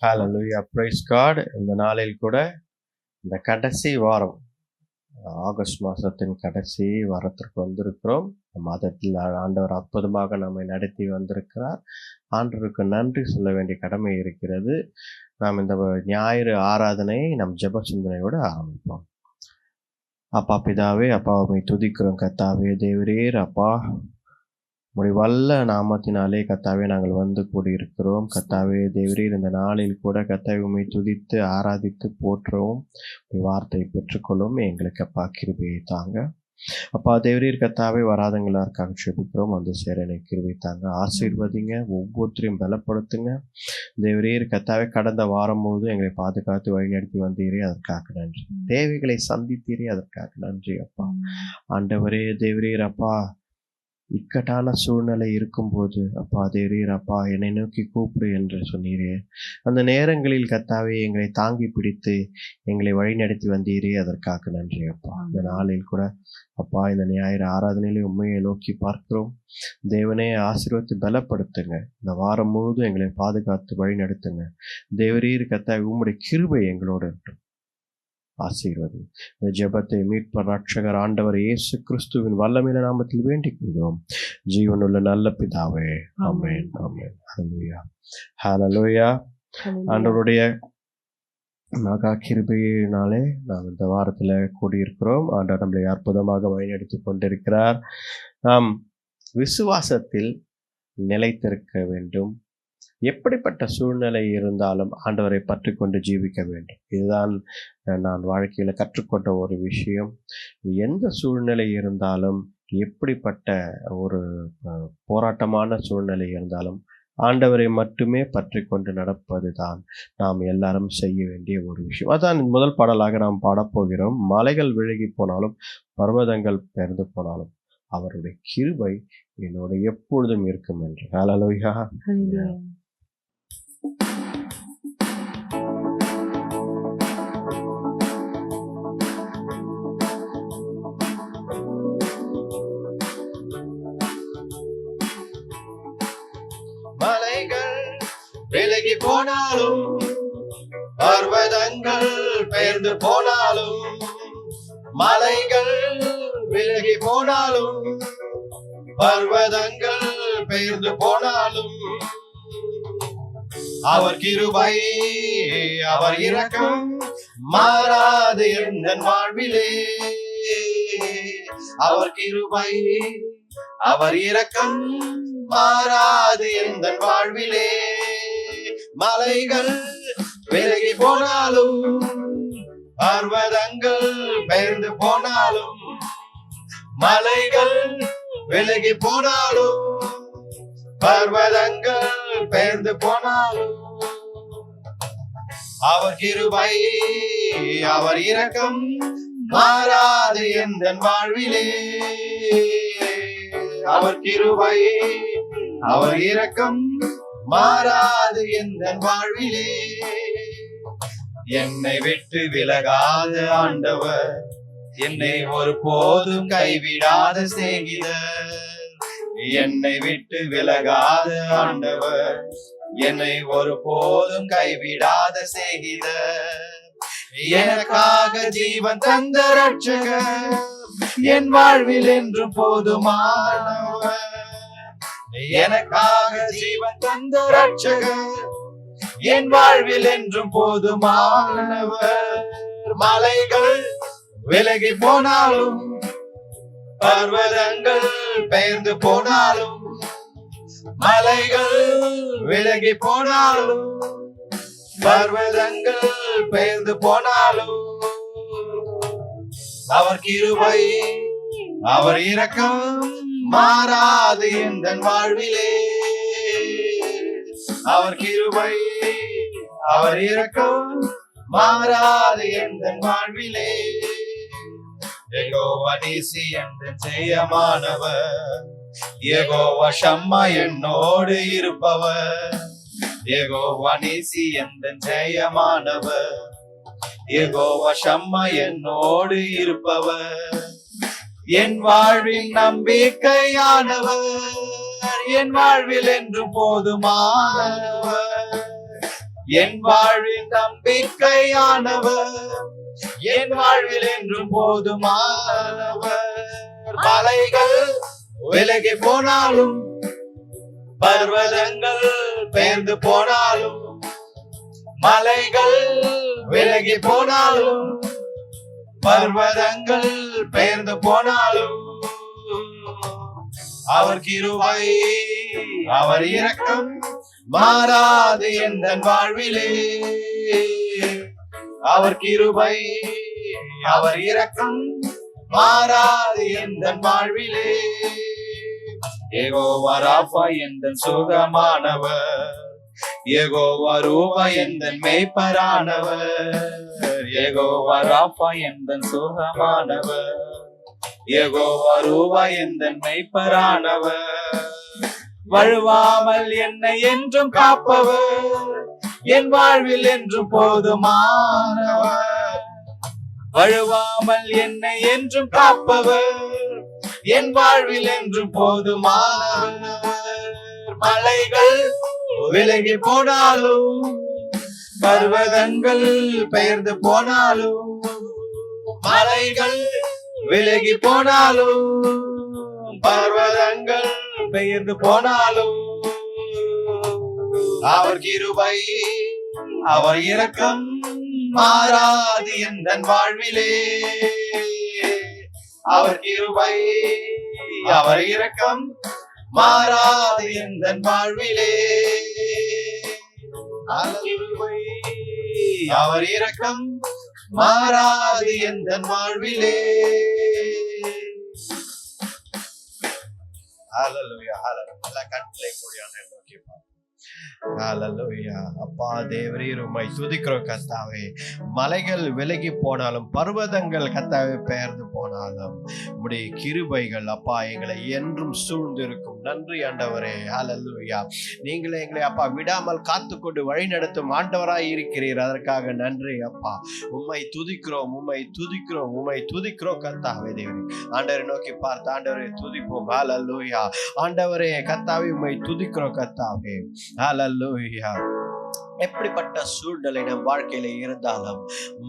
ஹalleluya, praise God. இந்த நாளில் கூட இந்த கடைசி வாரம், ஆகஸ்ட் மாதத்தின் கடைசி வாரத்திற்கு வந்திருக்கிறோம். மாதத்தில் ஆண்டவர் அற்புதமாக நம்மை நடத்தி வந்திருக்கிறார். ஆண்டவருக்கு நன்றி சொல்ல வேண்டிய கடமை இருக்கிறது. நாம் இந்த ஞாயிறு ஆராதனை நம் ஜெப சிந்தனையோடு ஆரம்பிப்போம். அப்பா பிதாவே, அப்பாவை துதிக்கிறோம். கர்த்தாவே தேவரீர், அப்பா முடிவல்ல நாமத்தினாலே கர்த்தாவே நாங்கள் வந்து கூடியிருக்கிறோம். கர்த்தாவே தேவரீர், இந்த நாளில் கூட கர்த்தாவே உம்மை துதித்து ஆராதித்து போற்றவும் வார்த்தை பெற்றுக்கொள்ளும் எங்களுக்கு அப்பா கிருபையை தாங்க. அப்பா தேவரீர், கர்த்தாவே வராதங்களாருக்காக ஜெபிக்கிறோம். வந்து சேர எனக்கு கிருபை தாங்க, ஆசீர்வதிங்க, ஒவ்வொருத்தரையும் பலப்படுத்துங்க. தேவரீர் கர்த்தாவே, கடந்த வாரம் முழுவதும் எங்களை பாதுகாத்து வழிநடத்தி வந்தீரே, அதற்காக நன்றி. தேவைகளை சந்தித்தீரே, அதற்காக நன்றி அப்பா. ஆண்டவரே தேவரீர், அப்பா இக்கட்டான சூழ்நிலை இருக்கும்போது அப்பா தேவரீர், அப்பா என்னை நோக்கி கூப்பிடு என்று சொன்னீரே, அந்த நேரங்களில் கர்த்தாவே எங்களை தாங்கி பிடித்து எங்களை வழிநடத்தி வந்தீரே, அதற்காக நன்றி அப்பா. இந்த நாளில் கூட அப்பா இந்த ஞாயிறு ஆராதனையிலே உண்மையை நோக்கி பார்க்கிறோம். தேவனே ஆசீர்வதித்து பலப்படுத்துங்க. இந்த வாரம் முழுவதும் எங்களை பாதுகாத்து வழி நடத்துங்க. தேவரீர் கர்த்தாவே உம்முடைய கிருபை எங்களோடு இருக்கும். ஆசீர்வதி. இந்த ஜெபத்தை மீட்பர் ரட்சகர் ஆண்டவர் இயேசு கிறிஸ்துவின் வல்லமையான நாமத்தில் வேண்டிக் கொள்கிறோம், ஜீவனுள்ள நல்ல பிதாவே. ஆமென், ஆமென். ஹல்லேலூயா, ஹல்லேலூயா. ஆண்டவருடைய மகா கிருபையினாலே நாம் இந்த வாரத்தில் கூடியிருக்கிறோம். ஆண்டவர் நம்மளை அற்புதமாக வழிநடத்தி கொண்டிருக்கிறார். நாம் விசுவாசத்தில் நிலைத்திருக்க வேண்டும். எப்படிப்பட்ட சூழ்நிலை இருந்தாலும் ஆண்டவரை பற்றி கொண்டு ஜீவிக்க வேண்டும். இதுதான் நான் வாழ்க்கையில் கற்றுக்கொண்ட ஒரு விஷயம். எந்த சூழ்நிலை இருந்தாலும், எப்படிப்பட்ட ஒரு போராட்டமான சூழ்நிலை இருந்தாலும் ஆண்டவரை மட்டுமே பற்றி கொண்டு நடப்பது தான் நாம் எல்லாரும் செய்ய வேண்டிய ஒரு விஷயம். அதான் முதல் பாடலாக நாம் பாடப்போகிறோம். மலைகள் விலகி போனாலும் பர்வதங்கள் பெயர்ந்து போனாலும் அவருடைய கிருபை என்னோட எப்பொழுதும் இருக்கும் என்று. ஹல்லேலூயா. மலைகள் விலகி போனாலும் பர்வதங்கள் பெயர்ந்து போனாலும், மலைகள் விலகி போனாலும் பர்வதங்கள் பெயர்ந்து போனாலும், அவர் கிருபை அவர் இரக்கம் மாறாது என் வாழ்விலே. அவர் கிருபை அவர் இரக்கம் மாறாது என் வாழ்விலே. மலைகள் விலகி போனாலும் பர்வதங்கள் பெயர்ந்து போனாலும், மலைகள் விலகி போனாலும் பர்வதங்கள் பெயர்ந்து போனாலும், அவர் கிருபை அவர் இரக்கம் மாறாது என் வாழ்விலே. அவர் கிருபை அவர் இரக்கம் மாறாது என் வாழ்விலே. என்னை விட்டு விலகாத ஆண்டவர், என்னை ஒரு போதும் கைவிடாத சிநேகிதர். என்னை விட்டு விலகாத ஆண்டவர், என்னை ஒரு போதும் கைவிடாத சிநேகிதர். எனக்காக ஜீவன் தந்த ரட்சகர், என் வாழ்வில் என்றும் போதுமானவர். எனக்காக ஜீவன் தந்த ரட்சகர், என் வாழ்வில் என்றும் போதுமானவர். மலைகள் விலகி போனாலும் பர்வதங்கள் பெயர்ந்து போனாலும், மலைகள் விலகி போனாலும் பர்வதங்கள் பெயர்ந்து போனாலும், அவர் கிருபை அவர் இரக்கம் மாறாது என் வாழ்விலே. அவர் கிருபை அவர் இரக்கம் மாறாது என் வாழ்விலே. யெகோவா நீசி என்று ஜெயமானவர், யெகோவா ஷம்மா என்னோடு இருப்பவர். யெகோவா நீசி என்று ஜெயமானவர், யெகோவா ஷம்மா என்னோடு இருப்பவர். என் வாழ்வில் நம்பிக்கையானவர், என் வாழ்வில் என்று போதுமானவர். என் வாழ்வின் நம்பிக்கையானவர், என் வாழ்வில் என்றும் போதுமானவர். மலைகள் விலகி போனாலும், பர்வதங்கள் பெயர்ந்து போனாலும், மலைகள் விலகி போனாலும், பர்வதங்கள் பெயர்ந்து போனாலும், அவர் கிருபை அவர் இரக்கம் மாறாது எந்தன் வாழ்விலே. அவர் கிருபை அவர் இரக்கம் மாறாது எந்தன் வாழ்விலே. யெகோவா ராஃபா எந்தன் சுகமானவர், யெகோவா ரூபா எந்தன் மேய்ப்பரானவர். யெகோவா ராஃபா எந்தன் சுகமானவர், யெகோவா ரூபா எந்தன் மேய்ப்பரானவர். வழுவாமல் என்னை என்றும் காப்பவர், என் வாழ்வில் என்றும் போதுமானவர். வழுவாமல் என்னை என்றும் காப்பவர், என் வாழ்வில் என்றும் போதுமானவர். மலைகள் விலகி போனாலும், பர்வதங்கள் பெயர்ந்து போனாலும், மலைகள் விலகி போனாலும், பர்வதங்கள் பெயர்ந்து போனாலும், அவர் கிருபை அவர் இரக்கம் மாறாது எந்தன் வாழ்விலே. அவர் கிருபை அவர் இரக்கம் மாறாது எந்தன் வாழ்விலே. அவர் கிருபை அவர் இரக்கம் மாறாது எந்தன் வாழ்விலே. ஹல்லேலூயா ஹல்லேலூயா. எல்லா கண்களை மூடி ஆண்டவரை நோக்கி பாருங்க. ஹல்லேலூயா. அப்பா தேவரீர் உம்மை துதிக்கிறோம் கர்த்தாவே. மலைகள் விலகி போனாலும், பர்வதங்கள் கர்த்தாவே பெயர்ந்து போனாலும், உம்முடைய கிருபைகள் அப்பா எங்களை என்றும் சூழ்ந்திருக்கும். நன்றி ஆண்டவரே. ஹல்லேலூயா. நீங்களே எங்களை அப்பா விடாமல் காத்துக்கொண்டு வழி நடத்தும் ஆண்டவராய் இருக்கிறீர். அதற்காக நன்றி அப்பா. உம்மை துதிக்கிறோம் உம்மை துதிக்கிறோம் உம்மை துதிக்கிறோம் கர்த்தாவே. தேவரே ஆண்டவரை நோக்கி பார்த்து ஆண்டவரை துதிப்போம். ஹல்லேலூயா. ஆண்டவரே கர்த்தாவே உம்மை துதிக்கிறோம் கர்த்தாவே. ஹல்லேலூயா. எப்படிப்பட்ட சூழ்நிலை நம் வாழ்க்கையில இருந்தாலும்,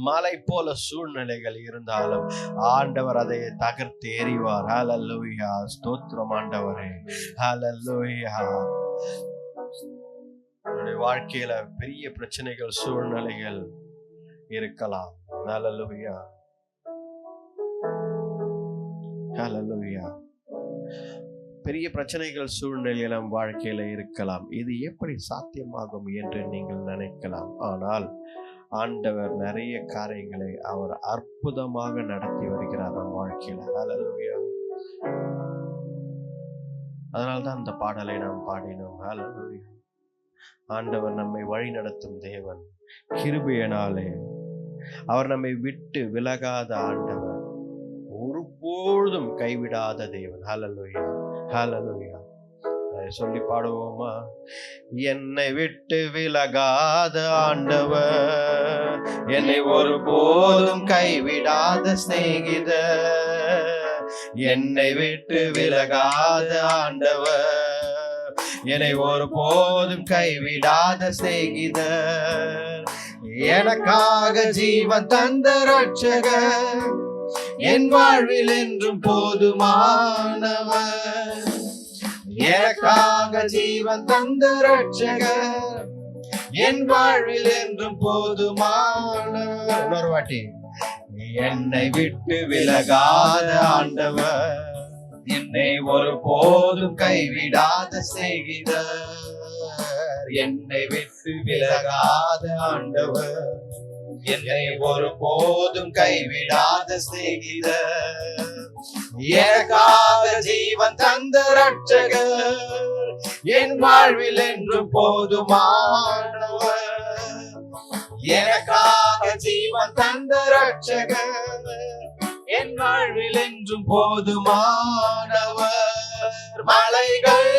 மலை போல சூழ்நிலைகள் இருந்தாலும், ஆண்டவர் அதை தகர்த்து எறிவார். ஹல்லேலூயா. ஸ்தோத்திரம் ஆண்டவரே. ஹல்லேலூயா. உன்னுடைய வாழ்க்கையில பெரிய பிரச்சனைகள் சூழ்நிலைகள் இருக்கலாம். ஹல்லேலூயா. ஹல்லேலூயா. பெரிய பிரச்சனைகள் சூழ்நிலையில் நம் வாழ்க்கையில இருக்கலாம். இது எப்படி சாத்தியமாகும் என்று நீங்கள் நினைக்கலாம். ஆனால் ஆண்டவர் நிறைய காரியங்களை அவர் அற்புதமாக நடத்தி வருகிறார் நம் வாழ்க்கையில. ஹல்லேலூயா. அதனால்தான் அந்த பாடலை நாம் பாடினோம். ஹல்லேலூயா. ஆண்டவர் நம்மை வழி நடத்தும் தேவன். கிருபையினாலே அவர் நம்மை விட்டு விலகாத ஆண்டவர், ஒருபொழுதும் கைவிடாத தேவன். ஹல்லேலூயா. ஹல்லேலூயா. அதை சொல்லி பாடுவோமா? என்னை விட்டு விலகாத ஆண்டவர், என்னை ஒருபோதும் கைவிடாத சிநேகிதர். என்னை விட்டு விலகாத ஆண்டவர், என்னை ஒருபோதும் கைவிடாத சிநேகிதர். எனக்காக ஜீவன் தந்த ரட்சகர், என் வாழ்வில் என்றும் போதுமானவர். எனக்காக ஜீவன் தந்த ரட்சகர், என் வாழ்வில் என்றும் போதுமானவர். இன்னொரு வாட்டி. என்னை விட்டு விலகாத ஆண்டவர், என்னை ஒருபோதும் கைவிடாத சிநேகிதர். என்னை விட்டு விலகாத ஆண்டவர், என்னை ஒருபோதும் கைவிடாத சிநேகிதர். எனக்காக ஜீவன் தந்த ரட்சகர், என் வாழ்வில் என்றும் போதுமானவர். எனக்காக ஜீவன் தந்த ரட்சகர், என் வாழ்வில் என்றும் போதுமானவர். மலைகள்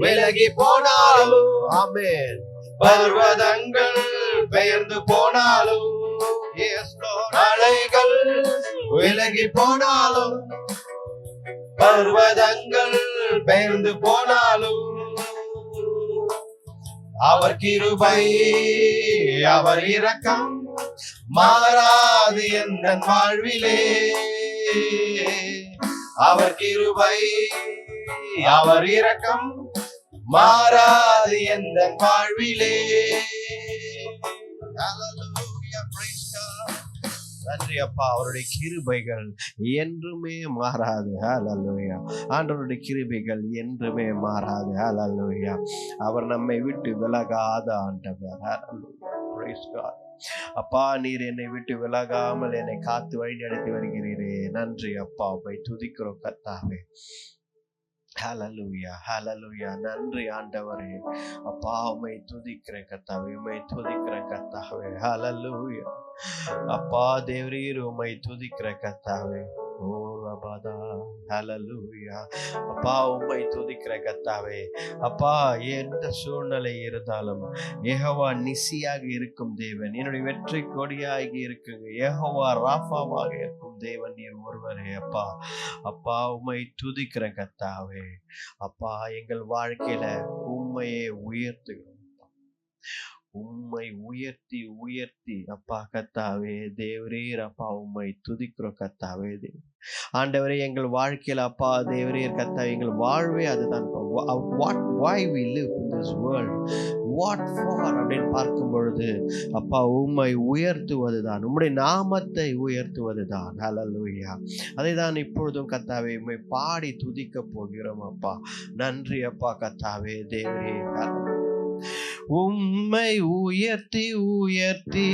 விலகி போனாலும், ஆமென், பர்வதங்கள் பெயர்ந்து போனாலும், மலைகள் விலகி போனாலும், பர்வதங்கள் பெயர்ந்து போனாலும், அவர் கிருபை அவர் இரக்கம் மாறாது எந்த வாழ்விலே. அவர் கிருபை அவர் இரக்கம் மாறாது எந்த வாழ்விலே. Hallelujah, praise God. நன்றி அப்பா, அவருடைய கிருபைகள் என்றுமே மாறாது. ஹல்லேலூயா. ஆண்டவருடைய கிருபைகள் என்றுமே மாறாது. ஹல்லேலூயா. அவர் நம்மை விட்டு விலகாத ஆண்டவர். ஹல்லேலூயா, praise God. அப்பா, நீர் என்னை விட்டு விலகாமல் என்னை காத்து வழி நடத்தி வருகிறீரே. நன்றி அப்பா, உம்மை துதிக்கிறோம் கர்த்தாவே. ஹல்லேலூயா, ஹல்லேலூயா. நன்றி ஆண்டவரே. அப்பா, உம்மை துதிக்கிறேன் கர்த்தாவே, உம்மை துதிக்கிறேன் கர்த்தாவே. ஹல்லேலூயா. அப்பா தேவரீர், உம்மை துதிக்கிறேன் கர்த்தாவே. ஓ ரபாதா, ஹல்லேலூயா. அப்பா, உம்மை துதிக்கிறேன் கர்த்தாவே. அப்பா, எந்த சூழ்நிலை இருந்தாலும் யெகோவா நிசியாக இருக்கும் தேவன், என்னுடைய வெற்றி கொடியாகி இருக்குங்க. யெகோவா ராஃபாவாக இருக்கும் தேவன் நீர் ஒருவரே. அப்பா, அப்பா, உம்மை துதிக்கிறேன் கர்த்தாவே. அப்பா, எங்கள் வாழ்க்கையில உம்மையே உயர்த்துகிறோம். உம்மை உயர்த்தி உயர்த்தி அப்பா கர்த்தாவே தேவரீர், அப்பா உம்மை துதிக்கிறோம் கர்த்தாவே. ஆண்டவரே, எங்கள் வாழ்க்கையில் அப்பா தேவரீர் கர்த்தாவே, எங்கள் வாழ்வே அதுதான். why we live in this world, what for அப்படின்னு பார்க்கும் பொழுது அப்பா உம்மை உயர்த்துவதுதான், உம்முடைய நாமத்தை உயர்த்துவதுதான். ஹல்லேலூயா. அதை தான் இப்பொழுதும் கர்த்தாவே உம்மை பாடி துதிக்க போகிறோம் அப்பா. நன்றி அப்பா கர்த்தாவே தேவரீர். உம்மை உயர்த்தி உயர்த்தி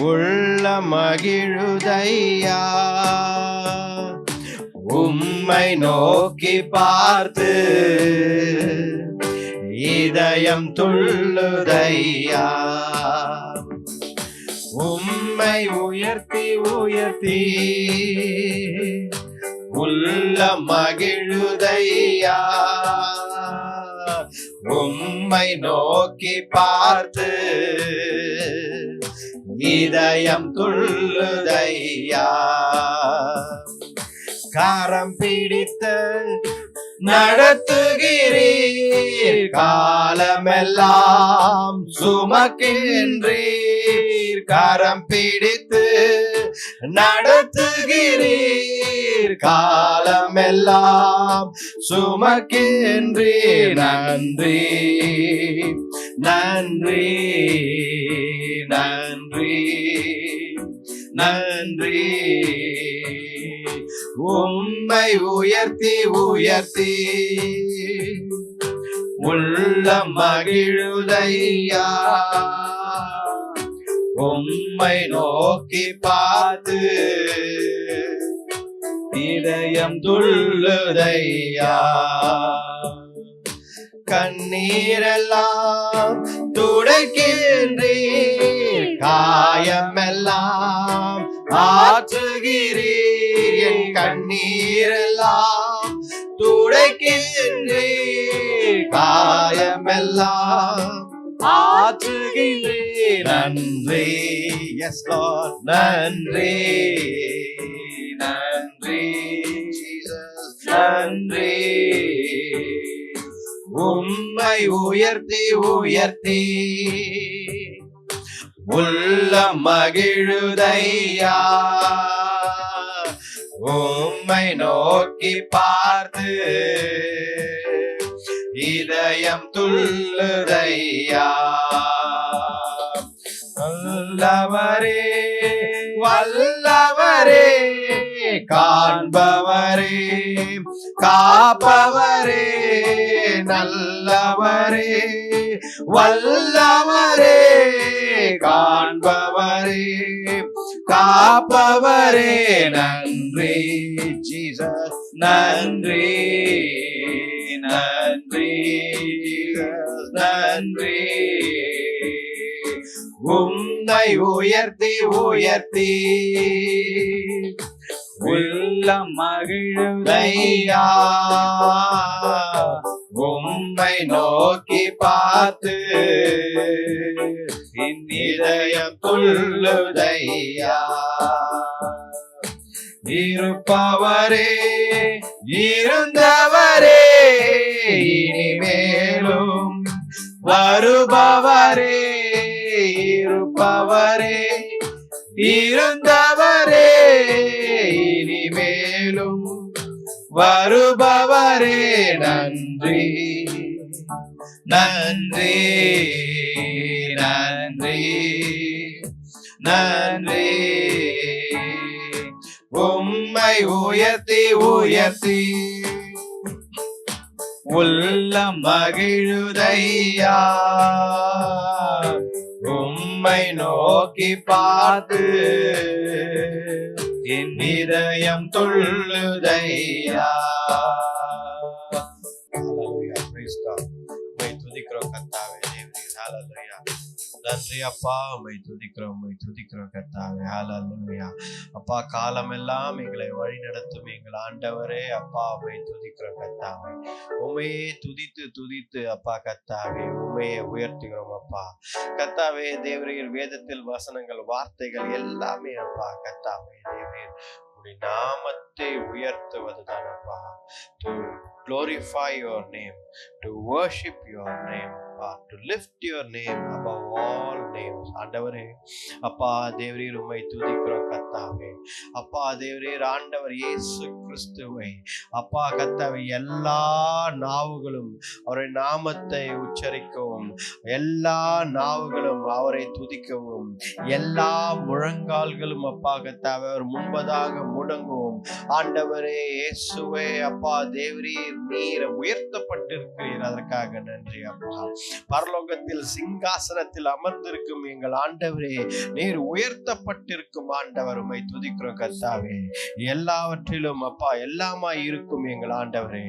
உள்ள மகிழுதையா, உம்மை நோக்கி பார்த்து இதயம் துள்ளுதையா. உம்மை உயர்த்தி உயர்த்தி உள்ள மகிழுதையா, உம்மை நோக்கி பார்த்து இதயம் துள்ளுதையா. கரம் பிடித்து நடத்துகிறீர், காலமெல்லாம் சுமக்கின்றீர். கரம் பிடித்து நடத்துகிறீர், காலமெல்லாம் சுமக்கின்றீர். நன்றி நன்றி நன்றி நன்றி. உம்மை உயர்த்தி உயர்த்தி உள்ள மகிழுதையா, உம்மை நோக்கி பார்த்து இதயம் துள்ளுதையா. கண்ணீரெல்லாம் துடைக்கின்றீர், காயமெல்லாம் ஆற்றுகிறீர். என் கண்ணீரெல்லாம் துடைக்கின்றீர், காயமெல்லாம் ஆற்றுகிறீர். நன்றி, எஸ் லார்ட், நன்றி நன்றி ஜீசஸ், நன்றி. உம்மை உயர்த்தி உயர்த்தி உள்ள மகிழுதையா, உம்மை நோக்கி பார்த்து இதயம் துள்ளுதையா. வல்லவரே வல்லவரே, காண்பவரே காப்பவரே, நல்லவரே வல்லவரே, காண்பவரே காப்பவரே. நன்றி ஜீசஸ், நன்றி நன்றி ஜீசஸ், நன்றி. உம்மை உயர்த்தி உயர்த்தி உள்ளம் மகிழுதையா, உம்மை நோக்கி பார்த்து என் இதயம் துள்ளுதையா. இருப்பவரே இருந்தவரே, இனிமேலும் வருபவரே, இருப்பவரே, இருந்தவரே, இனிமேலும் வருபவரே, நன்றி நன்றி நன்றி நன்றி. உம்மை உயர்த்தி உயர்த்தி உள்ளம் மகிழுதையா, உம்மை நோக்கி பார்த்து என் இதயம் துள்ளுதையா. Hallelujah, praise God. உம்மை துதிக்கிறோம் கர்த்தாவே, தேவனே. Hallelujah. நன்றி அப்பா, உம்மை துதிக்கிறோம், உம்மை துதிக்கிறோம் கர்த்தாவே. ஹalleluya. அப்பா, காலமெல்லாம் எங்களை வழி நடத்தும் எங்கள் ஆண்டவரே, அப்பா உம்மை துதிக்கிறோம் கர்த்தாவே. உம்மையே துதித்து துதித்து அப்பா கர்த்தாவே உம்மையே உயர்த்துகிறோம் அப்பா கர்த்தாவே. தேவரீர் வேதத்தில் வசனங்கள், வார்த்தைகள் எல்லாமே அப்பா கர்த்தாவே தேவரீர் உம்முடைய நாமத்தை உயர்த்துவதுதான் அப்பா. To glorify your name, to worship your name, to lift your name above all names. ஆண்டவரே அப்பா தேவரீர் உம்மை துதிக்கிறோம் கர்த்தாவே. அப்பா தேவரீர் ஆண்டவர் இயேசு கிறிஸ்துவை அப்பா கர்த்தாவே எல்லா நாவுகளும் அவருடைய நாமத்தை உச்சரிக்கவும், எல்லா நாவுகளும் அவரை துதிக்கவும், எல்லா முழங்கால்களும் அப்பா கர்த்தாவே அவர் முன்பதாக முடங்கவும். ஆண்டவரே இயேசுவே அப்பா தேவரீர் நீர் உயர்த்தப்பட்டிருக்கிறீர், அதற்காக நன்றி அப்பா. பரலோகத்தில் சிங்காசனத்தில் அமர்ந்திருக்கும் எங்கள் ஆண்டவரே, நீர் உயர்த்தப்பட்டிருக்கும் ஆண்டவர், உம்மை துதிக்கிறோம் கர்த்தாவே. எல்லாவற்றிலும் அப்பா எல்லாமாய் இருக்கும் எங்கள் ஆண்டவரே,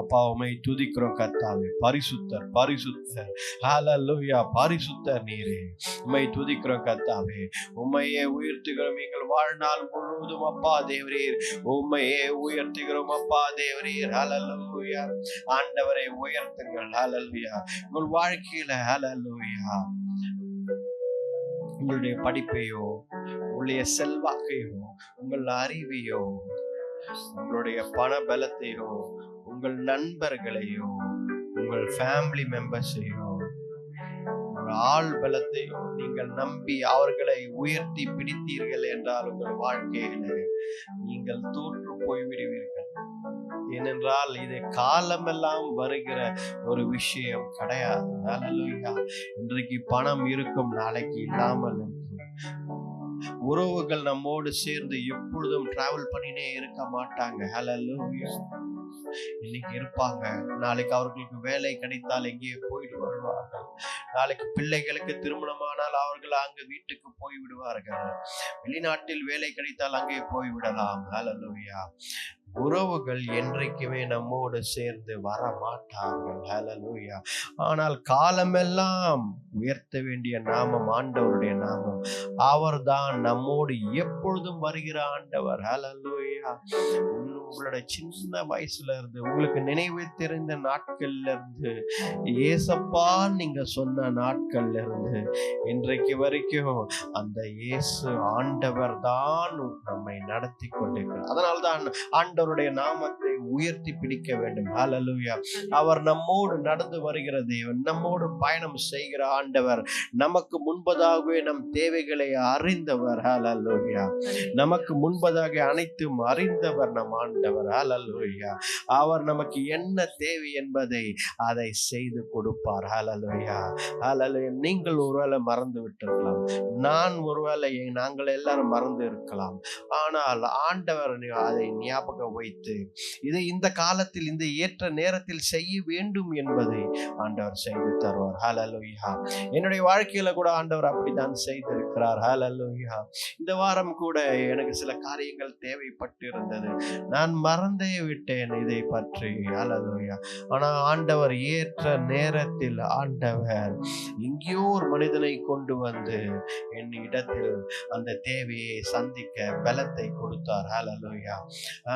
அப்பா உம்மை துதிக்கிறோம் கர்த்தாவே. பரிசுத்தர் பரிசுத்தர், ஹalleluya, பரிசுத்தர் நீரே. உம்மை துதிக்கிறோம் கர்த்தாவே, உம்மையே உயர்த்துகிறோம் எங்கள் வாழ்நாள் முழுவதும் அப்பா தேவரீர், உம்மையே உயர்த்துகிறோம் அப்பா தேவரீர். ஹalleluya. ஆண்டவரை உயர்த்துங்கள். ஹalleluya. உங்கள் வாழ்க்கையில ஹalleluya உங்களுடைய படிப்பையோ, உங்களுடைய செல்வாக்கையோ, உங்கள் அறிவையோ, உங்களுடைய பண பலத்தையோ, உங்கள் நண்பர்களையோ, உங்கள் ஃபேமிலி மெம்பர்ஸையோ, உங்கள் ஆள் பலத்தையோ நீங்கள் நம்பி அவர்களை உயர்த்தி பிடித்தீர்கள் என்றால் உங்கள் வாழ்க்கையில நீங்கள் தோற்று போய்விடுவீர்கள். ஏனென்றால் இது காலமெல்லாம் வருகிற ஒரு விஷயம் கிடையாது. ஹalleluya. இன்றைக்கு பணம் இருக்கும், நாளைக்கு இல்லாமல் இருக்கும். உறவுகள் நம்மோடு சேர்ந்து எப்பொழுதும் டிராவல் பண்ணினே இருக்க மாட்டாங்க. ஹalleluya. இன்னைக்கு இருப்பாங்க, நாளைக்கு அவர்களுக்கு வேலை கிடைத்தால் எங்கேயே போயிட்டு வருவார்கள். நாளைக்கு பிள்ளைகளுக்கு திருமணமானால் அவர்கள் அங்கு வீட்டுக்கு போய் விடுவார்கள். வெளிநாட்டில் வேலை கிடைத்தால் அங்கே போய் விடலாம். ஹalleluya. உறவுகள் என்றைக்குமே நம்மோடு சேர்ந்து வர மாட்டார்கள். ஹalleluya. ஆனால் காலமெல்லாம் உயர்த்த வேண்டிய நாமம் ஆண்டவருடைய நாமம். அவர்தான் நம்மோடு எப்பொழுதும் வருகிற ஆண்டவர். ஹalleluya. உங்களுடைய சின்ன வயசுல இருந்து, உங்களுக்கு நினைவு தெரிந்த நாட்கள்ல இருந்து, ஏசப்பா நீங்க சொன்ன நாட்கள்ல இருந்து இன்றைக்கு வரைக்கும் அந்த இயேசு ஆண்டவர் தான் நம்மை நடத்தி கொண்டிருக்கிறார். அதனால்தான் ஆண்டவருடைய நாமத்தை உயர்த்தி பிடிக்க வேண்டும். ஹalleluya. அவர் நம்மோடு நடந்து வருகிற தேவன், நம்மோடு பயணம் செய்கிற ஆண்டவர், நமக்கு முன்பதாகவே நம் தேவைகளை அறிந்தவர். ஹalleluya. நமக்கு முன்பதாக அனைத்தும் அறிந்தவர் நம் ஆண்டவர். ஹalleluya. அவர் நமக்கு என்ன தேவை என்பதை அதை செய்து கொடுப்பார். ஹalleluya. ஹalleluya. நீங்கள் ஒருவேளை மறந்து விட்டிருக்கலாம், நான் ஒருவேளை நாங்கள் எல்லாரும் மறந்து இருக்கலாம். ஆனால் ஆண்டவர் அதை ஞாபகம் வைத்து இதை இந்த காலத்தில் இந்த ஏற்ற நேரத்தில் செய்ய வேண்டும் என்பதை ஆண்டவர் செய்து தருவார். ஹalleluya. என்னுடைய வாழ்க்கையில கூட ஆண்டவர் அப்படித்தான் செய்திருக்கிறார். ஹalleluya. இந்த வாரம் கூட எனக்கு சில காரியங்கள் தேவைப்பட்டு இருந்தது, நான் மறந்தே விட்டேன் இதை பற்றி. ஹalleluya. ஆனா ஆண்டவர் ஏற்ற நேரத்தில் ஆண்டவர் எங்கேயோ ஒரு மனிதனை கொண்டு வந்து என் இடத்தில் அந்த தேவையை சந்திக்க பலத்தை கொடுத்தார். ஹalleluya.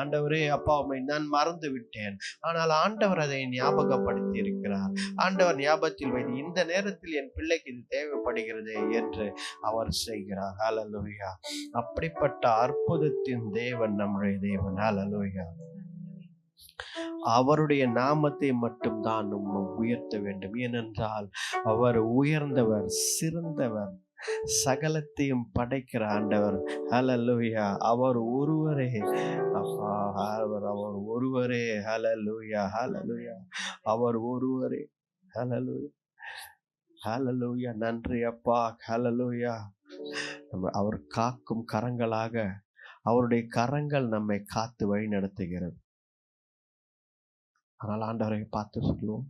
ஆண்டவரே அப்பா உம்மை நான் மறந்து விட்டேன், ஆனால் ஆண்டவர் அதை ஞாபகப்படுத்தி இருக்கிறார். ஆண்டவர் ஞாபகத்தில் வைத்து இந்த நேரத்தில் என் பிள்ளைக்கு இது தேவைப்படுகிறது என்று அவர் செய்கிறார். ஹalleluya. அப்படிப்பட்ட அற்புதத்தின் தேவன் நம்முடைய தேவன். ஹalleluya. அவருடைய நாமத்தை மட்டும்தான் நம்ம உயர்த்த வேண்டும். ஏனென்றால் அவர் உயர்ந்தவர், சிறந்தவர், சகலத்தையும் படைக்கிற ஆண்டவர். ஹல்லேலூயா. அவர் ஒருவரே அப்பா, அவர் ஒருவரே. ஹல்லேலூயா, ஹல்லேலூயா. அவர் ஒருவரே. ஹல்லேலூயா, ஹல்லேலூயா. நன்றி அப்பா. ஹல்லேலூயா. அவர் காக்கும் கரங்களாக, அவருடைய கரங்கள் நம்மை காத்து வழி நடத்துகிறது. ஆனால் ஆண்டவரை பார்த்து சொல்லுவோம்,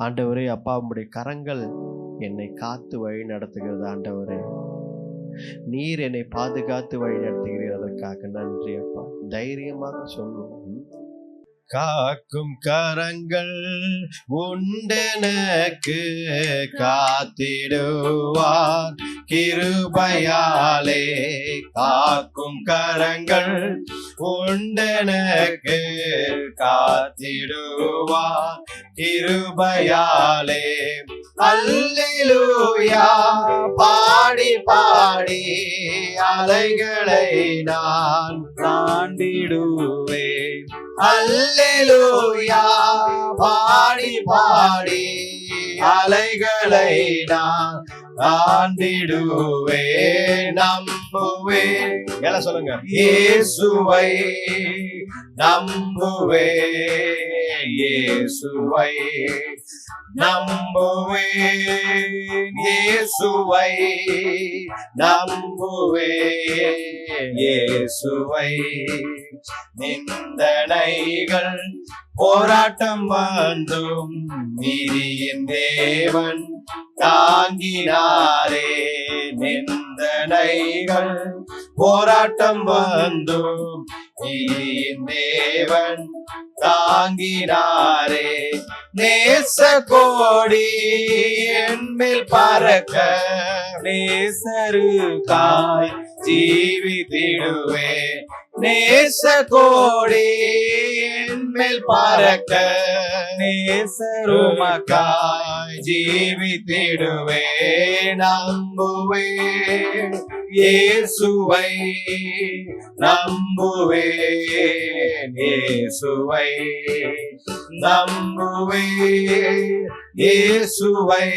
ஆண்டவரே அப்பா, உம்முடைய கரங்கள் என்னை காத்து வழி நடத்துகிறது. ஆண்டவரே, நீர் என்னை பாதுகாத்து வழி நடத்துகிறீர், அதற்காக நன்றி அப்பா. தைரியமாக சொல்லுவோம். காக்கும் கரங்கள் உண்டெனக்கு காத்திடுவார் கிருபையாலே. காக்கும் கரங்கள் உண்டெனக்கு காத்திடுவார் கிருபையாலே. அல்லேலூயா பாடி பாடி அலைகளை நான் தாண்டிடுவேன். அல்லேலூயா பாடி பாடி அலைகளை நான் தாண்டிடுவேன். நம்புவேன். எல்லாம் சொல்லுங்க. இயேசுவை நம்புவேன், இயேசுவை நம்புவேன், இயேசுவை நம்புவேன், இயேசுவை. நிந்தனைகள் போராட்டம் வந்தும் நீதியின் தேவன் தாங்கினாரே. நிந்தனைகள் போராட்டம் வந்தும் நீதியின் தேவன் தாங்கினாரே. நேச கோடி என்மேல் பறக்க நேசருக்காய் ஜீவித்திடுவே. நேச கோடி என்மேல் பறக்க நேசருமக்காய் ஜீவித்திடுவே. நம்புவே இயேசுவை நம்புவேன், இயேசுவை நம்புவேன், இயேசுவை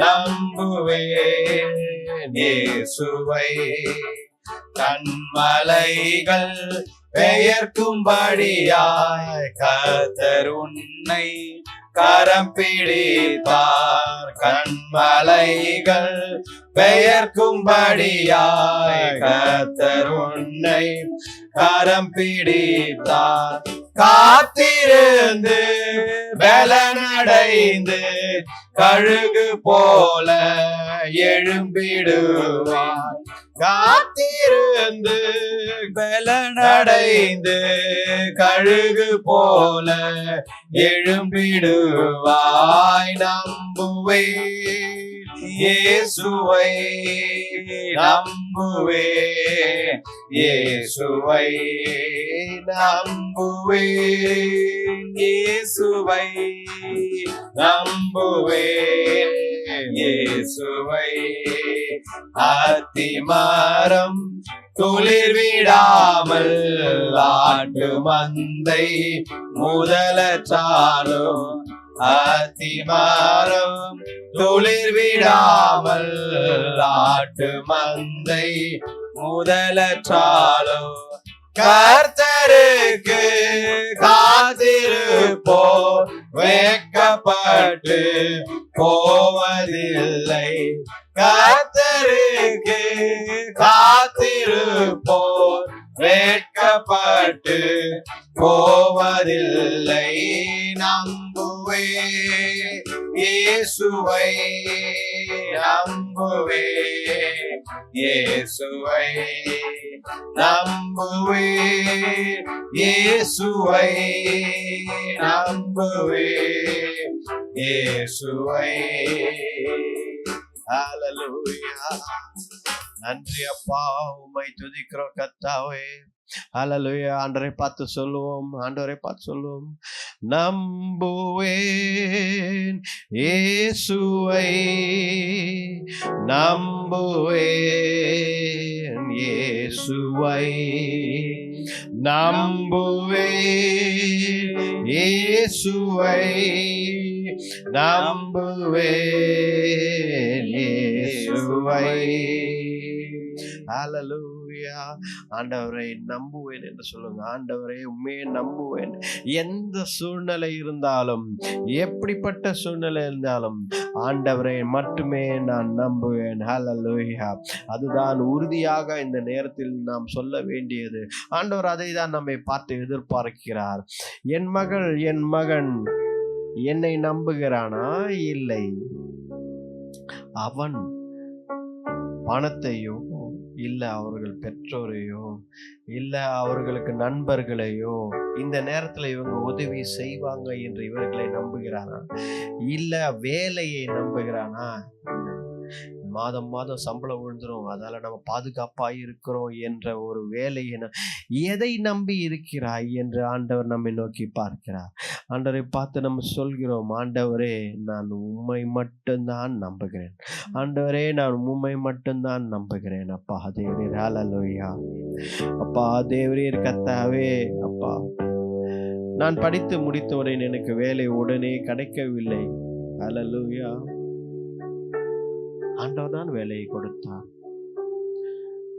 நம்புவேன், இயேசுவை. கண்மலைகள் பெயர்க்கும்படியாய் கர்த்தர் உன்னை கரம் பிடித்தார். கண்மலைகள் பெயர்க்கும்படியாய் கர்த்தர் உன்னை கரம் பிடித்தார். காத்திருந்து பலனடைந்து கழுகு போல எழும்பிடுவார். காத்திருந்து பலனடைந்து கழுகு போல எழும்பிடுவாய். நம்புவே இயேசுவை நம்புவே, இயேசுவை நம்புவே, இயேசுவை நம்புவே, இயேசுவை. அத்திமரம் துளிர் விடாமல் ஆட்டு மந்தை முதலச்சாலும். அத்திமரம் துளிர் விடாமல் ஆட்டு மந்தை முதலச்சாலும். கர்த்தருக்கு காத்திருப்போ வெட்கப்பட்டு போவதில்லை. கர்த்தருக்கு காத்திருப்போ வெட்கப்பட்டு போவதில்லை. நம்புவே இயேசுவை நம்புவே, இயேசுவை நம்புவே, இயேசுவை நம்புவே, இயேசுவை. ஹல்லேலூயா. நன்றி அப்பா, உம்மை துதிக்கிறோம் கர்த்தாவே. ஹல்லேலூயா. ஆண்டவரை பார்த்து சொல்லுவோம், ஆண்டவரை பார்த்து சொல்லுவோம். நம்புவேன் இயேசுவை நம்புவேன், இயேசுவை நம்புவேன் இயேசுவை, நம்புவேன் இயேசுவை. ஹல்லேலூயா. ஆண்டவரை நம்புவேன் என்று சொல்லுங்க. ஆண்டவரை உண்மையை நம்புவேன். எந்த சூழ்நிலை இருந்தாலும், எப்படிப்பட்ட சூழ்நிலை இருந்தாலும் ஆண்டவரை மட்டுமே நான் நம்புவேன். ஹல்லேலூயா. அதுதான் உறுதியாக இந்த நேரத்தில் நாம் சொல்ல வேண்டியது. ஆண்டவர் அதை தான் நம்மை பார்த்து எதிர்பார்க்கிறார். என் மகள், என் மகன் என்னை நம்புகிறானா? இல்லை. அவன் பணத்தையோ, இல்ல அவர்கள் பெற்றோரையோ, இல்ல அவர்களுக்கு நண்பர்களையோ இந்த நேரத்துல இவங்க உதவி செய்வாங்க என்று இவர்களை நம்புகிறானா? இல்ல வேலையை நம்புகிறானா? மாதம் மாதம் சம்பளம் விழுந்துரும், அதால நம்ம பாதுகாப்பா இருக்கிறோம் என்ற ஒரு வேலையை எதை நம்பி இருக்கிறாய் என்று ஆண்டவர் நம்மை நோக்கி பார்க்கிறார். ஆண்டவரை பார்த்து நம்ம சொல்கிறோம், ஆண்டவரே நான் உம்மை மட்டும்தான் நம்புகிறேன். ஆண்டவரே நான் உம்மை மட்டும்தான் நம்புகிறேன். அப்பா தேவரீர், ஹல்லேலூயா. அப்பா தேவரீர், கர்த்தாவே, அப்பா நான் படித்து முடித்தவுடன் எனக்கு வேலை உடனே கிடைக்கவில்லை. ஹல்லேலூயா. ஆண்டவர் தான் வேலையை கொடுத்தார்.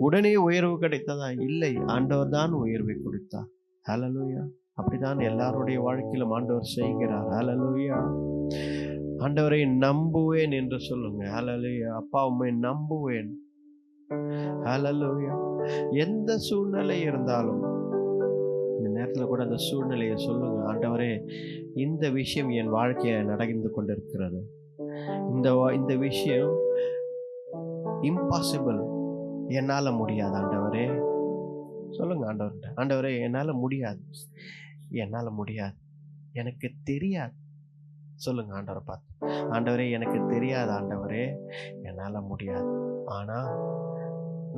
உடனே உயர்வு கிடைத்ததா? இல்லை, ஆண்டவர் தான் உயர்வை கொடுத்தார். ஹல்லேலூயா. அப்படிதான் எல்லாருடைய வாழ்க்கையிலும் ஆண்டவர் செய்கிறார். ஹல்லேலூயா. ஆண்டவரை நம்புவேன் என்று சொல்லுங்க. ஹல்லேலூயா. அப்பா உம்மை நம்புவேன். ஹல்லேலூயா. எந்த சூழ்நிலை இருந்தாலும் இந்த நேரத்தில் கூட அந்த சூழ்நிலையை சொல்லுங்க. ஆண்டவரே, இந்த விஷயம் என் வாழ்க்கையை நடந்து கொண்டிருக்கிறது. இந்த விஷயம் இம்பாசிபிள், என்னால முடியாது. ஆண்டவரே சொல்லுங்க. ஆண்டவர்கிட்ட, ஆண்டவரே என்னால முடியாது, என்னால முடியாது, எனக்கு தெரியாது. சொல்லுங்க ஆண்டவரை பார்த்து, ஆண்டவரே எனக்கு தெரியாது, ஆண்டவரே என்னால முடியாது, ஆனா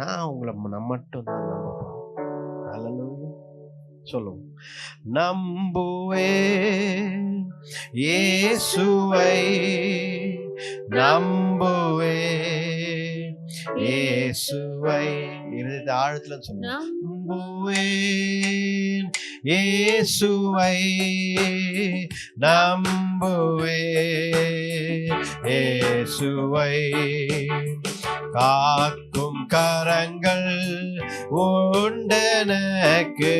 நான் உங்களை மட்டும் தான் நம்புவேன். ஹல்லேலூயா. சொல்லுங்க. நம்புவேன் இயேசுவை, நம்புவேன் இயேசுவை. இருதயத்தை ஆழத்துல சொல்லுங்க. நம்புவேன் இயேசுவை, நம்புவேன் இயேசுவை. காக்கும் கரங்கள் உண்டனக்கு,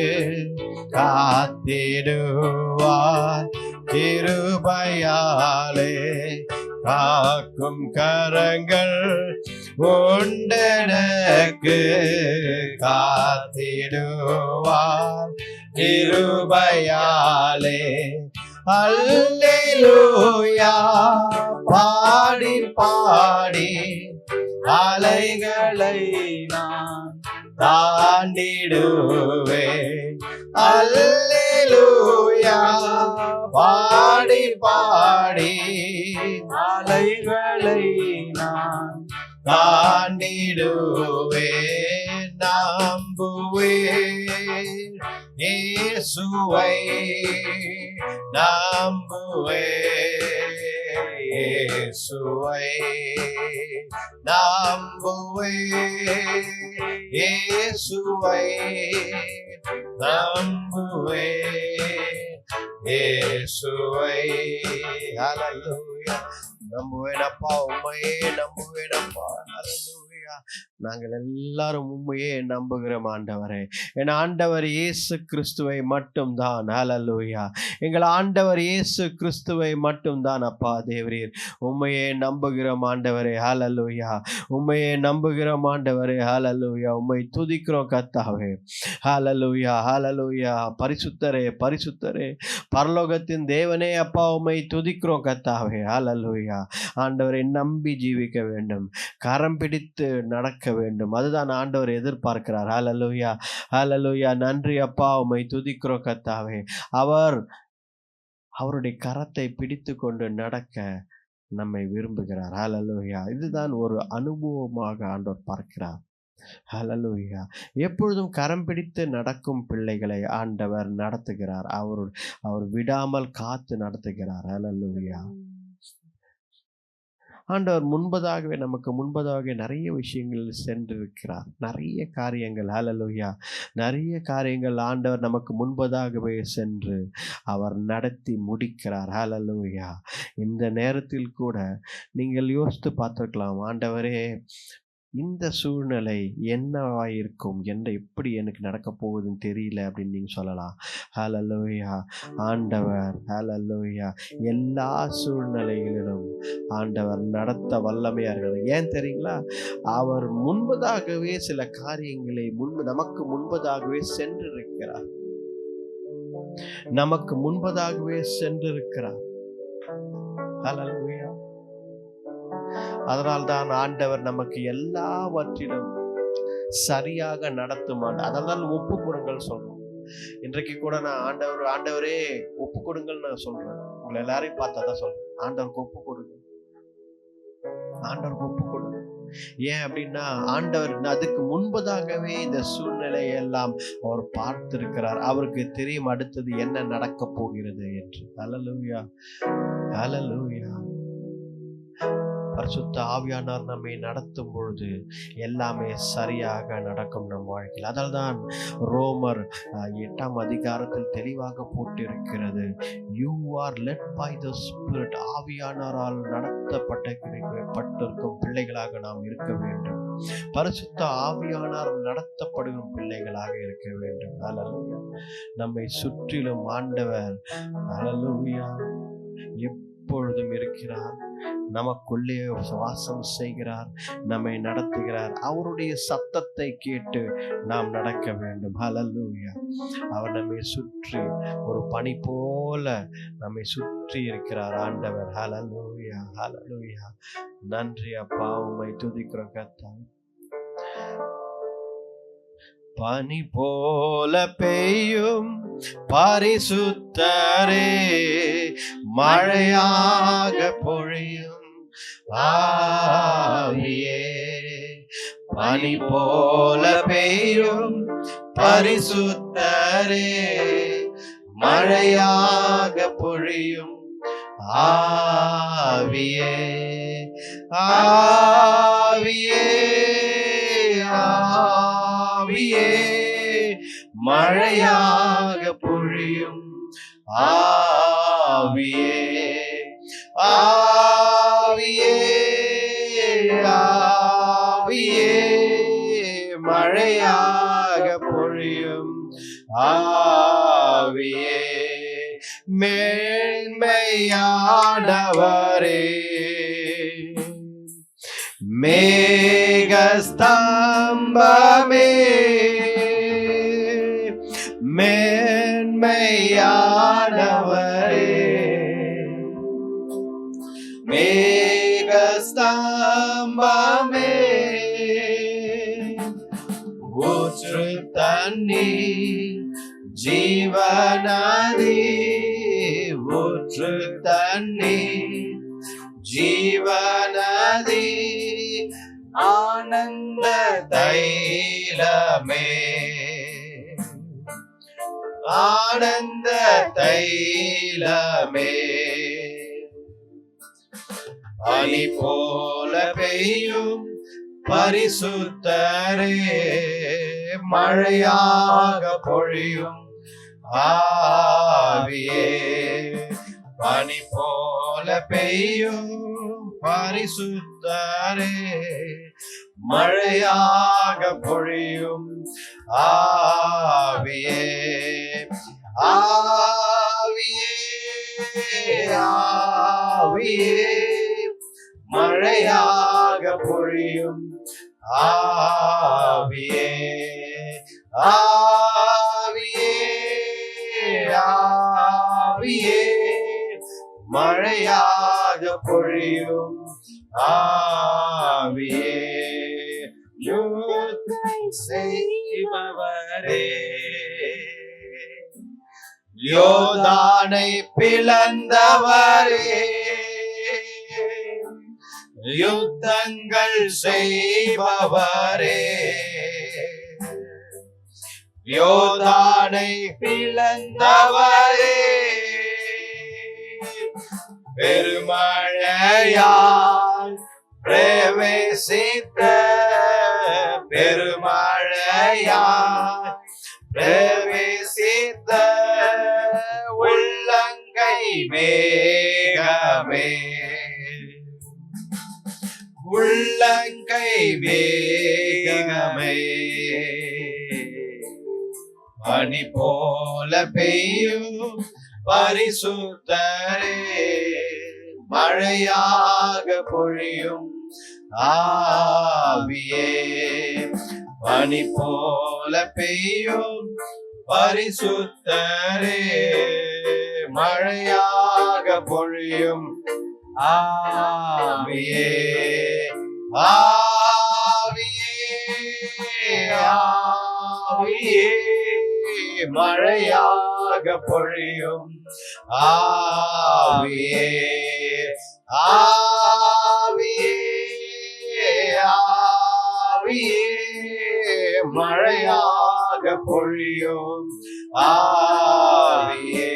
காத்திடுவார் கிருபையாலே. காக்கும் கரங்கள் உண்டனக்கு, காத்திடுவார் கிருபையாலே. அல்லேலூயா. பாடி பாடி அலைகளை நான் தாண்டிடுவேன். அல்லேலூயா. பாடி பாடி அலைகளை நான் தாண்டிடுவேன். நம்புவேன் இயேசுவை, நம்புவேன் இயேசுவை, நம்புவேன் இயேசுவை, நம்புவேன் இயேசுவை. ஹல்லேலூயா. நம்புவேன் அப்பா, உம்மையே நம்புவேன் அப்பா. ஹல்லேலூயா. நாங்கள் எல்லாரும் உண்மையே நம்புகிறோம் ஆண்டவரே. என் ஆண்டவர் இயேசு கிறிஸ்துவை மட்டும் தான். ஹல்லேலூயா. எங்கள் ஆண்டவர் இயேசு கிறிஸ்துவை மட்டும் தான் அப்பா தேவரீர். உண்மையே நம்புகிறோம் ஆண்டவரே. ஹல்லேலூயா. உண்மையே நம்புகிறோம் ஆண்டவரே. ஹல்லேலூயா. உம்மை துதிக்கிறோம் கர்த்தாவே. ஹல்லேலூயா. ஹல்லேலூயா. பரிசுத்தரே, பரிசுத்தரே, பரலோகத்தின் தேவனே அப்பா, உம்மை துதிக்கிறோம் கர்த்தாவே. ஹல்லேலூயா. ஆண்டவரை நம்பி ஜீவிக்க வேண்டும், கரம் பிடித்து நடக்க வேண்டும். அதுதான் ஆண்டவர் எதிர்பார்க்கிறார். ஹல்லேலூயா. ஹல்லேலூயா. நன்றி அப்பா, உம்மை துதிக்கிறோம் கர்த்தாவே. அவருடைய கரத்தை பிடித்து கொண்டு நடக்க நம்மை விரும்புகிறார். ஹல்லேலூயா. இதுதான் ஒரு அனுபவமாக ஆண்டவர் பார்க்கிறார். ஹல்லேலூயா. எப்பொழுதும் கரம் பிடித்து நடக்கும் பிள்ளைகளை ஆண்டவர் நடத்துகிறார். அவர் விடாமல் காத்து நடத்துகிறார். ஹல்லேலூயா. ஆண்டவர் நமக்கு முன்பதாகவே நிறைய விஷயங்கள் சென்றிருக்கிறார். நிறைய காரியங்கள், ஹல்லேலூயா, நிறைய காரியங்கள் ஆண்டவர் நமக்கு முன்பதாகவே சென்று அவர் நடத்தி முடிக்கிறார். ஹல்லேலூயா. இந்த நேரத்தில் கூட நீங்கள் யோசித்து பார்த்திருக்கலாம், ஆண்டவரே இந்த சூழ்நிலை என்னவாயிருக்கும், எப்படி எனக்கு நடக்க போகுதுன்னு தெரியல அப்படின்னு நீங்க சொல்லலாம். ஹல்லேலூயா. ஆண்டவர் ஹல்லேலூயா எல்லா சூழ்நிலைகளிலும் ஆண்டவர் நடத்த வல்லமையா இருக்கிறார். ஏன் தெரியுங்களா? அவர் முன்பதாகவே சில காரியங்களை நமக்கு முன்பதாகவே சென்றிருக்கிறார். நமக்கு முன்பதாகவே சென்றிருக்கிறார். ஹல்லேலூயா. அதனால்தான் ஆண்டவர் நமக்கு எல்லாவற்றிலும் சரியாக நடத்தும். அதனால ஒப்பு கொடுங்கள் சொல்றோம். இன்றைக்கு கூட நான் ஆண்டவரே ஒப்பு கொடுங்கள் நான் சொல்றேன். உங்களை எல்லாரையும் பார்த்தாதான் சொல்றேன், ஆண்டவருக்கு ஒப்பு கொடுங்க, ஆண்டவருக்கு ஒப்பு கொடுங்க. ஏன் அப்படின்னா ஆண்டவர் அதுக்கு முன்பதாகவே இந்த சூழ்நிலையை எல்லாம் அவர் பார்த்திருக்கிறார். அவருக்கு தெரியும் அடுத்தது என்ன நடக்க போகிறது என்று. ஹல்லேலூயா, ஹல்லேலூயா. பரிசுத்த ஆவியானவர் நம்மை நடத்தும் பொழுது எல்லாமே சரியாக நடக்கும் நம் வாழ்க்கையில். அதனால்தான் ரோமர் 8ஆம் அதிகாரத்தில் தெளிவாக போட்டிருக்கிறது, you are led by the spirit. ஆவியானவரால் நடத்தப்பட்டிருக்கும் பிள்ளைகளாக நாம் இருக்க வேண்டும். பரிசுத்த ஆவியானவர் நடத்தப்படும் பிள்ளைகளாக இருக்க வேண்டும். ஹல்லேலூயா. நம்மை சுற்றிலும் ஆண்டவர் ஹல்லேலூயா எப்பொழுதும் இருக்கிறார். நமக்குள்ளே வாசம் செய்கிறார், நம்மை நடத்துகிறார். அவருடைய சத்தத்தை கேட்டு நாம் நடக்க வேண்டும். ஹல்லேலூயா. அவர் நம்மை சுற்றி ஒரு பனி போல நம்மை சுற்றி இருக்கிறார் ஆண்டவர். ஹல்லேலூயா, ஹல்லேலூயா. நன்றி அப்பா, உம்மை துதிக்கிறோம் கர்த்தாவே. பனி போல பெய்யும் பரிசுத்தரே, மழையாக பொழியும் ஆவியே. பனி போல பெய்யும் பரிசுத்தரே, மழையாக பொழியும் ஆவியே. ஆவியே, ஆவியே, மழையாக பொழியும் ஆவியே. ஆவியே, ஆவியே, மழையாக பொழியும் ஆவியே. மேன்மையானவரே, மேகஸ்தம்பமே, மேன்மையானவரே, மேகஸ்தம்பமே, ஊற்று தண்ணீர் ஜீவநதி, ஊற்று தண்ணீர் ஜீவநதி, ஆனந்த தைலமே, ஆனந்த தைலமே. பனி போல பெய்யும் பரிசுத்தரே, மழையாக பொழியும் ஆவியே. பனி போல பெய்யும் பரிசுத்தரே, மழையாக பொழியும் ஆவியே. ஆவியே, ஆவியே, மழையாக பொழியும் ஆவியே. ஆவியே, ஆவியே, மழையாக பொழியும் ஆவியே. யுத்தம் செய்பவரே, யோர்தானை பிளந்தவரே, யுத்தங்கள் செய்பவரே, யோர்தானை பிளந்தவரே, பெருமழையால் பிரவேசித்த பெருமழையாய் பிரவேசித்த உள்ளங்கை மேகமே உள்ளங்கை மேகமே பனி போல பெய்யும் பரிசுத்தரே மழையாக பொழியும் ஆவியே பனி போல பெய்யும் பரிசுத்தரே மழையாக பொழியும் ஆவியே ஆவியே ஆவியே மழையாக பொழியும் ஆவியே ஆவியே ஆவியே மழையாக பொழியும் ஆவியே.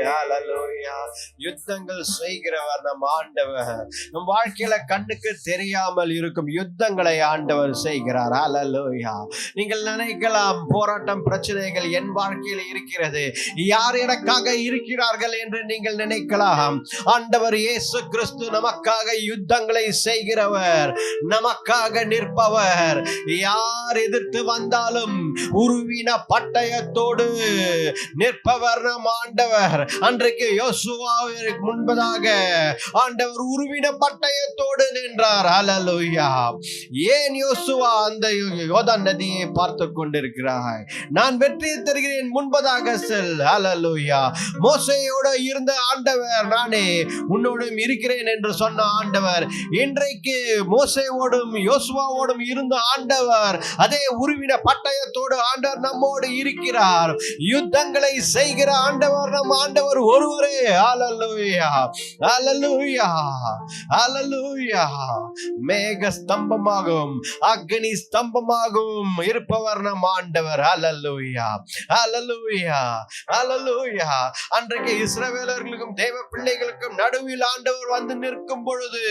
ஹல்லேலூயா. யுத்தங்கள் செய்கிறவர் நம் ஆண்டவர். நம் வாழ்க்கையில கண்ணுக்கு தெரியாமல் இருக்கும் யுத்தங்களை ஆண்டவர் செய்கிறார். ஹல்லேலூயா. நீங்கள் நினைக்கலாம், போராட்டம் பிரச்சனைகள் என் வாழ்க்கையில் இருக்கிறது, யார் எனக்காக இருக்கிறார்கள் என்று நீங்கள் நினைக்கலாம். ஆண்டவர் இயேசு கிறிஸ்து நமக்காக யுத்தங்களை செய்கிறவர், நமக்காக நிற்பவர். யார் எதிர்த்து வந்தாலும் உருவின பட்டயத்தோடு நிற்பவர் நம் ஆண்டவர். அன்றைக்கு யோசுவாவிற்கு முன்பதாக ஆண்டவர் உருவின பட்டயத்தோடு நின்றார். ஹல்லேலூயா. ஏன் யோசுவா அந்த யோர்தான் நதியை பார்த்து கொண்டிருக்கிறாய்? நான் வெற்றி தருகிறேன், முன்பதாக செல். ஹல்லேலூயா. மோசேயோடு இருந்த ஆண்டவர் நானே உன்னோடும் இருக்கிறேன் என்று சொன்ன ஆண்டவர், இன்றைக்கு மோசேயோடும் யோசுவாவோடும் இருந்த ஆண்டவர் அதே உருவின பட்டயத்தோடு ஆண்டவர் நம்மோடு இருக்கிறார். யுத்தங்களை செய்கிற ஆண்டவர் நம் ஆண்டவர் ஒருவரே. ஹல்லேலூயா. ஹல்லேலூயா. ஹல்லேலூயா. மேக ஸ்தம்பமாகவும் அக்னி ஸ்தம்பமாகவும் இருப்பவர் நம் ஆண்டவர். ஹல்லேலூயா. ஹல்லேலூயா. ஹல்லேலூயா. அன்றைக்கு இஸ்ரவேலர்களுக்கும் தேவ பிள்ளைகளுக்கும் நடுவில் ஆண்டவர் வந்து நிற்கும் பொழுது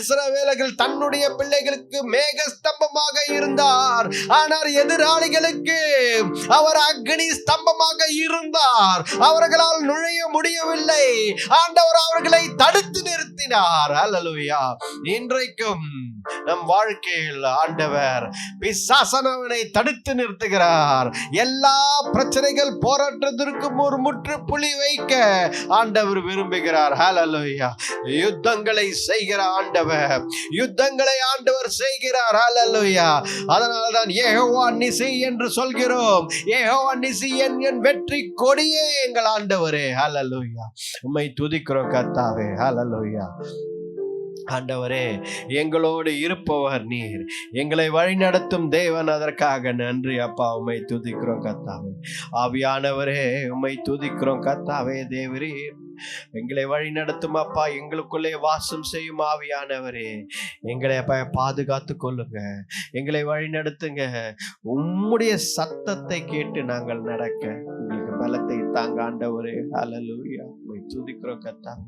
இஸ்ரவேலர்கள் தன்னுடைய பிள்ளைகளுக்கு மேக ஸ்தம்பமாக இருந்தார். ஆனால் எதிராளிகளுக்கு அவர் அக்னி ஸ்தம்பமாக இருந்தார். அவர்களால் நுழைய முடியவில்லை. ஆண்டவர் அவர்களை தடுத்து நிறுத்தினார். ஹல்லேலூயா. இன்றைக்கும் நம் வாழ்க்கையில் ஆண்டவர் பிசாசனவனை தடுத்து நிறுத்துகிறார். எல்லா பிரச்சனைகள் போராட்டத்திற்கும் ஒரு முற்றுப்புள்ளி வைக்க ஆண்டவர் விரும்புகிறார். ஹல்லேலூயா. யுத்தங்களை செய்கிற ஆண்டவர், யுத்தங்களை ஆண்டவர் செய்கிறார். ஹல்லேலூயா. அதனால்தான் யெகோவா நிசி என்று சொல்கிறோம். யெகோவா நிசி என் வெற்றி கொடியே எங்கள் ஆண்டவரே. ஹல்லேலூயா. உம்மை துதிக்கிறோம் கர்த்தாவே. ஹல்லேலூயா. ஆண்டவரே, எங்களோடு இருப்பவர் நீர், எங்களை வழிநடத்தும் தேவன், அதற்காக நன்றி அப்பா. உம்மை துதிக்கிறோம் கர்த்தாவே. ஆவியானவரே, உம்மை துதிக்கிறோம் கர்த்தாவே. தேவரீர் எங்களை வழி நடத்தும் அப்பா. எங்களுக்குள்ளே வாசம் செய்யும் ஆவியானவரே, எங்களை அப்பா பாதுகாத்து கொள்ளுங்க, எங்களை வழி நடத்துங்க. உம்முடைய சத்தத்தை கேட்டு நாங்கள் நடக்க உங்களுக்கு பலத்தை தாங்க ஆண்டவரே. ஹல்லேலூயா. உம்மை துதிக்கிறோம் கர்த்தாவே.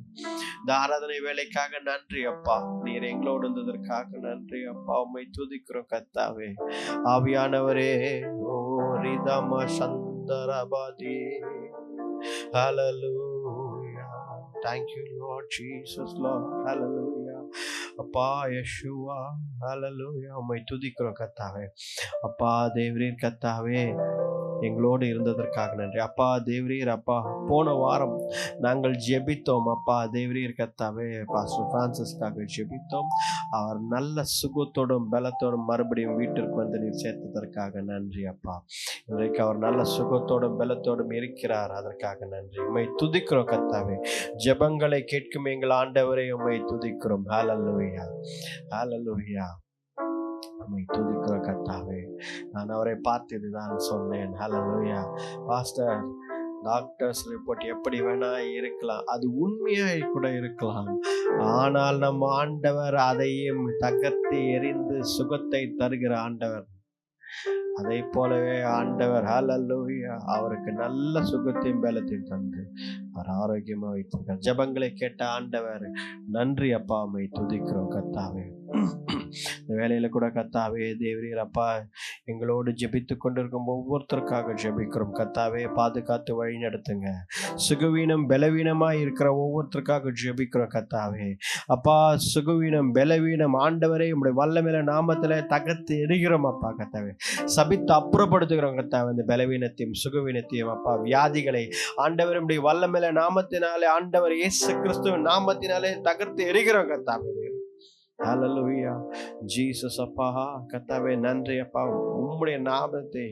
இந்த ஆராதனை வேலைக்காக நன்றி அப்பா. நீர் எங்களோடு இருந்ததற்காக நன்றி அப்பா. உம்மை துதிக்கிறோம் கர்த்தாவே. ஆவியானவரே, ஓ ரிதம சந்தரபாதி. ஹல்லேலூயா. Thank you, Lord Jesus, Lord. Hallelujah. அப்பா யெஷுவா. ஹல்லேலூயா. உம்மை துதிக்கிறோம் கர்த்தாவே. அப்பா தேவரீர் கர்த்தாவே, எங்களோடு இருந்ததற்காக நன்றி அப்பா. தேவரீர் அப்பா, போன வாரம் நாங்கள் ஜெபித்தோம் அப்பா. தேவரீர் கர்த்தாவே, பாஸ்டர் பிரான்சிஸ்காக ஜெபித்தோம். அவர் நல்ல சுகத்தோடும் பலத்தோடும் மறுபடியும் வீட்டிற்கு வந்து நீர் சேர்த்ததற்காக நன்றி அப்பா. இன்றைக்கு அவர் நல்ல சுகத்தோடும் பலத்தோடும் இருக்கிறார். அதற்காக நன்றி. உம்மை துதிக்கிறோம் கர்த்தாவே. ஜெபங்களை கேட்கும் எங்கள் ஆண்டவரே, உம்மை துதிக்கிறோம். ஹல்லேலூயா. ஹல்லேலூயா. உம்மை துதிக்கிறோம் கர்த்தாவே. நான் அவரை பார்த்து இதுதான் சொன்னேன். ஹல்லேலூயா. பாஸ்டர், டாக்டர்ஸ் ரிப்போர்ட் எப்படி வேணா இருக்கலாம், அது உண்மையாய் கூட இருக்கலாம். ஆனால் நம் ஆண்டவர் அதையும் தகர்த்து எறிந்து சுகத்தை தருகிற ஆண்டவர். அதை போலவே ஆண்டவர் ஹல்லேலூயா அவருக்கு நல்ல சுகத்தையும் பலத்தையும் தந்து அவர் ஆரோக்கியமா வைத்திருக்கார். ஜெபங்களை கேட்ட ஆண்டவர், நன்றி அப்பா, உம்மை துதிக்கிறோம் கர்த்தாவே. இந்த வேலையில கூட கர்த்தாவே தேவரீர் அப்பா, எங்களோடு ஜெபித்து கொண்டிருக்கும் ஒவ்வொருத்தருக்காக ஜெபிக்கிறோம் கர்த்தாவே. பாதுகாத்து வழி நடத்துங்க. சுகவீனம் பலவீனமாய் இருக்கிற ஒவ்வொருத்தருக்காக ஜெபிக்கிறோம் கர்த்தாவே. அப்பா, சுகவீனம் பலவீனம் ஆண்டவரே உம்முடைய வல்லமையில நாமத்துல தகர்த்து எறிகிறோம் அப்பா கர்த்தாவே. சபித்து அப்புறப்படுத்துகிறோம் கர்த்தாவே இந்த பலவீனத்தையும் சுகவீனத்தையும் அப்பா, வியாதிகளை ஆண்டவர் உம்முடைய வல்லமையில நாமத்தினாலே, ஆண்டவர் இயேசு கிறிஸ்துவின் நாமத்தினாலே தகர்த்து எறிகிறோம் கர்த்தாவே. ஹல்லேலூயா ஜீசஸ் அப்பா, கர்த்தாவே நன்றி அப்பா. உம்முடைய நாமத்தை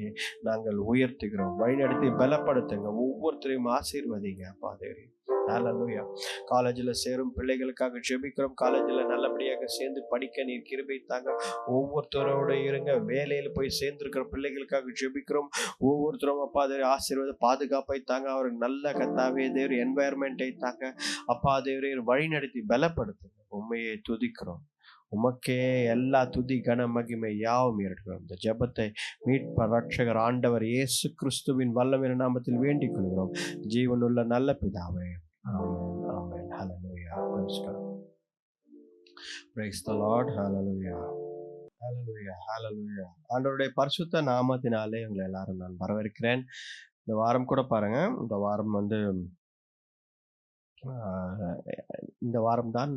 நாங்கள் உயர்த்துகிறோம். வழிநடத்தி பலப்படுத்துங்க. ஒவ்வொருத்தரையும் ஆசீர்வதிங்க அப்பா தேவரே. ஹல்லேலூயா. காலேஜில் சேரும் பிள்ளைகளுக்காக ஜெபிக்கிறோம். காலேஜில் நல்லபடியாக சேர்ந்து படிக்க நீர் கிருபை தாங்க. ஒவ்வொருத்தரோட இருங்க. வேலையில் போய் சேர்ந்திருக்கிற பிள்ளைகளுக்காக ஜெபிக்கிறோம். ஒவ்வொருத்தரும் அப்பா தேவரே ஆசீர்வாத பாதுகாப்பை தாங்க. அவருக்கு நல்ல கர்த்தாவே தேவரே என்வாயர்மெண்ட்டை தாங்க அப்பா தேவரே. வழிநடத்தி பலப்படுத்துங்க. உண்மையை துதிக்கிறோம். உமக்கே எல்லா துதி கன மகிமை யாவும் இருக்கிறோம். இந்த ஜெபத்தை மீட்பர் ரட்சகர் ஆண்டவர் இயேசு கிறிஸ்துவின் வல்லமையான நாமத்தில் வேண்டிக் கொள்கிறோம். ஜீவனுள்ள நல்ல பிதாவே. ஆமென், ஆமென். ஹல்லேலூயா. Praise the lord. ஹல்லேலூயா, ஹல்லேலூயா, ஹல்லேலூயா. ஆண்டவருடைய பரிசுத்த நாமத்தினாலே உங்களை எல்லாரும் நான் வரவேற்கிறேன். இந்த வாரம் கூட பாருங்க, இந்த வாரம் வந்து இந்த வாரம்தான்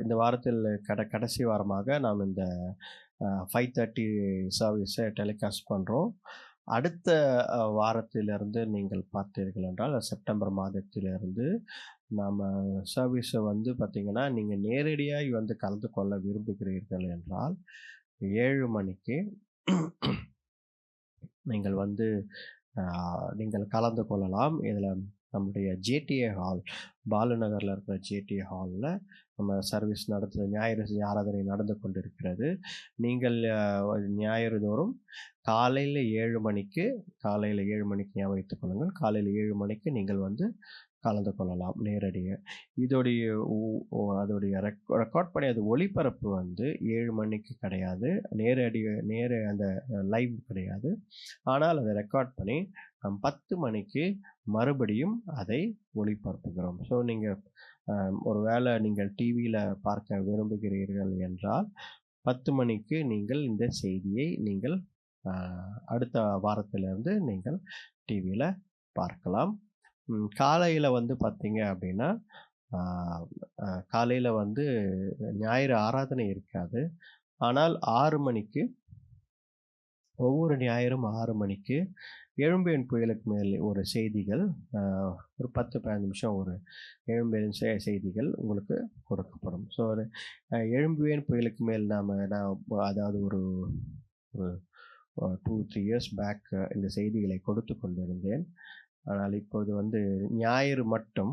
இந்த வாரத்தில் கடைசி வாரமாக நாம் இந்த 5:30 சர்வீஸை டெலிகாஸ்ட் பண்ணுறோம். அடுத்த வாரத்திலிருந்து நீங்கள் பார்த்தீர்கள் என்றால் செப்டம்பர் மாதத்திலிருந்து நாம் சர்வீஸை வந்து பார்த்திங்கன்னா, நீங்கள் நேரடியாக வந்து கலந்து கொள்ள விரும்புகிறீர்கள் என்றால் 7 மணிக்கு நீங்கள் வந்து நீங்கள் கலந்து கொள்ளலாம். இதில் நம்முடைய ஜேடிஏ ஹால், பாலுநகரில் இருக்கிற ஜேடிஏ ஹாலில் நம்ம சர்வீஸ் ஞாயிறு ஆராதனை நடந்து கொண்டிருக்கிறது. நீங்கள் ஞாயிறு தோறும் காலையில் 7 மணிக்கு ஞாபகம் வைத்துக் கொள்ளுங்கள். காலையில் 7 மணிக்கு நீங்கள் வந்து கலந்து கொள்ளலாம் நேரடியாக. அதோடைய ரெக்கார்ட் பண்ணி அது ஒளிபரப்பு வந்து 7 மணிக்கு கிடையாது, அந்த லைவ் கிடையாது. ஆனால் அதை ரெக்கார்ட் பண்ணி 10 மணிக்கு மறுபடியும் அதை ஒளிபரப்புகிறோம். ஸோ நீங்கள் ஒருவேளை நீங்கள் டிவியில் பார்க்க விரும்புகிறீர்கள் என்றால் 10 மணிக்கு நீங்கள் இந்த செய்தியை நீங்கள் அடுத்த வாரத்திலிருந்து நீங்கள் டிவியில் பார்க்கலாம். காலையில் வந்து பார்த்தீங்க அப்படின்னா, காலையில் வந்து ஞாயிறு ஆராதனை இருக்காது. ஆனால் 6 மணிக்கு, ஒவ்வொரு ஞாயிறும் 6 மணிக்கு எழும்பேன் புயலுக்கு மேல் ஒரு செய்திகள், ஒரு 10-15 நிமிஷம் ஒரு எழும்பேன் செய்திகள் உங்களுக்கு கொடுக்கப்படும். ஸோ ஒரு எழும்புவேன் புயலுக்கு மேல் நான் அதாவது ஒரு 2-3 இயர்ஸ் பேக் இந்த செய்திகளை கொடுத்து கொண்டிருந்தேன். ஆனால் இப்பொழுது வந்து ஞாயிறு மட்டும்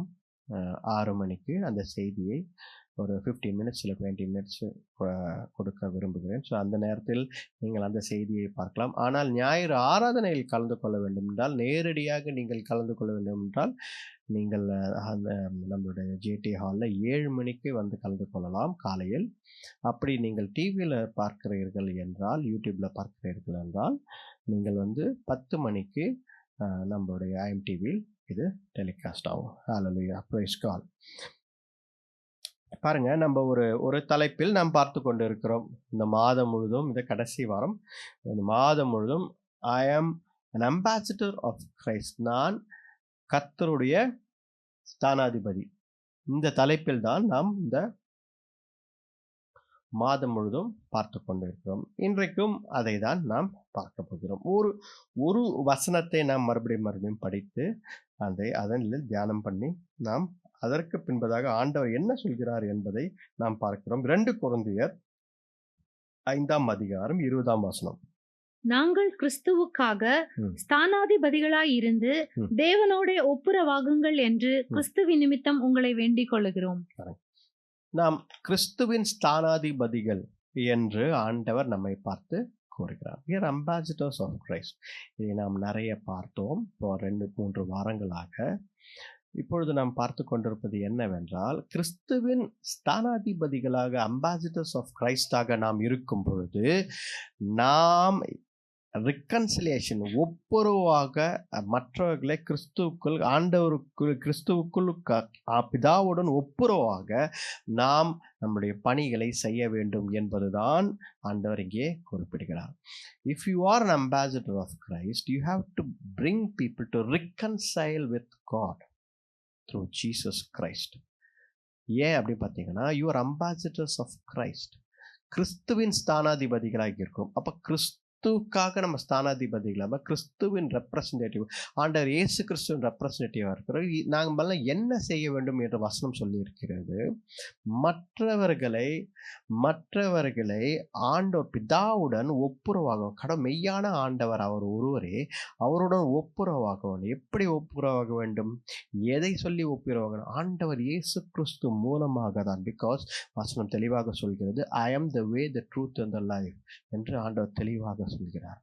6 மணிக்கு அந்த செய்தியை ஒரு 15 மினிட்ஸ் இல்லை 20 மினிட்ஸ் கொடுக்க விரும்புகிறேன். ஸோ அந்த நேரத்தில் நீங்கள் அந்த செய்தியை பார்க்கலாம். ஆனால் ஞாயிறு ஆராதனையில் கலந்து கொள்ள வேண்டும் என்றால், நேரடியாக நீங்கள் கலந்து கொள்ள வேண்டும் என்றால், நீங்கள் அந்த நம்மளுடைய ஜேடி ஹாலில் 7 மணிக்கு வந்து கலந்து கொள்ளலாம் காலையில். அப்படி நீங்கள் டிவியில் பார்க்கிறீர்கள் என்றால், யூடியூப்பில் பார்க்கிறீர்கள் என்றால், நீங்கள் வந்து 10 மணிக்கு நம்மளுடைய ஐஎம்டிவியில் இது டெலிகாஸ்ட் ஆகும். ஹல்லேலூயா, பிரைஸ் காட். பாருங்க, நம்ம ஒரு தலைப்பில் நாம் பார்த்து கொண்டு இருக்கிறோம் இந்த மாதம் முழுதும். இந்த கடைசி வாரம் இந்த மாதம் முழுதும் ஐ ஆம் an ambassador ஆஃப் கிரைஸ்ட், நான் கர்த்தருடைய ஸ்தானாதிபதி. இந்த தலைப்பில் தான் நாம் இந்த மாதம் முழுதும் பார்த்து கொண்டிருக்கிறோம். இன்றைக்கும் அதை தான் நாம் பார்க்க போகிறோம். ஒரு வசனத்தை நாம் மறுபடியும் படித்து அதனில் தியானம் பண்ணி நாம் அதற்கு பின்பதாக ஆண்டவர் என்ன சொல்கிறார் என்பதை நாம் பார்க்கிறோம். 2 கொரிந்தியர் 5ஆம் அதிகாரம் 20ஆம் வசனம். நாங்கள் கிறிஸ்துவுக்காக ஸ்தானாதிபதிகளாய் இருந்து தேவனோட ஒப்புரவாகுங்கள் என்று கிறிஸ்துவின் நிமித்தம் உங்களை வேண்டிக் கொள்கிறோம். நாம் கிறிஸ்துவின் ஸ்தானாதிபதிகள் என்று ஆண்டவர் நம்மை பார்த்து கூறுகிறார். We are ambassadors of Christ. இதை நாம் நிறைய பார்த்தோம் 2-3 வாரங்களாக. இப்பொழுது நாம் பார்த்து கொண்டிருப்பது என்னவென்றால், கிறிஸ்துவின் ஸ்தானாதிபதிகளாக, அம்பாசிடர்ஸ் ஆஃப் கிரைஸ்டாக நாம் இருக்கும் பொழுது நாம் ரிக்கன்சிலியேஷன், ஒப்புரவாக மற்றவர்களை கிறிஸ்துவுக்குள், ஆண்டவருக்குள், கிறிஸ்துவுக்குள் பிதாவுடன் ஒப்புரவாக நாம் நம்முடைய பணிகளை செய்ய வேண்டும் என்பதுதான் ஆண்டவர் இங்கே குறிப்பிடுகிறார். If you are an ambassador of Christ, you have to bring people to reconcile with God through Jesus Christ. ஏன் அப்படி பார்த்தீங்கன்னா, you are ambassadors of Christ. கிறிஸ்துவின் ஸ்தானாதிபதிகளாக இருக்கும். அப்போ கிறிஸ்துவுக்காக நம்ம ஸ்தானாதிபதிகளாக, கிறிஸ்துவின் ரெப்ரசன்டேட்டிவ், ஆண்டவர் இயேசு கிறிஸ்துவின் ரெப்ரசன்டேட்டிவாக இருக்கிறோம். நாங்கள் என்ன செய்ய வேண்டும் என்று வசனம் சொல்லியிருக்கிறது? மற்றவர்களை ஆண்டவர் பிதாவுடன் ஒப்புரவாக, மெய்யான ஆண்டவர் அவர் ஒருவரே, அவருடன் ஒப்புரவாக. எப்படி ஒப்புரவாக வேண்டும்? எதை சொல்லி ஒப்புரவாக? ஆண்டவர் இயேசு கிறிஸ்து மூலமாக தான். பிகாஸ் வசனம் தெளிவாக சொல்கிறது, I am the way, the truth and the life என்று ஆண்டவர் தெளிவாக சொல்கிறார்.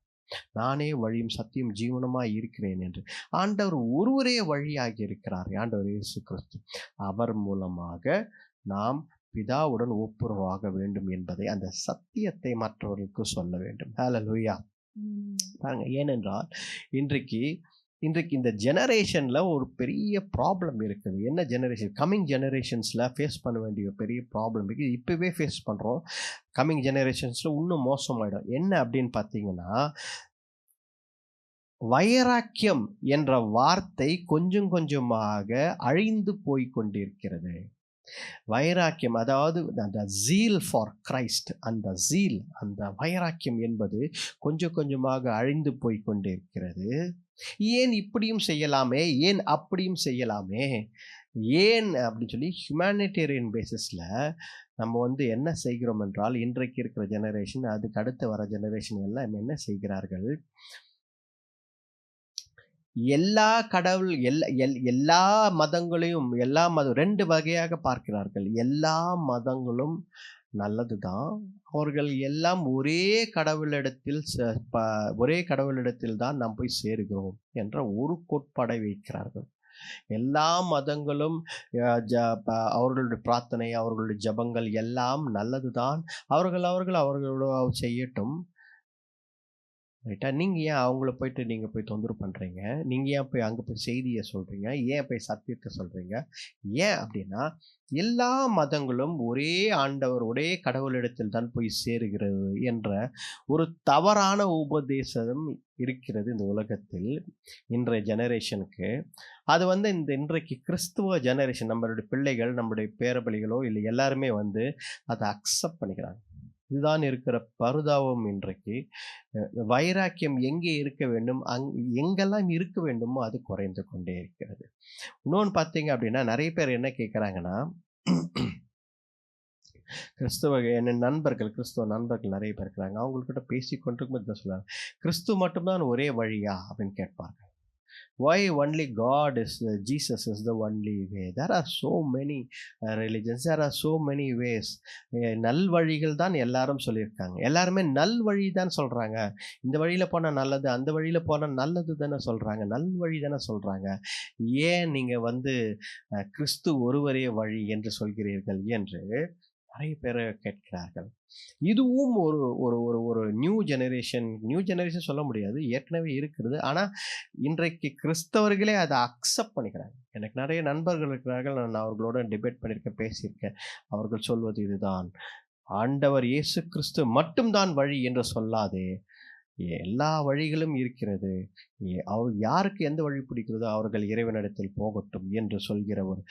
நானே வழியும் சத்தியம் ஜீவனமாய் இருக்கிறேன் என்று. ஆண்டவர் ஒருவரே வழியாகி இருக்கிறார், ஆண்டவர் இயேசு கிறிஸ்து. அவர் மூலமாக நாம் பிதாவுடன் ஒப்புரவாக வேண்டும் என்பதை, அந்த சத்தியத்தை மற்றவர்களுக்கு சொல்ல வேண்டும். ஹல்லேலூயா. பாருங்க, ஏனென்றால் இன்றைக்கு இந்த ஜெனரேஷனில் ஒரு பெரிய ப்ராப்ளம் இருக்குது. என்ன ஜெனரேஷன்? கம்மிங் ஜெனரேஷன்ஸில் ஃபேஸ் பண்ண வேண்டிய பெரிய ப்ராப்ளம் இருக்குது. இப்போவே ஃபேஸ் பண்ணுறோம். கம்மிங் ஜெனரேஷன்ஸில் இன்னும் மோசமாயிடும். என்ன அப்படின்னு பார்த்தீங்கன்னா, வைராக்கியம் என்ற வார்த்தை கொஞ்சம் கொஞ்சமாக அழிந்து போய் கொண்டிருக்கிறது. வைராக்கியம், அதாவது அந்த ஜீல் ஃபார் கிரைஸ்ட், அந்த வைராக்கியம் என்பது கொஞ்சம் கொஞ்சமாக அழிந்து போய் கொண்டிருக்கிறது. ஏன் இப்படியும் செய்யலாமே, ஏன் அப்படியும் செய்யலாமே, ஏன் அப்படின்னு சொல்லி ஹியூமனிடேரியன் பேசிஸில் நம்ம என்ன செய்கிறோம் என்றால், இன்றைக்கு இருக்கிற ஜெனரேஷன், அதுக்கு அடுத்து வர ஜெனரேஷன் எல்லாம் என்ன செய்கிறார்கள்? எல்லா மதங்களையும், ரெண்டு வகையாக பார்க்கிறார்கள். எல்லா மதங்களும் நல்லது தான், அவர்கள் எல்லாம் ஒரே கடவுளிடத்தில் தான் நாம் போய் சேருகிறோம் என்ற ஒரு கோட்பாடை வைக்கிறார்கள். எல்லா மதங்களும் அவர்களுடைய பிரார்த்தனை, அவர்களுடைய ஜபங்கள் எல்லாம் நல்லது தான், அவர்களோட செய்யட்டும். ரைட்டா? நீங்கள் ஏன் அவங்கள நீங்கள் போய் தொந்தரவு பண்ணுறீங்க? நீங்கள் ஏன் போய் அங்கே போய் செய்தியை சொல்கிறீங்க? ஏன் போய் சத்தியத்தை சொல்கிறீங்க? ஏன் அப்படின்னா, எல்லா மதங்களும் ஒரே ஆண்டவர், ஒரே கடவுளிடத்தில் தான் போய் சேருகிறது என்ற ஒரு தவறான உபதேசம் இருக்கிறது இந்த உலகத்தில், இன்றைய ஜெனரேஷனுக்கு. அது இன்றைக்கு கிறிஸ்துவ ஜெனரேஷன், நம்மளுடைய பிள்ளைகள், நம்முடைய பேரபிள்ளைகளோ இல்லை, எல்லாருமே அதை அக்செப்ட் பண்ணிக்கிறாங்க. இதுதான் இருக்கிற பரிதாபம். இன்றைக்கு வைராக்கியம் எங்கே இருக்க வேண்டும், எங்கெல்லாம் இருக்க வேண்டுமோ அது குறைந்து கொண்டே இருக்கிறது. இன்னொன்று பார்த்தீங்க அப்படின்னா, நிறைய பேர் என்ன கேட்குறாங்கன்னா, கிறிஸ்துவ நண்பர்கள் நிறைய பேர் இருக்கிறாங்க. அவங்கக்கிட்ட பேசி கொண்டிருக்கும்போது தான் சொல்லுவாங்க, கிறிஸ்துவ மட்டும்தான் ஒரே வழியா அப்படின்னு கேட்பாங்க. Why only Jesus is the only way? There are so many religions, there are so many ways. நல்வழிகள் தான் எல்லாரும் சொல்லியிருக்காங்க. எல்லாருமே நல்வழி தான் சொல்கிறாங்க. இந்த வழியில் போனால் நல்லது, அந்த வழியில் போனால் நல்லது தானே சொல்கிறாங்க, நல்வழி தானே சொல்கிறாங்க. ஏன் நீங்கள் கிறிஸ்து ஒருவரே வழி என்று சொல்கிறீர்கள் என்று நிறைய பேர் கேட்கிறார்கள். இதுவும் ஒரு நியூ ஜெனரேஷன் சொல்ல முடியாது, ஏற்கனவே இருக்கிறது. ஆனால் இன்றைக்கு கிறிஸ்தவர்களே அதை அக்செப்ட் பண்ணிக்கிறாங்க. எனக்கு நிறைய நண்பர்கள் இருக்கிறார்கள், நான் அவர்களோட டிபேட் பண்ணியிருக்கேன், பேசியிருக்கேன். அவர்கள் சொல்வது இதுதான், ஆண்டவர் இயேசு கிறிஸ்து மட்டும்தான் வழி என்று சொல்லாதே, எல்லா வழிகளும் இருக்கிறது, யாருக்கு எந்த வழி பிடிக்கிறதோ அவர்கள் இறைவனிடத்தில் போகட்டும் என்று சொல்கிற ஒரு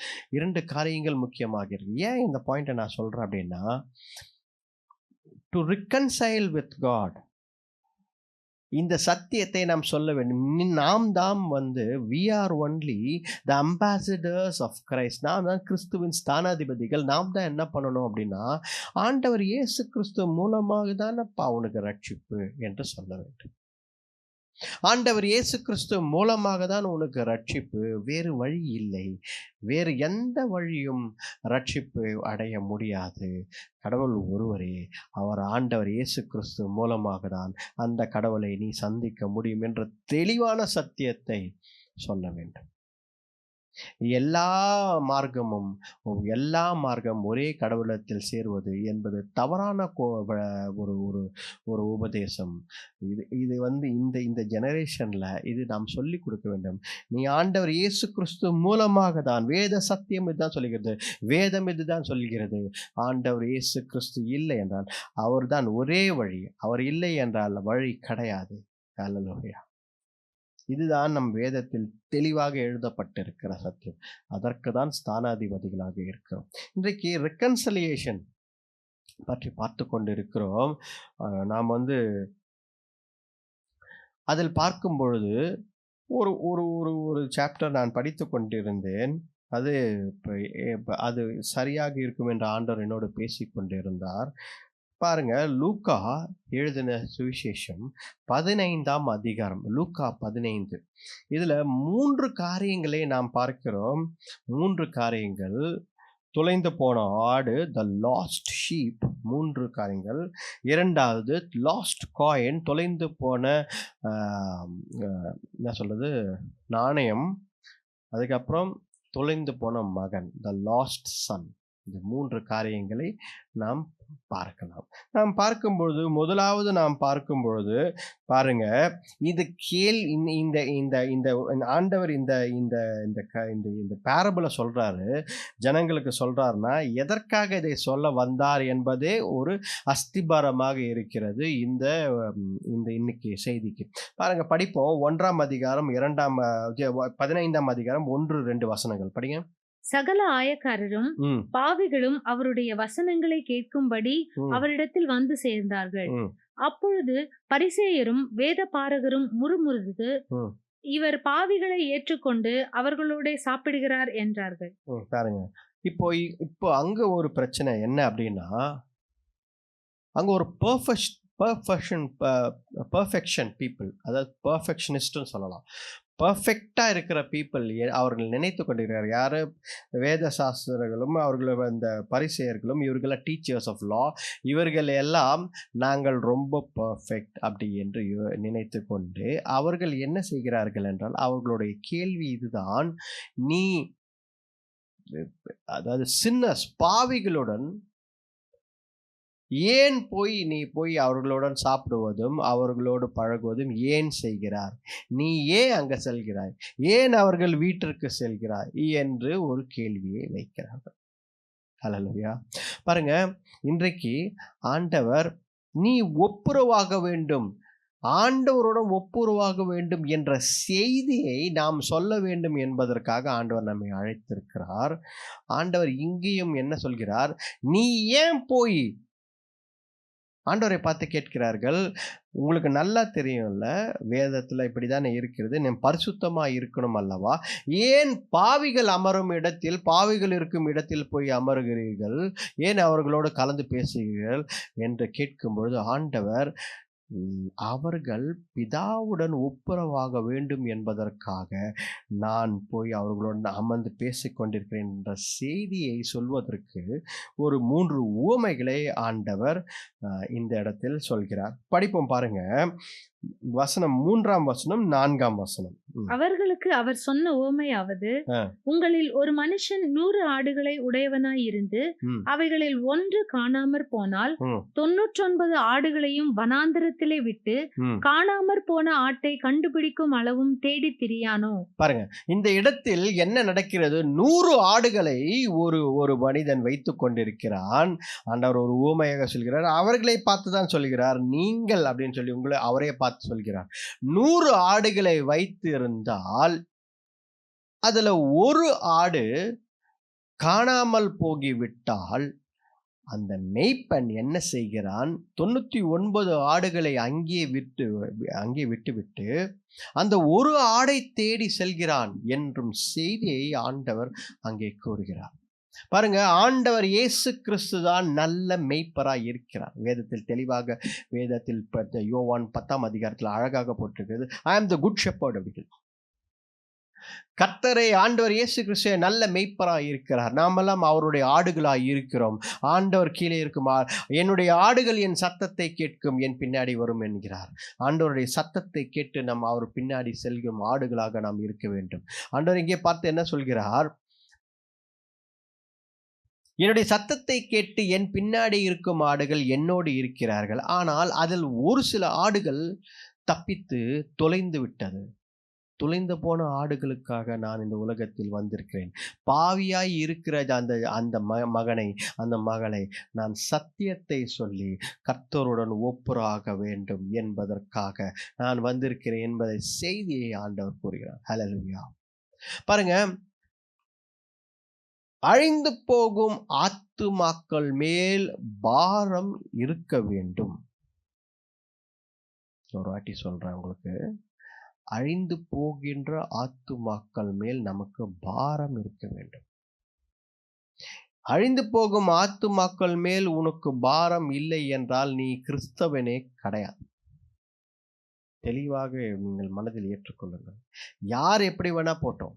2 காரியங்கள் முக்கியமாக இருக்கு. ஏன் இந்த பாயிண்ட்டை நான் சொல்கிறேன் அப்படின்னா, டு ரிகன்சைல் வித் காட், இந்த சத்தியத்தை நாம் சொல்ல வேண்டும். நாம் தான் we are only the ambassadors of Christ. நாம் தான் கிறிஸ்துவின் ஸ்தானாதிபதிகள். நாம் தான் என்ன பண்ணணும் அப்படின்னா, ஆண்டவர் இயேசு கிறிஸ்து மூலமாக தானப்பா உனக்கு ரட்சிப்பு என்று சொல்ல வேண்டும். ஆண்டவர் இயேசு கிறிஸ்து மூலமாக தான் உனக்கு ரட்சிப்பு, வேறு வழி இல்லை. வேறு எந்த வழியும் ரட்சிப்பு அடைய முடியாது. கடவுள் ஒருவரே, அவர் ஆண்டவர் இயேசு கிறிஸ்து மூலமாக தான் அந்த கடவுளை நீ சந்திக்க முடியும் என்ற தெளிவான சத்தியத்தை சொல்ல வேண்டும். எல்லா மார்க்கம் ஒரே கடவுளத்தில் சேர்வது என்பது தவறான ஒரு ஒரு ஒரு உபதேசம். இது இந்த இந்த ஜெனரேஷன்ல இது நாம் சொல்லி கொடுக்க வேண்டும். நீ ஆண்டவர் இயேசு கிறிஸ்து மூலமாக தான், வேத சத்தியம் இதுதான் சொல்லுகிறது, வேதம் இதுதான் சொல்கிறது. ஆண்டவர் இயேசு கிறிஸ்து இல்லை என்றால் அவர்தான் ஒரே வழி, அவர் இல்லை என்றால் வழி கிடையாது. அல்லேலூயா. இதுதான் நம் வேதத்தில் தெளிவாக எழுதப்பட்டிருக்கிற சத்தியம். அதற்கு தான் ஸ்தானாதிபதிகளாக இருக்கிறோம். இன்றைக்கு ரெக்கன்சிலியேஷன் பற்றி பார்த்து கொண்டிருக்கிறோம். நாம் அதில் பார்க்கும் பொழுது ஒரு ஒரு ஒரு ஒரு சாப்டர் நான் படித்து கொண்டிருந்தேன். அது சரியாக இருக்கும் என்று ஆண்டவர் என்னோடு பேசி கொண்டிருந்தார். பாருங்க, லூக்கா எழுதின சுவிசேஷம் 15ஆம் அதிகாரம், லூக்கா 15. இதுல 3 காரியங்களை நாம் பார்க்கிறோம். 3 காரியங்கள். தொலைந்து போன ஆடு, த லாஸ்ட் ஷீப், 3 காரியங்கள். இரண்டாவது லாஸ்ட் காயின், தொலைந்து போன என்ன சொல்றது, நாணயம். அதுக்கப்புறம் தொலைந்து போன மகன், த லாஸ்ட் சன். இந்த 3 காரியங்களை நாம் பார்க்கலாம். நாம் பார்க்கும்பொழுது முதலாவது நாம் பார்க்கும்பொழுது பாருங்க, இது இந்த ஆண்டவர் இந்த பேரபிளை சொல்றாரு, ஜனங்களுக்கு சொல்றாருன்னா எதற்காக இதை சொல்ல வந்தார் என்பதே ஒரு அஸ்திபாரமாக இருக்கிறது இந்த இன்னைக்கு செய்திக்கு. பாருங்க, படிப்போம். 1ஆம் அதிகாரம் 15ஆம் அதிகாரம் 1-2 வசனங்கள் படிங்க. சகல ஆயக்காரரும் பாவிகளும் அவருடைய வசனங்களை கேட்கும்படி அவரிடத்தில் வந்து சேர்ந்தார்கள். அப்பொழுது பரிசேயரும் வேத பாரகரும் முறுமுறுத்து, இவர் பாவிகளை ஏற்றுக்கொண்டு அவர்களோட சாப்பிடுகிறார் என்றார்கள். பாருங்க, இப்போ அங்க ஒரு பிரச்சனை என்ன அப்படின்னா, அங்க ஒரு பர்ஃபெக்ஷன் பீப்புள், அதாவது பர்ஃபெக்ஷனிஸ்ட்னு சொல்லலாம். பர்ஃபெக்டாக இருக்கிற பீப்புள் அவர்கள் நினைத்து கொண்டிருக்கிறார். யார்? வேத சாஸ்திரர்களும் அவர்கள் அந்த பரிசேயர்களும், இவர்களெல்லாம் டீச்சர்ஸ் ஆஃப் லா, இவர்கள் எல்லாம் நாங்கள் ரொம்ப பர்ஃபெக்ட் அப்படி என்று நினைத்து கொண்டு அவர்கள் என்ன செய்கிறார்கள் என்றால், அவர்களுடைய கேள்வி இதுதான், நீ அதாவது சின்னஸ் பாவிகளுடன் ஏன் நீ போய் அவர்களுடன் சாப்பிடுவதும் அவர்களோடு பழகுவதும் ஏன் செய்கிறார்? நீ ஏன் அங்க செல்கிறாய்? ஏன் அவர்கள் வீட்டிற்கு செல்கிறாய் என்று ஒரு கேள்வியை வைக்கிறார்கள். ஹல்லேலூயா. பாருங்க, இன்றைக்கு ஆண்டவர் நீ ஒப்புரவாக வேண்டும், ஆண்டவருடன் ஒப்புரவாக வேண்டும் என்ற செய்தியை நாம் சொல்ல வேண்டும் என்பதற்காக ஆண்டவர் நம்மை அழைத்திருக்கிறார். ஆண்டவர் இங்கேயும் என்ன சொல்கிறார்? நீ ஏன் போய் ஆண்டவரை பார்த்து கேட்கிறார்கள். உங்களுக்கு நல்லா தெரியும்ல, வேதத்தில் இப்படி தானே இருக்கிறது, நீ பரிசுத்தமாக இருக்கணும் அல்லவா? ஏன் பாவிகள் அமரும் இடத்தில், பாவிகள் இருக்கும் இடத்தில் போய் அமருகிறீர்கள்? ஏன் அவர்களோடு கலந்து பேசுகிறீர்கள் என்று கேட்கும்பொழுது ஆண்டவர் அவர்கள் பிதாவுடன் ஒப்புரவாக வேண்டும் என்பதற்காக நான் போய் அவர்களுடன் அமர்ந்து பேசிக்கொண்டிருக்கிறேன் என்ற செய்தியை சொல்வதற்கு ஒரு 3 உவமைகளை ஆண்டவர் இந்த இடத்தில் சொல்கிறார். படிப்போம் பாருங்க, வசனம் 3ஆம் வசனம் 4ஆம் வசனம். அவர்களுக்கு அவர் சொன்ன உவமையாவது, உங்களில் ஒரு மனுஷன் 100 ஆடுகளை உடையவனாய் இருந்து அவைகளில் ஒன்று காணாமற் போனால் 99 ஆடுகளையும் வனாந்தரத்திலே விட்டு காணாமற் போன ஆட்டை கண்டுபிடிக்கும் அளவும் தேடி திரியானோ? பாருங்க, இந்த இடத்தில் என்ன நடக்கிறது? 100 ஆடுகளை ஒரு மனிதன் வைத்துக் கொண்டிருக்கிறான். ஆண்டவர் ஒரு உவமையாக சொல்கிறார். அவர்களை பார்த்துதான் சொல்கிறார், நீங்கள் அப்படின்னு சொல்லி உங்களை அவரே பார்த்து சொல்கிறார். 100 ஆடுகளை வைத்து இருந்தால் அதுல ஒரு ஆடு காணாமல் போகிவிட்டால் அந்த மேய்ப்பன் என்ன செய்கிறான்? 99 ஆடுகளை அங்கே விட்டுவிட்டு அந்த ஒரு ஆடை தேடி செல்கிறான் என்றும் செய்தியை ஆண்டவர் அங்கே கூறுகிறார். பாருங்க, ஆண்டவர் இயேசு கிறிஸ்து தான் நல்ல மேய்ப்பராய் இருக்கிறார். வேதத்தில் தெளிவாக, வேதத்தில் யோவான் 10ஆம் அதிகாரத்தில் அழகாக போட்டிருக்கிறது, ஐ ஆம் த குட் ஷெப்பர்ட் அப்படின்னு. கர்த்தரை ஆண்டவர் இயேசு கிறிஸ்து நல்ல மெய்ப்பராய் இருக்கிறார். நாமெல்லாம் அவருடைய ஆடுகளாய் இருக்கிறோம். ஆண்டவர் கீழே இருக்குமா, என்னுடைய ஆடுகள் என் சத்தத்தை கேட்கும், என் பின்னாடி வரும் என்கிறார். ஆண்டவருடைய சத்தத்தை கேட்டு நாம் அவர் பின்னாடி செல்கும் ஆடுகளாக நாம் இருக்க வேண்டும். ஆண்டவர் இங்கே பார்த்து என்ன சொல்கிறார்? என்னுடைய சத்தத்தை கேட்டு என் பின்னாடி இருக்கும் ஆடுகள் என்னோடு இருக்கிறார்கள். ஆனால் அதில் ஒரு சில ஆடுகள் தப்பித்து தொலைந்து விட்டது. தொலைந்து போன ஆடுகளுக்காக நான் இந்த உலகத்தில் வந்திருக்கிறேன். பாவியாய் இருக்கிற அந்த மகனை, அந்த மகளை நான் சத்தியத்தை சொல்லி கர்த்தருடன் ஒப்புராக வேண்டும் என்பதற்காக நான் வந்திருக்கிறேன் என்பதை செய்தியை ஆண்டவர் கூறுகிறார். ஹல்லேலூயா. பாருங்க, அழிந்து போகும் ஆத்துமாக்கள் மேல் பாரம் இருக்க வேண்டும். ஒரு வாட்டி சொல்றேன் உங்களுக்கு, அழிந்து போகின்ற ஆத்துமாக்கள் மேல் நமக்கு பாரம் இருக்க வேண்டும். அழிந்து போகும் ஆத்துமாக்கள் மேல் உனக்கு பாரம் இல்லை என்றால் நீ கிறிஸ்தவனே கிடையாது. தெளிவாக நீங்கள் மனதில் ஏற்றுக்கொள்ளுங்கள். யார் எப்படி வேணா போட்டோம்,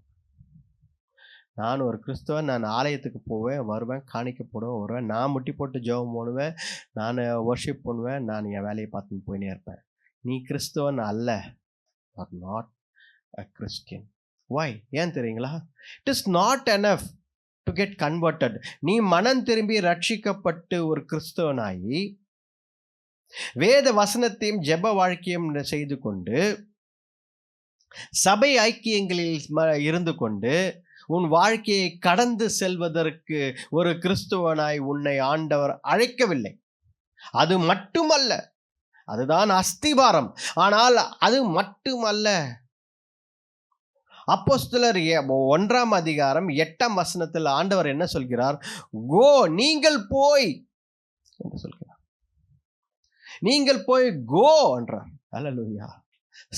நான் ஒரு கிறிஸ்தவன், நான் ஆலயத்துக்கு போவேன், வருவேன், காணிக்க போடுவேன், வருவேன், நான் முட்டி போட்டு ஜெபம் பண்ணுவேன், நான் வர்ஷிப் பண்ணுவேன், நான் என் வேலையை பார்த்துன்னு போயினே இருப்பேன். நீ கிறிஸ்தவன் அல்ல. Are not a Christian. Why? ஏன் தெரியுங்களா? It is not enough to get converted. நீ மனம் திரும்பி ரட்சிக்கப்பட்டு ஒரு கிறிஸ்தவனாகி வேத வசனத்தையும் ஜெப வாழ்க்கையும் செய்து கொண்டு சபை ஐக்கியங்களில் இருந்து கொண்டு உன் வாழ்க்கையை கடந்து செல்வதற்கு ஒரு கிறிஸ்துவனாய் உன்னை ஆண்டவர் அழைக்கவில்லை. அது மட்டுமல்ல, அதுதான் அஸ்திபாரம். ஆனால் அது மட்டுமல்ல. அப்போஸ்தலர் 1ஆம் அதிகாரம் 8ஆம் வசனத்தில் ஆண்டவர் என்ன சொல்கிறார்? கோ, நீங்கள் போய் என்று சொல்கிறார். நீங்கள் போய் கோ என்றார். அல்லேலூயா.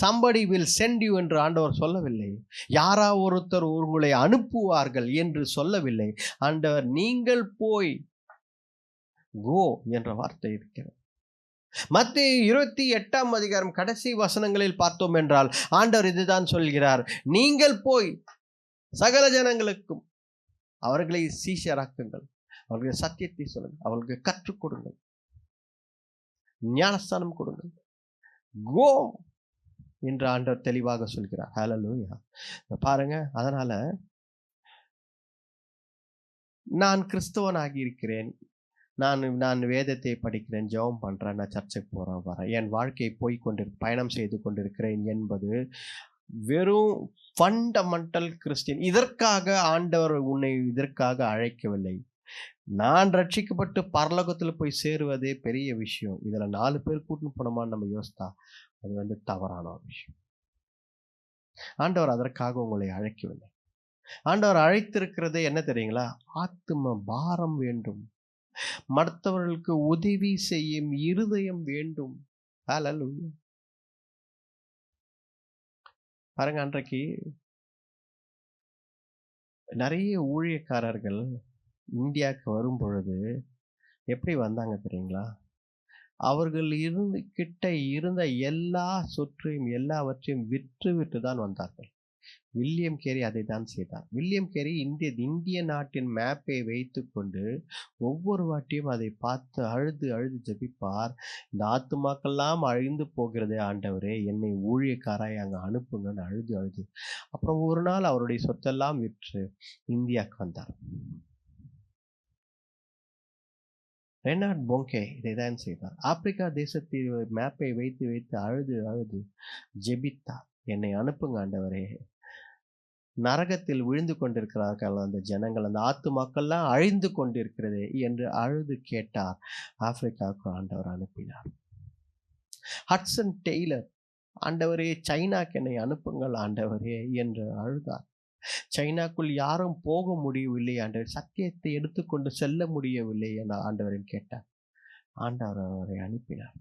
somebody will send you என்று ஆண்டவர் சொல்லவில்லை. யாரா ஒருத்தர் உங்களை அனுப்புவார்கள் என்று சொல்லவில்லை. ஆண்டவர் நீங்கள் போய், கோ என்ற வார்த்தை இருக்கிறது. மத்தேயு 28ஆம் அதிகாரம் கடைசி வசனங்களில் பார்த்தோம் என்றால் ஆண்டவர் இதுதான் சொல்கிறார். நீங்கள் போய் சகல ஜனங்களுக்கும் அவர்களை சீஷராக்குங்கள், அவர்களுக்கு சத்தியத்தை சொல்லுங்கள், அவர்களுக்கு கற்றுக் கொடுங்கள், ஞானஸ்தானம் கொடுங்கள். கோ என்று ஆண்டவர் தெளிவாக சொல்கிறார். ஹல்லேலூயா. பாருங்க, அதனால நான் கிறிஸ்தவனாகி இருக்கிறேன், நான் வேதத்தை படிக்கிறேன், ஜெபம் பண்றேன், நான் சர்ச்சுக்கு போறேன், வரேன், என் வாழ்க்கையை பயணம் செய்து கொண்டிருக்கிறேன் என்பது வெறும் ஃபண்டமெண்டல் கிறிஸ்டியன். இதற்காக ஆண்டவர் உன்னை இதற்காக அழைக்கவில்லை. நான் ரட்சிக்கப்பட்டு பரலோகத்தில் போய் சேருவதே பெரிய விஷயம். இதுல 4 பேர் கூட்டின்னு போனோமான்னு நம்ம யோசித்தா அது தவறான ஒரு விஷயம். ஆண்டவர் அதற்காக உங்களை அழைக்கவில்லை. ஆண்டவர் அழைத்திருக்கிறது என்ன தெரியுங்களா? ஆத்தும பாரம் வேண்டும், மற்றவர்களுக்கு உதவி செய்யும் இருதயம் வேண்டும். ஹல்லேலூயா. பாருங்க, அன்றைக்கு நிறைய ஊழியக்காரர்கள் இந்தியாவுக்கு வரும் பொழுது எப்படி வந்தாங்க தெரியுங்களா? அவர்கள் இருந்த எல்லா சொற்றையும் எல்லாவற்றையும் விற்று தான் வந்தார்கள். வில்லியம் கேரி அதை தான் செய்தார். வில்லியம் கேரி இந்திய நாட்டின் மேப்பை வைத்து கொண்டு ஒவ்வொரு வாட்டியும் அதை பார்த்து அழுது ஜெபிப்பார். இந்த ஆத்துமாக்கெல்லாம் அழிந்து போகிறதே ஆண்டவரே, என்னை ஊழியக்காராய் அங்கே அனுப்புங்கன்னு அழுது அப்புறம் ஒரு நாள் அவருடைய சொத்தெல்லாம் விற்று இந்தியாவுக்கு வந்தார். ரெனார்ட் போங்கே இதைதான் செய்தார். ஆப்பிரிக்கா தேசத்தில் மேப்பை வைத்து அழுது ஜெபித்தார். என்னை அனுப்புங்க ஆண்டவரே, நரகத்தில் விழுந்து கொண்டிருக்கிறார்கள் அந்த ஜனங்கள், அந்த ஆத்துமாக்கள்லாம் அழிந்து கொண்டிருக்கிறதே என்று அழுது கேட்டார். ஆப்பிரிக்காவுக்கு ஆண்டவர் அனுப்பினார். ஹட்சன் டெய்லர், ஆண்டவரே சைனாக்கு என்னை அனுப்புங்கள் ஆண்டவரே என்று அழுதார். சைனாக்குள் யாரும் போக முடியவில்லை ஆண்டவர், சத்தியத்தை எடுத்துக்கொண்டு செல்ல முடியவில்லை என ஆண்டவரின் கேட்டார். ஆண்டவர் அவரை அனுப்பினார்.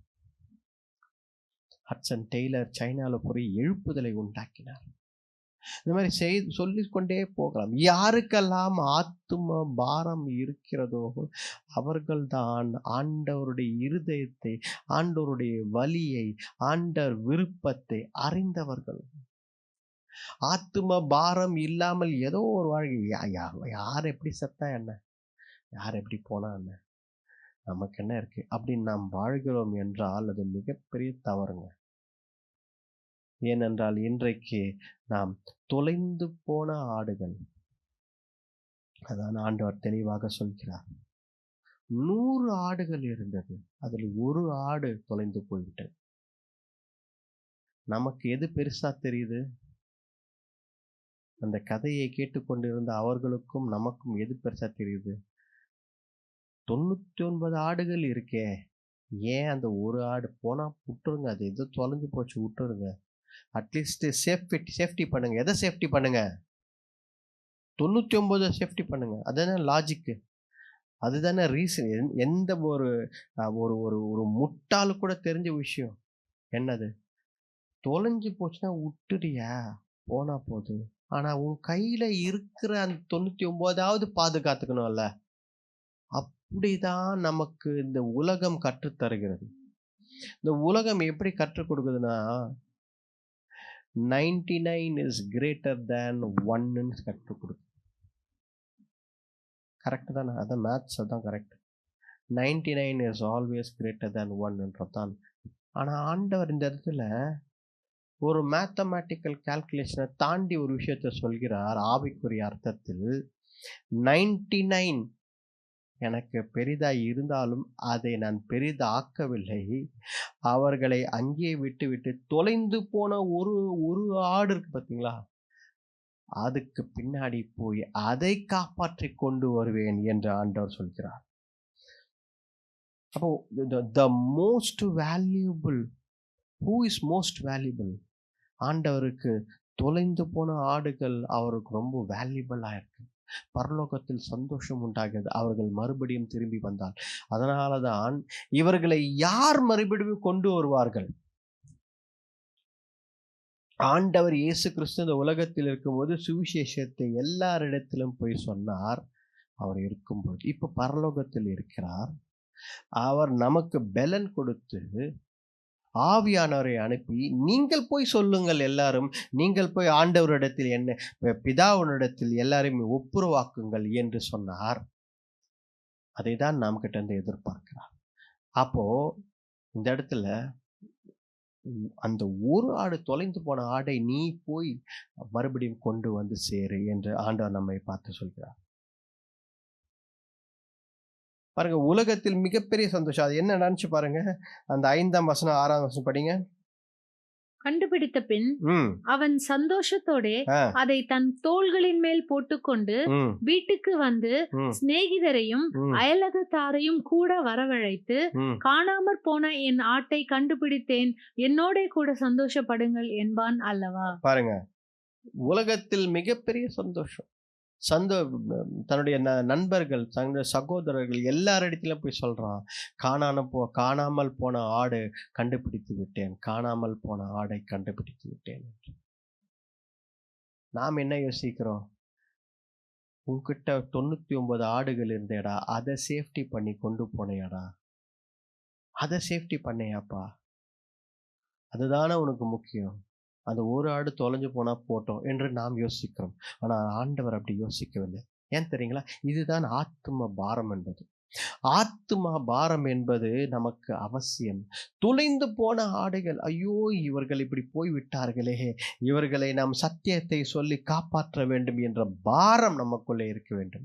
ஹட்சன் டெய்லர் சைனாவில் போய் எழுப்புதலை உண்டாக்கினார். இந்த மாதிரி சொல்லிக்கொண்டே போகலாம். யாருக்கெல்லாம் ஆத்தும பாரம் இருக்கிறதோ அவர்கள்தான் ஆண்டவருடைய இருதயத்தை, ஆண்டவருடைய வலியை, ஆண்டவர் விருப்பத்தை அறிந்தவர்கள். ஆத்தும பாரம் இல்லாமல் ஏதோ ஒரு வாழ்க்கை. யார் எப்படி செத்தா என்ன, யார் எப்படி போனா என்ன, நமக்கு என்ன இருக்கு அப்படின்னு நாம் வாழ்கிறோம் என்றால் அது மிகப்பெரிய தவறுங்க. ஏனென்றால் இன்றைக்கு நாம் தொலைந்து போன ஆடுகள். அதான் ஆண்டவர் தெளிவாக சொல்கிறார். 100 ஆடுகள் இருந்தது, அதில் ஒரு ஆடு தொலைந்து போய்விட்டது. நமக்கு எது பெருசா தெரியுது? அந்த கதையை கேட்டுக்கொண்டிருந்த அவர்களுக்கும் நமக்கும் எது பெருசா தெரியுது? 99 ஆடுகள் இருக்கே, ஏன் அந்த ஒரு ஆடு போனா விட்டுருங்க, அது எதோ தொலைஞ்சு போச்சு விட்டுருங்க. அட்லீஸ்ட் சேஃப்டி பண்ணுங்க. எதை சேஃப்டி பண்ணுங்க? 99 சேஃப்டி பண்ணுங்க. அதுதானே லாஜிக்கு, அதுதானே ரீசன். எந்த ஒரு ஒரு ஒரு முட்டாளு கூட தெரிஞ்ச விஷயம் என்னது? தொலைஞ்சு போச்சுன்னா விட்டுறியா, போனா போகுது. ஆனா உன் கையில இருக்கிற அந்த 99வது பாதுகாத்துக்கணும்ல. அப்படிதான் நமக்கு இந்த உலகம் கற்றுத்தருகிறது. இந்த உலகம் எப்படி கற்றுக் கொடுக்குதுன்னா, 99 இஸ் கிரேட்டர் தேன் 1 கற்றுக் கொடுக்குது. கரெக்ட் தானே? அதான் மேத்ஸ், அதான் correct. 99 is always greater than 1 ஆனா ஆண்டவர் இந்த இடத்துல ஒரு மேத்தமேட்டிக்கல் கால்குலேஷனை தாண்டி ஒரு விஷயத்தை சொல்கிறார். ஆவிக்குரிய அர்த்தத்தில் 99 எனக்கு பெரிதாய் இருந்தாலும் அதை நான் பெரிதாக்கவில்லை. அவர்களை அங்கே விட்டு தொலைந்து போன ஒரு ஆடு இருக்கு பார்த்தீங்களா, அதுக்கு பின்னாடி போய் அதை காப்பாற்றி கொண்டு வருவேன் என்று ஆண்டவர் சொல்கிறார். அப்போ the most valuable, who is most valuable? ஆண்டவருக்கு தொலைந்து போன ஆடுகள் அவருக்கு ரொம்ப வேல்யூபிளா இருக்கு. பரலோகத்தில் சந்தோஷம் உண்டாகிறது அவர்கள் மறுபடியும் திரும்பி வந்தால். அதனாலதான் இவர்களை யார் மறுபடியும் கொண்டு வருவார்கள்? ஆண்டவர் இயேசு கிறிஸ்து இந்த உலகத்தில் இருக்கும்போது சுவிசேஷத்தை எல்லாரிடத்திலும் போய் சொன்னார். அவர் இருக்கும்போது இப்ப பரலோகத்தில் இருக்கிறார். அவர் நமக்கு பலன் கொடுத்து ஆவியானவரை அனுப்பி நீங்கள் போய் சொல்லுங்கள், எல்லாரும் நீங்கள் போய் ஆண்டவரிடத்தில் என்ன பிதாவினிடத்தில் எல்லாரையும் ஒப்புரவாக்குங்கள் என்று சொன்னார். அதை தான் நாம் கிட்ட இருந்து எதிர்பார்க்கிறார். அப்போ இந்த இடத்துல அந்த ஒரு ஆடு, தொலைந்து போன ஆடை நீ போய் மறுபடியும் கொண்டு வந்து சேரு என்று ஆண்டவர் நம்மை பார்த்து சொல்கிறார். பாருங்க, உலகத்தில் மிகப்பெரிய சந்தோஷம் அது என்ன நினைச்சு பாருங்க. அந்த 5ஆம் வசனம் 6ஆம் வசனம் படிங்க. கண்டுபிடித்த பின் அவன் சந்தோஷத்தோட அதை தன் தோள்களின் மேல் போட்டுக்கொண்டு வீட்டுக்கு வந்து சிநேகிதரையும் அயலகத்தாரையும் கூட வரவழைத்து, காணாமற் போன என் ஆட்டை கண்டுபிடித்தேன், என்னோட கூட சந்தோஷப்படுங்கள் என்பான் அல்லவா. பாருங்க, உலகத்தில் மிகப்பெரிய சந்தோஷம். தன்னுடைய நண்பர்கள், தன்னுடைய சகோதரர்கள் எல்லாரிடத்திலும் போய் சொல்றான், காணாமல் போன ஆடு கண்டுபிடித்து விட்டேன், காணாமல் போன ஆடை கண்டுபிடித்து விட்டேன். நாம் என்ன யோசிக்கிறோம்? உன்கிட்ட 99 ஆடுகள் இருந்தேடா, அதை சேஃப்டி பண்ணி கொண்டு போனேடா, அதை சேஃப்டி பண்ணேயாப்பா, அதுதானே உனக்கு முக்கியம். அந்த ஒரு ஆடு தொலைஞ்சு போனா போட்டோம் என்று நாம் யோசிக்கிறோம். ஆனால் ஆண்டவர் அப்படி யோசிக்கவில்லை. ஏன் தெரியுங்களா? இதுதான் ஆத்தும பாரம் என்பது. ஆத்தும பாரம் என்பது நமக்கு அவசியம். தொலைந்து போன ஆடுகள், ஐயோ இவர்கள் இப்படி போய்விட்டார்களே, இவர்களை நாம் சத்தியத்தை சொல்லி காப்பாற்ற வேண்டும் என்ற பாரம் நமக்குள்ளே இருக்க வேண்டும்.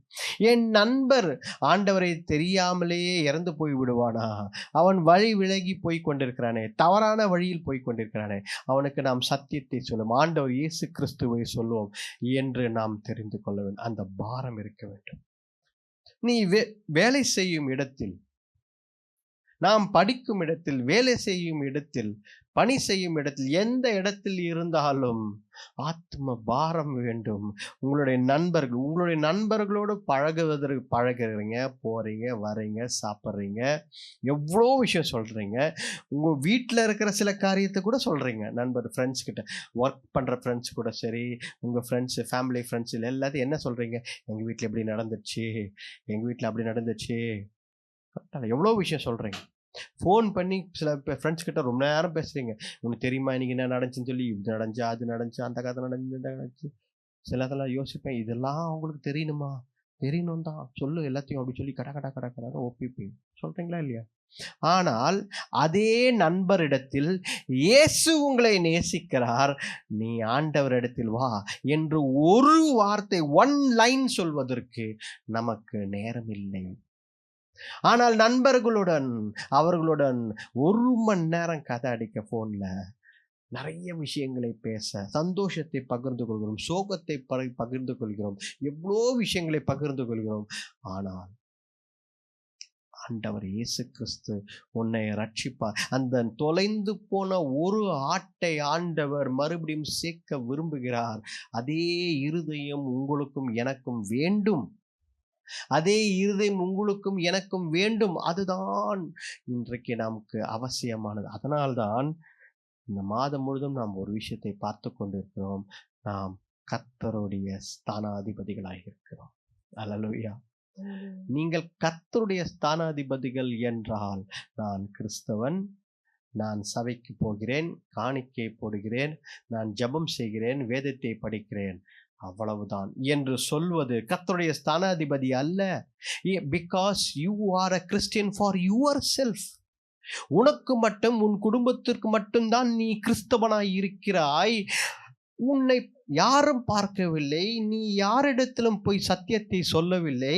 என் நண்பர் ஆண்டவரை தெரியாமலேயே இறந்து போய் விடுவானா? அவன் வழி விலகி போய் கொண்டிருக்கிறானே, தவறான வழியில் போய் கொண்டிருக்கிறானே, அவனுக்கு நாம் சத்தியத்தை சொல்லும், ஆண்டவர் இயேசு கிறிஸ்துவை சொல்லுவோம் என்று நாம் தெரிந்து கொள்ள வேண்டும். அந்த பாரம் இருக்க வேண்டும். நீ வேலை செய்யும் இடத்தில், நாம் படிக்கும் இடத்தில், வேலை செய்யும் இடத்தில், பணி செய்யும் இடத்தில், எந்த இடத்தில் இருந்தாலும் ஆத்ம பாரம் வேண்டும். உங்களுடைய நண்பர்களோடு பழகுறீங்க, போறீங்க, வரீங்க, சாப்பிட்றீங்க, எவ்வளோ விஷயம் சொல்றீங்க. உங்க வீட்டில் இருக்கிற சில காரியத்தை கூட சொல்றீங்க. ஃப்ரெண்ட்ஸ் கிட்ட, ஒர்க் பண்ற ஃப்ரெண்ட்ஸ் கூட சரி, உங்க ஃப்ரெண்ட்ஸ், ஃபேமிலி ஃப்ரெண்ட்ஸ் எல்லாத்தையும் என்ன சொல்றீங்க? எங்க வீட்டில் எப்படி நடந்துச்சு, எங்க வீட்டில் அப்படி நடந்துச்சு, எவ்வளோ விஷயம் சொல்றீங்க. ஃபோன் பண்ணி சில ஃப்ரெண்ட்ஸ் கிட்ட ரொம்ப நேரம் பேசுறீங்க. உனக்கு தெரியுமா இன்னைக்கு என்ன நடந்துச்சுன்னு சொல்லி, இது நடந்துச்சு, அது நடந்துச்சு, அந்த கதை நடந்துச்சு, இந்த நடந்துச்சு. சிலதெல்லாம் யோசிப்பேன், இதெல்லாம் அவங்களுக்கு தெரியணுமா? தெரியணும் தான். சொல்லு எல்லாத்தையும் அப்படி சொல்லி கட கட கட கடன்னு ஒப்பிப்பேன். சொல்றீங்களா இல்லையா? ஆனால் அதே நண்பரிடத்தில் இயேசு உங்களை நேசிக்கிறார், நீ ஆண்டவரிடத்தில் வா என்று ஒரு வார்த்தை, ஒன் லைன் சொல்வதற்கு நமக்கு நேரம் இல்லை. ஆனால் நண்பர்களுடன் அவர்களுடன் 1 மணி நேரம் கதை அடிக்க போன்ல நிறைய விஷயங்களை பேச, சந்தோஷத்தை பகிர்ந்து கொள்கிறோம், சோகத்தை பகிர்ந்து கொள்கிறோம், எவ்வளோ விஷயங்களை பகிர்ந்து கொள்கிறோம். ஆனால் ஆண்டவர் இயேசு கிறிஸ்து உன்னை ரட்சிப்பார். அந்த தொலைந்து போன ஒரு ஆட்டை ஆண்டவர் மறுபடியும் சேர்க்க விரும்புகிறார். அதே இருதயம் உங்களுக்கும் எனக்கும் வேண்டும். அதே இருதயம் உங்களுக்கும் எனக்கும் வேண்டும். அதுதான் இன்றைக்கு நமக்கு அவசியமானது. அதனால்தான் இந்த மாதம் முழுதும் நாம் ஒரு விஷயத்தை பார்த்து கொண்டிருக்கிறோம். நாம் கர்த்தருடைய ஸ்தானாதிபதிகளாக இருக்கிறோம். அல்லேலூயா. நீங்கள் கர்த்தருடைய ஸ்தானாதிபதிகள் என்றால், நான் கிறிஸ்தவன், நான் சபைக்கு போகிறேன், காணிக்கை போடுகிறேன், நான் ஜெபம் செய்கிறேன், வேதத்தை படிக்கிறேன், அவ்வளவுதான் என்று சொல்வது கர்த்தருடைய ஸ்தானாதிபதி அல்ல. Because you are a Christian for your self. உனக்கு மட்டும், உன் குடும்பத்திற்கு மட்டும்தான் நீ கிறிஸ்தவனாய் இருக்கிறாய். உன்னை யாரும் பார்க்கவில்லை, நீ யாரிடத்திலும் போய் சத்தியத்தை சொல்லவில்லை,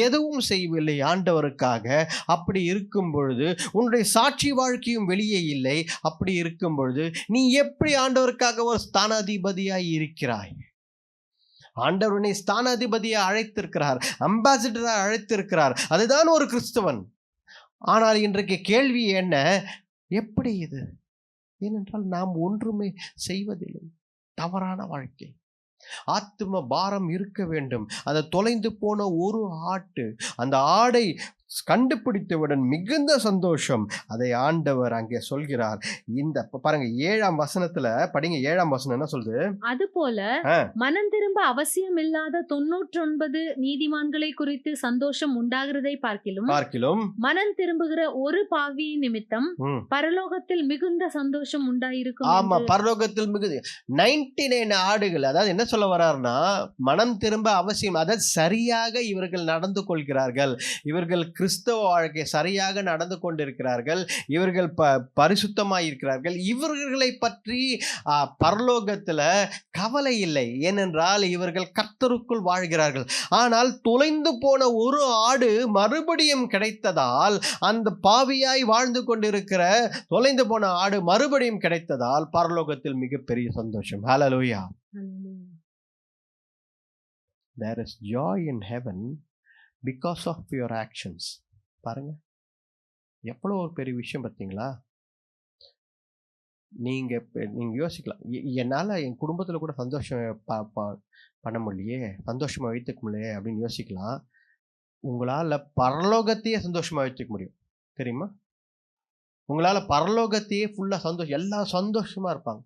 எதுவும் செய்யவில்லை ஆண்டவருக்காக. அப்படி இருக்கும் பொழுது உன்னுடைய சாட்சி வாழ்க்கையும் வெளியே இல்லை. அப்படி இருக்கும் பொழுது நீ எப்படி ஆண்டவருக்காக ஒரு ஸ்தானாதிபதியாய் இருக்கிறாய்? ஆண்டவர் உன்னை ஸ்தானாதிபதியை அழைத்திருக்கிறார், அம்பாசிடராக அழைத்திருக்கிறார். அதுதான் ஒரு கிறிஸ்தவன். ஆனால் இன்றைக்கு கேள்வி என்ன? எப்படி இது? ஏனென்றால் நாம் ஒன்றுமே செய்வதில்லை. தவறான வாழ்க்கை. ஆத்தும பாரம் இருக்க வேண்டும். அந்த தொலைந்து போன ஒரு ஆட்டு, அந்த ஆடை கண்டுபிடித்தவுடன் மிகுந்த சந்தோஷம். அதை ஆண்டவர் அங்கே சொல்கிறார். இந்த பாருங்க 7ஆம் வசனத்துல படிங்க. 7ஆம் வசனம் என்ன சொல்லுது? அதுபோல மனம் திரும்ப அவசியம் இல்லாத 99 நீதிமான்களை குறித்து சந்தோஷம் உண்டாகிறதை பார்க்கிலும் மனம் திரும்புகிற ஒரு பாவி நிமித்தம் பரலோகத்தில் மிகுந்த சந்தோஷம் உண்டாயிருக்கும். ஆமா, பரலோகத்தில் மிகுந்த 99 ஆடுகள். அதாவது என்ன சொல்ல வர்றாருன்னா, மனம் திரும்ப அவசியம், அதாவது சரியாக இவர்கள் நடந்து கொள்கிறார்கள், இவர்கள் கிறிஸ்தவ வாழ்க்கை சரியாக நடந்து கொண்டிருக்கிறார்கள், இவர்கள் பரிசுத்தமாய் இருக்கிறார்கள், இவர்களை பற்றி பரலோகத்துல கவலை இல்லை. ஏனென்றால் இவர்கள் கர்த்தருக்குள் வாழ்கிறார்கள். ஆனால் தொலைந்து போன ஒரு ஆடு மறுபடியும் கிடைத்ததால், அந்த பாவியாய் வாழ்ந்து கொண்டிருக்கிற தொலைந்து போன ஆடு மறுபடியும் கிடைத்ததால் பரலோகத்தில் மிகப்பெரிய சந்தோஷம். ஹல்லேலூயா. There is joy in heaven because of your actions. பாருங்க, எவ்வளோ ஒரு பெரிய விஷயம் பார்த்தீங்களா? நீங்க யோசிக்கலாம், என்னால் என் குடும்பத்தில் கூட சந்தோஷம் பண்ண முடியலையே, சந்தோஷமாக வைத்துக்க முடியலையே அப்படின்னு யோசிக்கலாம். உங்களால் பரலோகத்தையே சந்தோஷமாக வைத்துக்க முடியும். தெரியுமா? உங்களால் பரலோகத்தையே ஃபுல்லாக சந்தோஷம், எல்லாம் சந்தோஷமாக இருப்பாங்க.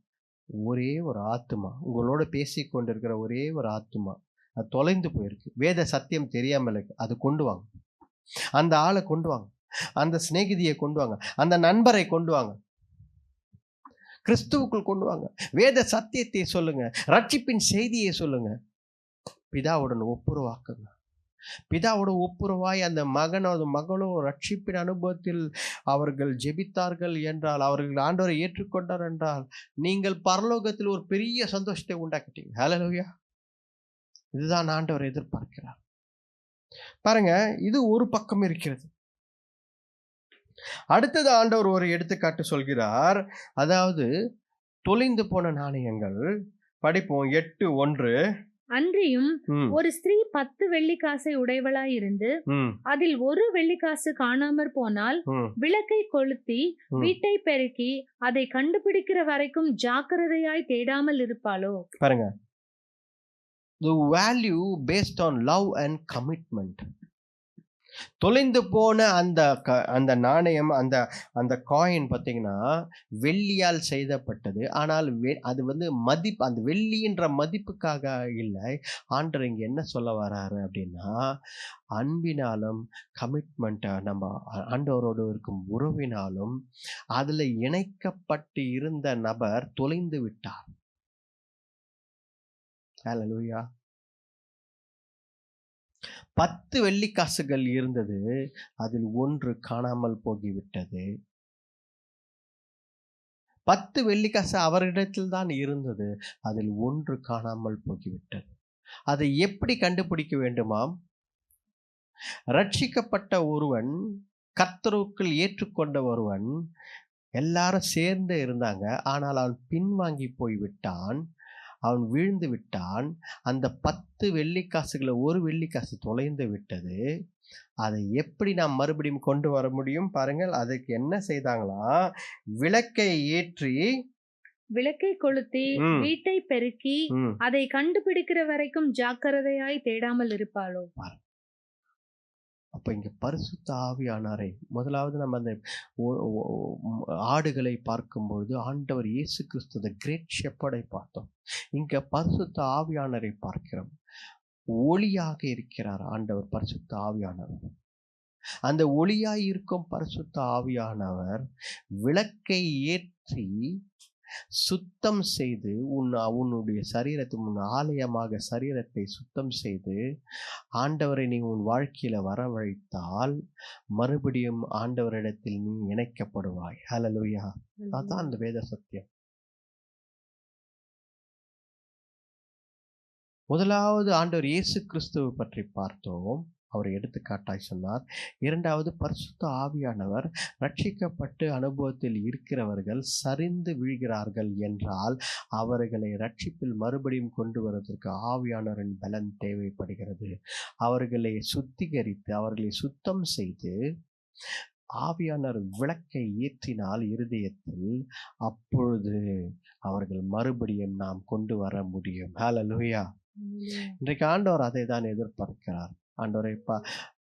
ஒரே ஒரு ஆத்துமா, உங்களோட பேசி கொண்டிருக்கிற ஒரே ஒரு ஆத்துமா, அது தொலைந்து போயிருக்கு, வேத சத்தியம் தெரியாமல் இருக்கு. அது கொண்டு வாங்க, அந்த ஆளை கொண்டு வாங்க, அந்த சிநேகிதியை கொண்டு வாங்க, அந்த நண்பரை கொண்டு வாங்க, கிறிஸ்துவுக்குள் கொண்டு வாங்க, வேத சத்தியத்தை சொல்லுங்க, ரட்சிப்பின் செய்தியை சொல்லுங்க. பிதாவுடன் ஒப்புரவாக்குங்க. பிதாவோட ஒப்புரவாய் அந்த மகனோட மகளோ ரட்சிப்பின் அனுபவத்தில் அவர்கள் ஜெபித்தார்கள் என்றால், அவர்கள் ஆண்டவரை ஏற்றுக்கொண்டார் என்றால், நீங்கள் பரலோகத்தில் ஒரு பெரிய சந்தோஷத்தை உண்டாக்கிட்டீங்க. ஹல்லேலூயா. இதுதான் ஆண்டவர் எதிர்பார்க்கிறார். பாருங்க, இது ஒரு பக்கம் இருக்கிறது. அடுத்தது ஆண்டவர் ஒரு எடுத்துக்காட்டு சொல்கிறார். அதாவது தொலைந்து போன நாணயங்கள். படிப்போம் 8:1. அன்றியும் ஒரு ஸ்திரீ 10 வெள்ளிக்காசை உடையவளாய் இருந்து அதில் ஒரு வெள்ளிக்காசு காணாமற் போனால் விளக்கை கொளுத்தி வீட்டை பெருக்கி அதை கண்டுபிடிக்கிற வரைக்கும் ஜாக்கிரதையாய் தேடாமல் இருப்பாளோ? பாருங்க, the value based on love and commitment. தொலைந்து போன அந்த நாணயம், அந்த அந்த காயின் பார்த்தீங்கன்னா வெள்ளியால் செய்தப்பட்டது. ஆனால் அது வந்து மதிப்பு, அந்த வெள்ளின்ற மதிப்புக்காக இல்லை. ஆண்டவர் இங்க என்ன சொல்ல வராரு அப்படின்னா, அன்பினாலும் கமிட்மெண்ட்டை நம்ம ஆண்டவரோடு இருக்கும் உறவினாலும் அதுல இணைக்கப்பட்டு இருந்த நபர் தொலைந்து விட்டார். ஹல்லேலூயா. 10 வெள்ளிக்காசுகள் இருந்தது, அதில் 1 காணாமல் போகிவிட்டது. 10 வெள்ளிக்காசு அவரிடத்தில் தான் இருந்தது, அதில் 1 காணாமல் போகிவிட்டது. அதை எப்படி கண்டுபிடிக்க வேண்டுமாம்? ரட்சிக்கப்பட்ட ஒருவன், கர்த்தருக்குள் ஏற்றுக்கொண்ட ஒருவன், எல்லாரும் சேர்ந்து இருந்தாங்க. ஆனால் அவன் பின்வாங்கி போய்விட்டான், அவன் வீழ்ந்து விட்டான். அந்த 10 வெள்ளிக்காசுகளை 1 வெள்ளிக்காசு தொலைந்து விட்டது. அதை எப்படி நாம் மறுபடியும் கொண்டு வர முடியும் பாருங்கள். அதுக்கு என்ன செய்தாங்களா, விளக்கை ஏற்றி விளக்கை கொளுத்தி வீட்டை பெருக்கி அதை கண்டுபிடிக்கிற வரைக்கும் ஜாக்கிரதையாய் தேடாமல் இருப்பாளோ? அப்ப இங்க பரிசுத்த ஆவியானவரை முதலாவது நம்ம அந்த ஆடுகளை பார்க்கும்பொழுது ஆண்டவர் இயேசு கிறிஸ்து தி கிரேட் ஷெப்பர்டை பார்த்தோம். இங்க பரிசுத்த ஆவியானவரை பார்க்கிறோம். ஒளியாக இருக்கிறார் ஆண்டவர் பரிசுத்த ஆவியானவர். அந்த ஒளியாய் இருக்கும் பரிசுத்த ஆவியானவர் விளக்கை ஏற்றி சுத்தம் செய்து உன்னுடைய சரீரத்தை, உன் ஆலயமாக சரீரத்தை சுத்தம் செய்து ஆண்டவரை நீ உன் வாழ்க்கையில வரவழைத்தால் மறுபடியும் ஆண்டவரிடத்தில் நீ இணைக்கப்படுவாய். ஹல்லேலூயா. அதான் அந்த வேத சத்தியம். முதலாவது ஆண்டவர் இயேசு கிறிஸ்துவை பற்றி பார்த்தோம், அவர் எடுத்துக்காட்டாய் சொன்னார். இரண்டாவது பரிசுத்த ஆவியானவர். ரட்சிக்கப்பட்டு அனுபவத்தில் இருக்கிறவர்கள் சரிந்து விழுகிறார்கள் என்றால் அவர்களை ரட்சிப்பில் மறுபடியும் கொண்டு வருவதற்கு ஆவியானவரின் பலன் தேவைப்படுகிறது. அவர்களை சுத்திகரித்து அவர்களை சுத்தம் செய்து ஆவியானவர் விளக்கை ஏற்றினால் இருதயத்தில், அப்பொழுது அவர்கள் மறுபடியும் நாம் கொண்டு வர முடியும். ஹல்லேலூயா. இன்றைக்கு ஆண்டவர் அதை தான் எதிர்பார்க்கிறார். ஆண்டவரை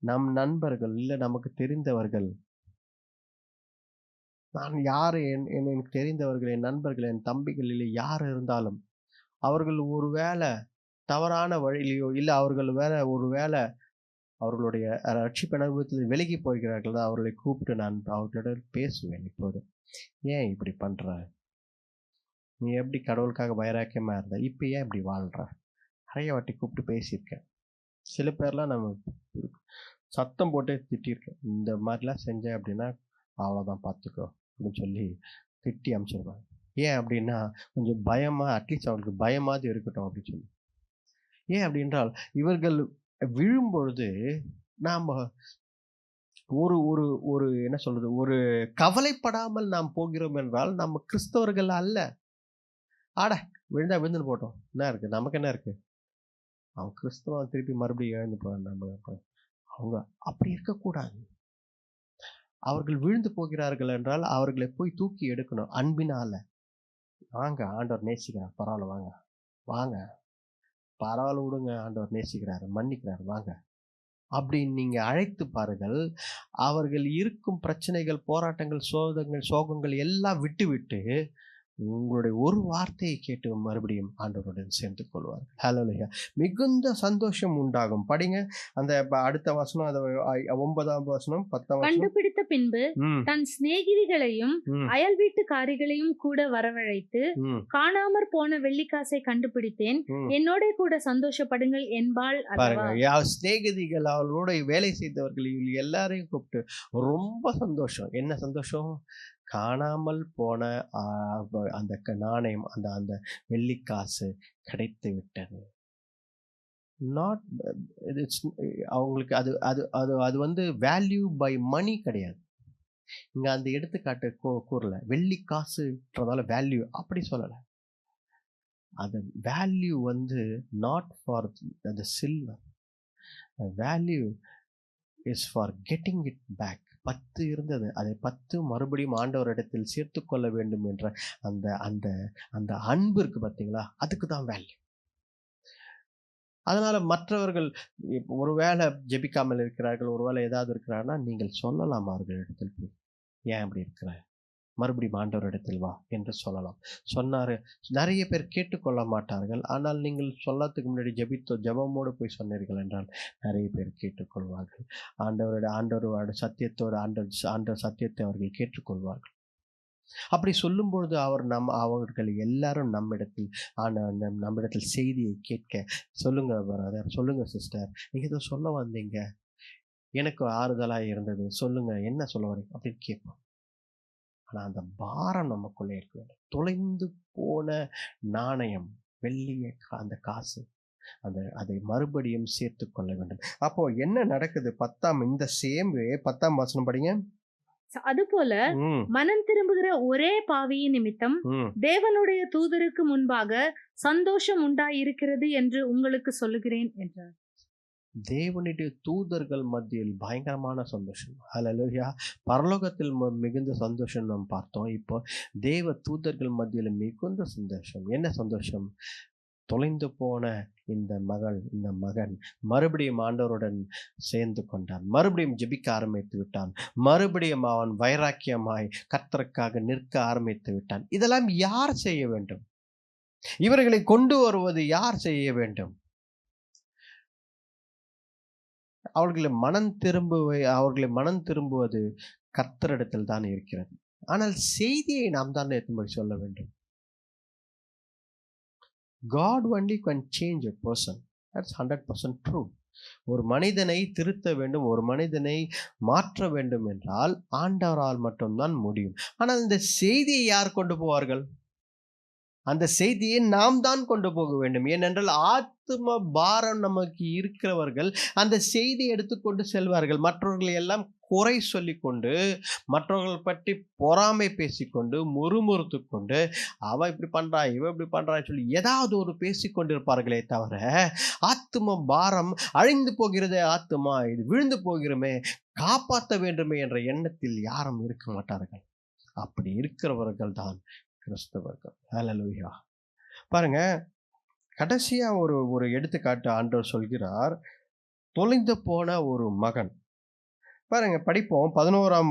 நம் நண்பர்கள், இல்லை நமக்கு தெரிந்தவர்கள், நான் யார், எனக்கு தெரிந்தவர்கள், என் நண்பர்கள், என் தம்பிகள், இல்லை யார் இருந்தாலும் அவர்கள் ஒரு வேளை தவறான வழியிலையோ, இல்லை அவர்கள் ஒரு வேளை அவர்களுடைய ரட்சிப்பு அனுபவத்தில் விலகி போகிறார்கள், அவர்களை கூப்பிட்டு நான் அவர்களிடம் பேசுவேன். இப்போது ஏன் இப்படி பண்ற, நீ எப்படி கடவுளுக்காக வைராக்கியமா இருந்த, இப்போ ஏன் இப்படி வாழ்ற, நிறைய வாட்டி கூப்பிட்டு பேசியிருக்கேன். சில பேர்லாம் நம்ம சத்தம் போட்டே திட்டிருக்கேன், இந்த மாதிரிலாம் செஞ்சேன் அப்படின்னா அவ்வளோதான் பார்த்துக்கோ அப்படின்னு சொல்லி திட்டி அனுப்பிச்சிருவாங்க. ஏன் அப்படின்னா கொஞ்சம் பயமாக, அட்லீஸ்ட் அவங்களுக்கு பயமாவது இருக்கட்டும் அப்படின்னு சொல்லி. ஏன் அப்படின்றால் இவர்கள் விழும்பொழுது நாம் ஒரு ஒரு ஒரு என்ன சொல்றது, ஒரு கவலைப்படாமல் நாம் போகிறோம் என்றால் நம்ம கிறிஸ்தவர்கள் அல்ல. ஆட விழுந்தா விழுந்துன்னு போட்டோம், என்ன இருக்கு, நமக்கு என்ன இருக்கு, அவன் கிறிஸ்தவன் திருப்பி மறுபடியும் எழுந்து போறான். அவங்க அப்படி இருக்கக்கூடாது. அவர்கள் விழுந்து போகிறார்கள் என்றால் அவர்களை போய் தூக்கி எடுக்கணும் அன்பினால. வாங்க, ஆண்டவர் நேசிக்கிறார், பரவாயில்ல, வாங்க வாங்க, பரவாயில்ல விடுங்க, ஆண்டவர் நேசிக்கிறாரு, மன்னிக்கிறார், வாங்க அப்படின்னு நீங்க அழைத்து பாருங்கள். அவர்கள் இருக்கும் பிரச்சனைகள், போராட்டங்கள், சோகங்கள் எல்லாம் விட்டு விட்டு உங்களுடைய ஒரு வார்த்தையை கேட்டு மறுபடியும் ஆண்டவருடன் சேர்ந்து கொள்வார்கள். ஹல்லேலூயா. மிகுந்த சந்தோஷம் உண்டாகும். படிங்க அந்த அடுத்த வசனம், 9ஆம் வசனம், 10ஆம் வசனம். கண்டுபிடித்த பின்பு தன் சிநேகிதிகளையும் அயல் வீட்டுக்காரிகளையும் கூட வரவழைத்து, காணாமற் போன வெள்ளிக்காசை கண்டுபிடித்தேன், என்னோட கூட சந்தோஷப்படுங்கள் என்பாள். பாருங்க, சிநேகிதிகள், அவளோட வேலை செய்தவர்கள், இவங்க எல்லாரையும் கூப்பிட்டு ரொம்ப சந்தோஷம். என்ன சந்தோஷம்? காணாமல் போன அந்த நாணயம், அந்த வெள்ளிக்காசு கிடைத்து விட்டது. நாட் அவங்களுக்கு அது அது அது அது வந்து வேல்யூ பை மணி கிடையாது. இங்க அந்த எடுத்துக்காட்டு கூறல, வெள்ளிக்காசுன்றதால வேல்யூ அப்படி சொல்லல. அது வேல்யூ வந்து not for the silver, value is for getting it back. 10 இருந்தது, அதை 10 மறுபடியும் ஆண்டவரிடத்தில் சேர்த்து கொள்ள வேண்டும் என்ற அந்த அந்த அந்த அன்பு இருக்கு பார்த்தீங்களா, அதுக்கு தான் வேல்யூ. அதனால மற்றவர்கள் ஒருவேளை ஜெபிக்காமல் இருக்கிறார்கள், ஒருவேளை ஏதாவது இருக்கிறார்னா நீங்கள் சொல்லலாம் அவர்களிடத்தில் போய், ஏன் அப்படி இருக்கிற, மறுபடியும் ஆண்டவரிடத்தில் வா என்று சொல்லலாம். சொன்னாரு. நிறைய பேர் கேட்டுக்கொள்ள மாட்டார்கள். ஆனால் நீங்கள் சொல்லத்துக்கு முன்னாடி ஜெபமோடு போய் சொன்னீர்கள் என்றால் நிறைய பேர் கேட்டுக்கொள்வார்கள். ஆண்டவரோட சத்தியத்தோடு ஆண்டவர் சத்தியத்தை அவர்கள் கேட்டுக்கொள்வார்கள். அப்படி சொல்லும் பொழுது அவர்கள் எல்லாரும் நம்மிடத்தில் செய்தியை கேட்க, சொல்லுங்க பிரதர், சொல்லுங்க சிஸ்டர், நீங்க ஏதோ சொல்ல வந்தீங்க, எனக்கு ஆறுதலா இருந்தது, சொல்லுங்க என்ன சொல்ல வரீங்க அப்படின்னு கேட்போம். ஆனா அந்த பாரம் நமக்குள்ளே இருக்க வேண்டும். தொலைந்து போன நாணயம், வெள்ளிய அந்த காசு, அதை மறுபடியும் சேர்த்து கொள்ள வேண்டும். அப்போ என்ன நடக்குது? 10 வசனம் படிங்க. அதுபோல மனம் திரும்புகிற ஒரே பாவியின் நிமித்தம் தேவனுடைய தூதருக்கு முன்பாக சந்தோஷம் உண்டாயிருக்கிறது என்று உங்களுக்கு சொல்லுகிறேன் என்றார். தேவனுடைய தூதர்கள் மத்தியில் பயங்கரமான சந்தோஷம். ஹல்லேலூயா. பரலோகத்தில் மிகுந்த சந்தோஷம் நாம் பார்த்தோம். இப்போ தேவ தூதர்கள் மத்தியில் மிகுந்த சந்தோஷம். என்ன சந்தோஷம்? தொலைந்து போன இந்த மகன் மறுபடியும் ஆண்டவருடன் சேர்ந்து கொண்டான், மறுபடியும் ஜெபிக்க ஆரம்பித்து விட்டான், மறுபடியும் அவன் வைராக்கியமாய் கர்த்தருக்காக நிற்க ஆரம்பித்து விட்டான். இதெல்லாம் யார் செய்ய வேண்டும்? இவர்களை கொண்டு வருவது யார் செய்ய வேண்டும்? அவர்களை மனம் திரும்புவது கர்த்தரிடத்தில் தான் இருக்கிறது. ஆனால் செய்தியை நாம் தான் எடுத்து சொல்ல வேண்டும். God only can change a person. That's 100% true. ஒரு மனிதனை திருத்த வேண்டும், ஒரு மனிதனை மாற்ற வேண்டும் என்றால் ஆண்டவரால் மட்டும்தான் முடியும். ஆனால் இந்த செய்தியை யார் கொண்டு போவார்கள்? அந்த செய்தியை நாம் தான் கொண்டு போக வேண்டும். ஏனென்றால் ஆத்தும பாரம் நமக்கு இருக்கிறவர்கள் அந்த செய்தியை எடுத்துக்கொண்டு செல்வார்கள். மற்றவர்களை எல்லாம் குறை சொல்லிக்கொண்டு, மற்றவர்கள் பற்றி பொறாமை பேசிக்கொண்டு, முறுமுறுத்து கொண்டு, அவ இப்படி பண்றா, இவ இப்படி பண்றான்னு சொல்லி ஏதாவது ஒரு பேசிக்கொண்டிருப்பார்களே தவிர, ஆத்தும பாரம், அழிந்து போகிறதே ஆத்துமா, இது விழுந்து போகிறோமே, காப்பாற்ற வேண்டுமே என்ற எண்ணத்தில் யாரும் இருக்க மாட்டார்கள். அப்படி இருக்கிறவர்கள் தான் கிறிஸ்தவர்கள். ஹல்லேலூயா. பாருங்க, கடைசியா ஒரு எடுத்துக்காட்டு ஆண்டவர் சொல்கிறார். தொலைந்து போன ஒரு மகன். பாருங்க, படிப்போம். 11ஆம்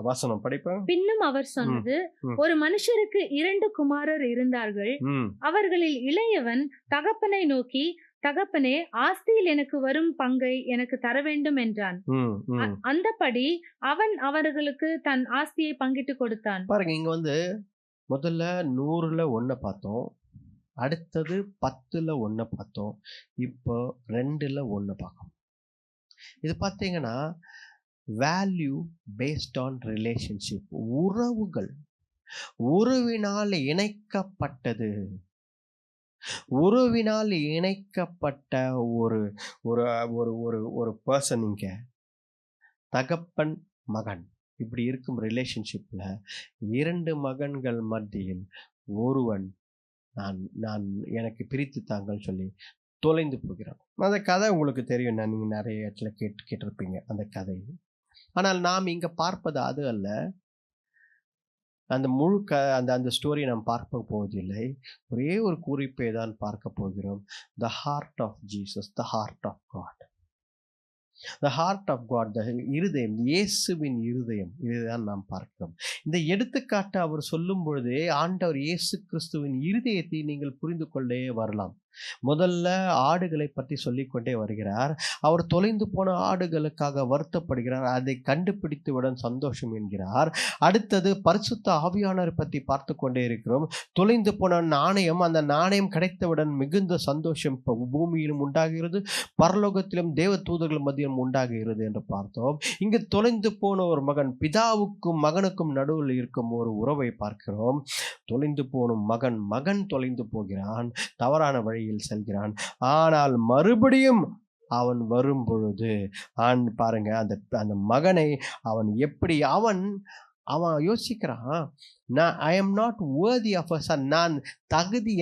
வசனம் படிப்போம். பின்னும் அவர் சொன்னது, ஒரு மனுஷருக்கு 2 குமாரர் இருந்தார்கள். அவர்களில் இளையவன் தகப்பனை நோக்கி, தகப்பனே, ஆஸ்தியில் எனக்கு வரும் பங்கை எனக்கு தர வேண்டும் என்றான். அந்தபடி அவன் அவர்களுக்கு தன் ஆஸ்தியை பங்கிட்டு கொடுத்தான். பாருங்க, இங்க முதல்ல 100ல் 1 பார்த்தோம், அடுத்தது 10ல் 1 பார்த்தோம், இப்போ 2ல் 1 பார்க்கணும். இது பார்த்தீங்கன்னா வேல்யூ பேஸ்ட் ஆன் ரிலேஷன்ஷிப். உறவினால் இணைக்கப்பட்டது. உறவினால் இணைக்கப்பட்ட ஒரு ஒரு பர்சன். இங்க தகப்பன் மகன் இப்படி இருக்கும் ரிலேஷன்ஷிப்ல 2 மகன்கள் மத்தியில் ஒருவன் நான் எனக்கு பிரித்து தாங்கன்னு சொல்லி தொலைந்து போகிறான். அந்த கதை உங்களுக்கு தெரியும், நீங்க நிறைய இடத்துல கேட்டிருப்பீங்க அந்த கதை. ஆனால் நாம் இங்க பார்ப்பது அது அல்ல. அந்த அந்த ஸ்டோரியை நாம் பார்க்க போவதில்லை. ஒரே ஒரு குறிப்பை தான் பார்க்க போகிறோம். The heart of Jesus, the heart of God. The heart of God, the இருதயம், இயேசுவின் இருதயம், இதுதான் நாம் பார்க்கிறோம். இந்த எடுத்துக்காட்டு அவர் சொல்லும் பொழுதே ஆண்டவர் இயேசு கிறிஸ்துவின் இருதயத்தை நீங்கள் புரிந்து கொண்டே வரலாம். முதல்ல ஆடுகளை பற்றி சொல்லிக்கொண்டே வருகிறார். அவர் தொலைந்து போன ஆடுகளுக்காக வருத்தப்படுகிறார். அதை கண்டுபிடித்தவுடன் சந்தோஷம் என்கிறார். அடுத்தது பரிசுத்த ஆவியானவரை பற்றி பார்த்து கொண்டே இருக்கிறோம். தொலைந்து போன நாணயம், அந்த நாணயம் கிடைத்தவுடன் மிகுந்த சந்தோஷம் பூமியிலும் உண்டாகிறது, பரலோகத்திலும் தேவ தூதர்கள் மத்தியிலும் உண்டாகிறது என்று பார்த்தோம். இங்கு தொலைந்து போன ஒரு மகன், பிதாவுக்கும் மகனுக்கும் நடுவில் இருக்கும் ஒரு உறவை பார்க்கிறோம். தொலைந்து போன மகன் தொலைந்து போகிறான், தவறான வழியில் செல்கிறான். ஆனால் மறுபடியும் அவன் வரும் பொழுது பாருங்க, அந்த மகனை அவன் எப்படி அவன் யோசிக்கிறான், I am not worthy of a son, நான்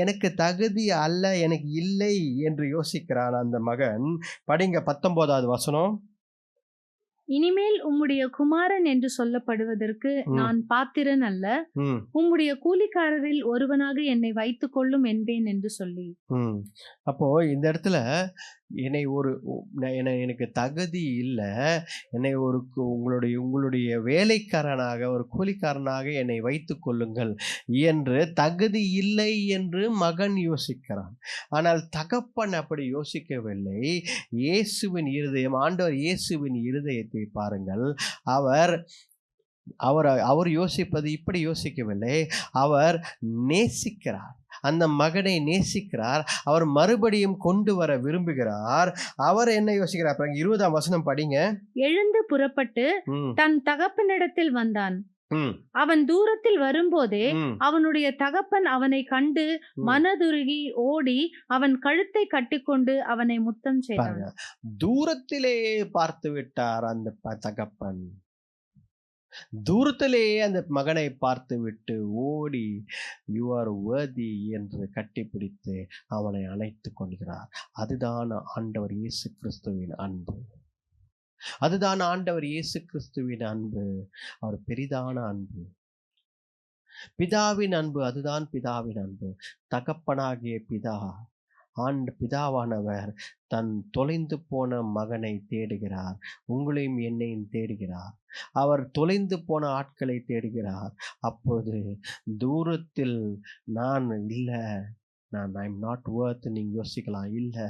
எனக்கு தகுதி அல்ல, எனக்கு இல்லை என்று யோசிக்கிறான் அந்த மகன். படிங்க 19வது வசனம். இனிமேல் உம்முடைய குமாரன் என்று சொல்லப்படுவதற்கு நான் பாத்திரன் அல்ல, உம்முடைய கூலிக்காரரில் ஒருவனாக என்னை வைத்துக் கொள்ளும் என்பேன் என்று சொல்லி. அப்போ இந்த இடத்துல எனக்கு தகுதி இல்லை, என்னை உங்களுடைய வேலைக்காரனாக ஒரு கூலிக்காரனாக என்னை வைத்துக் கொள்ளுங்கள் என்று தகுதி இல்லை என்று மகன் யோசிக்கிறான். ஆனால் தகப்பன் அப்படி யோசிக்கவில்லை. இயேசுவின் இருதயம், ஆண்டவர் இயேசுவின் இருதயத்தை பாருங்கள். அவர் யோசிப்பது இப்படி யோசிக்கவில்லை. அவர் நேசிக்கிறார், அந்த மகனை நேசிக்கிறார். அவர் மறுபடியும் கொண்டு வர விரும்புகிறார். அவர் என்ன யோசிக்கிறார்? 20ஆம் வசனம் படிங்க. எழுந்து புறப்பட்டு தன் தகப்பனிடத்தில் வந்தான். அவன் தூரத்தில் வரும்போதே அவனுடைய தகப்பன் அவனை கண்டு மனதுருகி ஓடி அவன் கழுத்தை கட்டிக்கொண்டு அவனை முத்தம் செய்தான். தூரத்திலே பார்த்து விட்டார் அந்த தகப்பன். தூரத்திலேயே அந்த மகனை பார்த்து விட்டு ஓடி யூ ஆர் வர்தி என்று கட்டிப்பிடித்து அவனை அணைத்து கொள்கிறார். அதுதான் ஆண்டவர் இயேசு கிறிஸ்துவின் அன்பு. அதுதான் ஆண்டவர் இயேசு கிறிஸ்துவின் அன்பு. அவர் பெரிதான அன்பு, பிதாவின் அன்பு. அதுதான் பிதாவின் அன்பு. தகப்பனாகிய பிதாவானவர் தன் தொலைந்து போன மகனை தேடுகிறார். உங்களையும் என்னையும் தேடுகிறார். அவர் தொலைந்து போன ஆட்களை தேடுகிறார். அப்போது தூரத்தில் நான் இல்லை, ஐம் நாட் வர்த் நீங்க யோசிக்கலாம். இல்லை,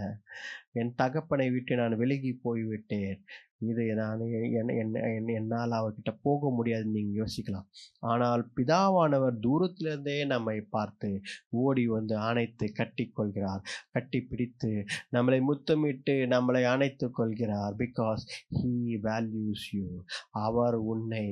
என் தகப்பனை விட்டு நான் விலகி போய்விட்டேன், இது என்னால் அவர்கிட்ட போக முடியாதுன்னு நீங்கள் யோசிக்கலாம். ஆனால் பிதாவானவர் தூரத்திலிருந்தே நம்மை பார்த்து ஓடி வந்து அணைத்து கட்டி கொள்கிறார், கட்டி பிடித்து நம்மளை முத்தமிட்டு நம்மளை அணைத்து கொள்கிறார். Because he values you. அவர் உன்னை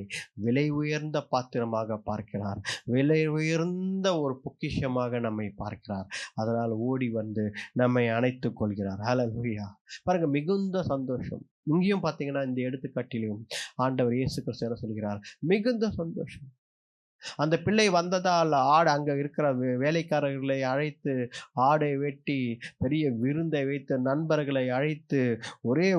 விலை உயர்ந்த பாத்திரமாக பார்க்கிறார், விலை உயர்ந்த ஒரு பொக்கிஷமாக நம்மை பார்க்கிறார். அதனால் ஓடி வந்து நம்மை அணைத்து கொள்கிறார். ஹல்லேலூயா. பாருங்க, மிகுந்த சந்தோஷம். இங்கேயும் பார்த்தீங்கன்னா இந்த எடுத்துக்காட்டிலும் ஆண்டவர் இயேசு கிறிஸ்து என்ன சொல்கிறார்? மிகுந்த சந்தோஷம். அந்த பிள்ளை வந்ததால் அங்கே இருக்கிற வேலைக்காரர்களை அழைத்து ஆடை வெட்டி பெரிய விருந்தை வைத்து நண்பர்களை அழைத்து ஒரே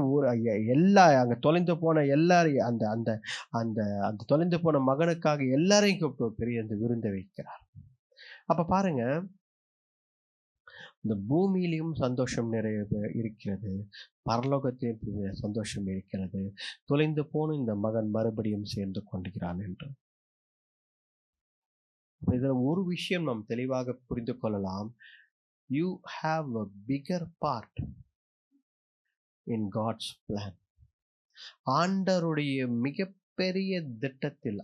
அங்கே தொலைந்து போன எல்லாரையும் அந்த அந்த அந்த அந்த தொலைந்து போன மகனுக்காக எல்லாரையும் கூப்பிட்டு பெரிய அந்த விருந்தை வைக்கிறார். அப்போ பாருங்க, இந்த பூமியிலையும் சந்தோஷம் நிறைய இருக்கிறது, பரலோகத்திலும் சந்தோஷம் இருக்கிறது. தொலைந்து போன இந்த மகன் மறுபடியும் சேர்ந்து கொண்டுகிறான் என்று இதில் ஒரு விஷயம் நாம் தெளிவாக புரிந்து கொள்ளலாம். You have a bigger part in God's plan. ஆண்டவருடைய மிகப்பெரிய திட்டத்தில்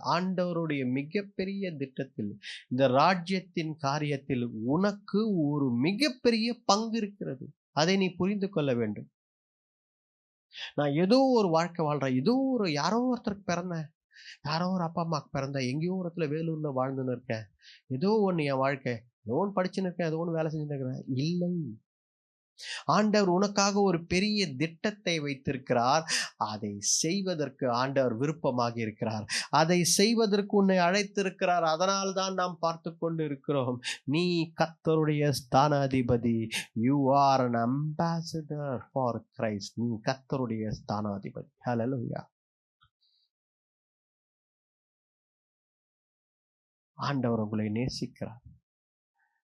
இந்த ராஜ்யத்தின் காரியத்தில் உனக்கு ஒரு மிகப்பெரிய பங்கு இருக்கிறது. அதை நீ புரிந்து கொள்ள வேண்டும். நான் ஏதோ ஒரு வாழ்க்கை வாழ்றேன், யாரோ ஒருத்தருக்கு பிறந்தேன், யாரோ ஒரு அப்பா அம்மாக்கு பிறந்தேன், எங்கேயோ ஒரு இடத்துல வேலூர்ல வாழ்ந்துன்னு இருக்கேன், ஏதோ ஒன்று என் வாழ்க்கை, ஏதோ ஒன்று படிச்சுன்னு இருக்கேன், ஏதோ ஒன்று வேலை செஞ்சுட்டு இருக்கிறேன். இல்லை, ஆண்டவர் உனக்காக ஒரு பெரிய திட்டத்தை வைத்திருக்கிறார். அதை செய்வதற்கு ஆண்டவர் விருப்பமாக இருக்கிறார். அதை செய்வதற்கு உன்னை அழைத்திருக்கிறார். அதனால்தான் நாம் பார்த்து கொண்டு இருக்கிறோம். நீ கர்த்தருடைய ஸ்தானாதிபதி. You are an ambassador for Christ. நீ கர்த்தருடைய ஸ்தானாதிபதி. ஹல்லேலூயா. ஆண்டவர் உங்களை நேசிக்கிறார்.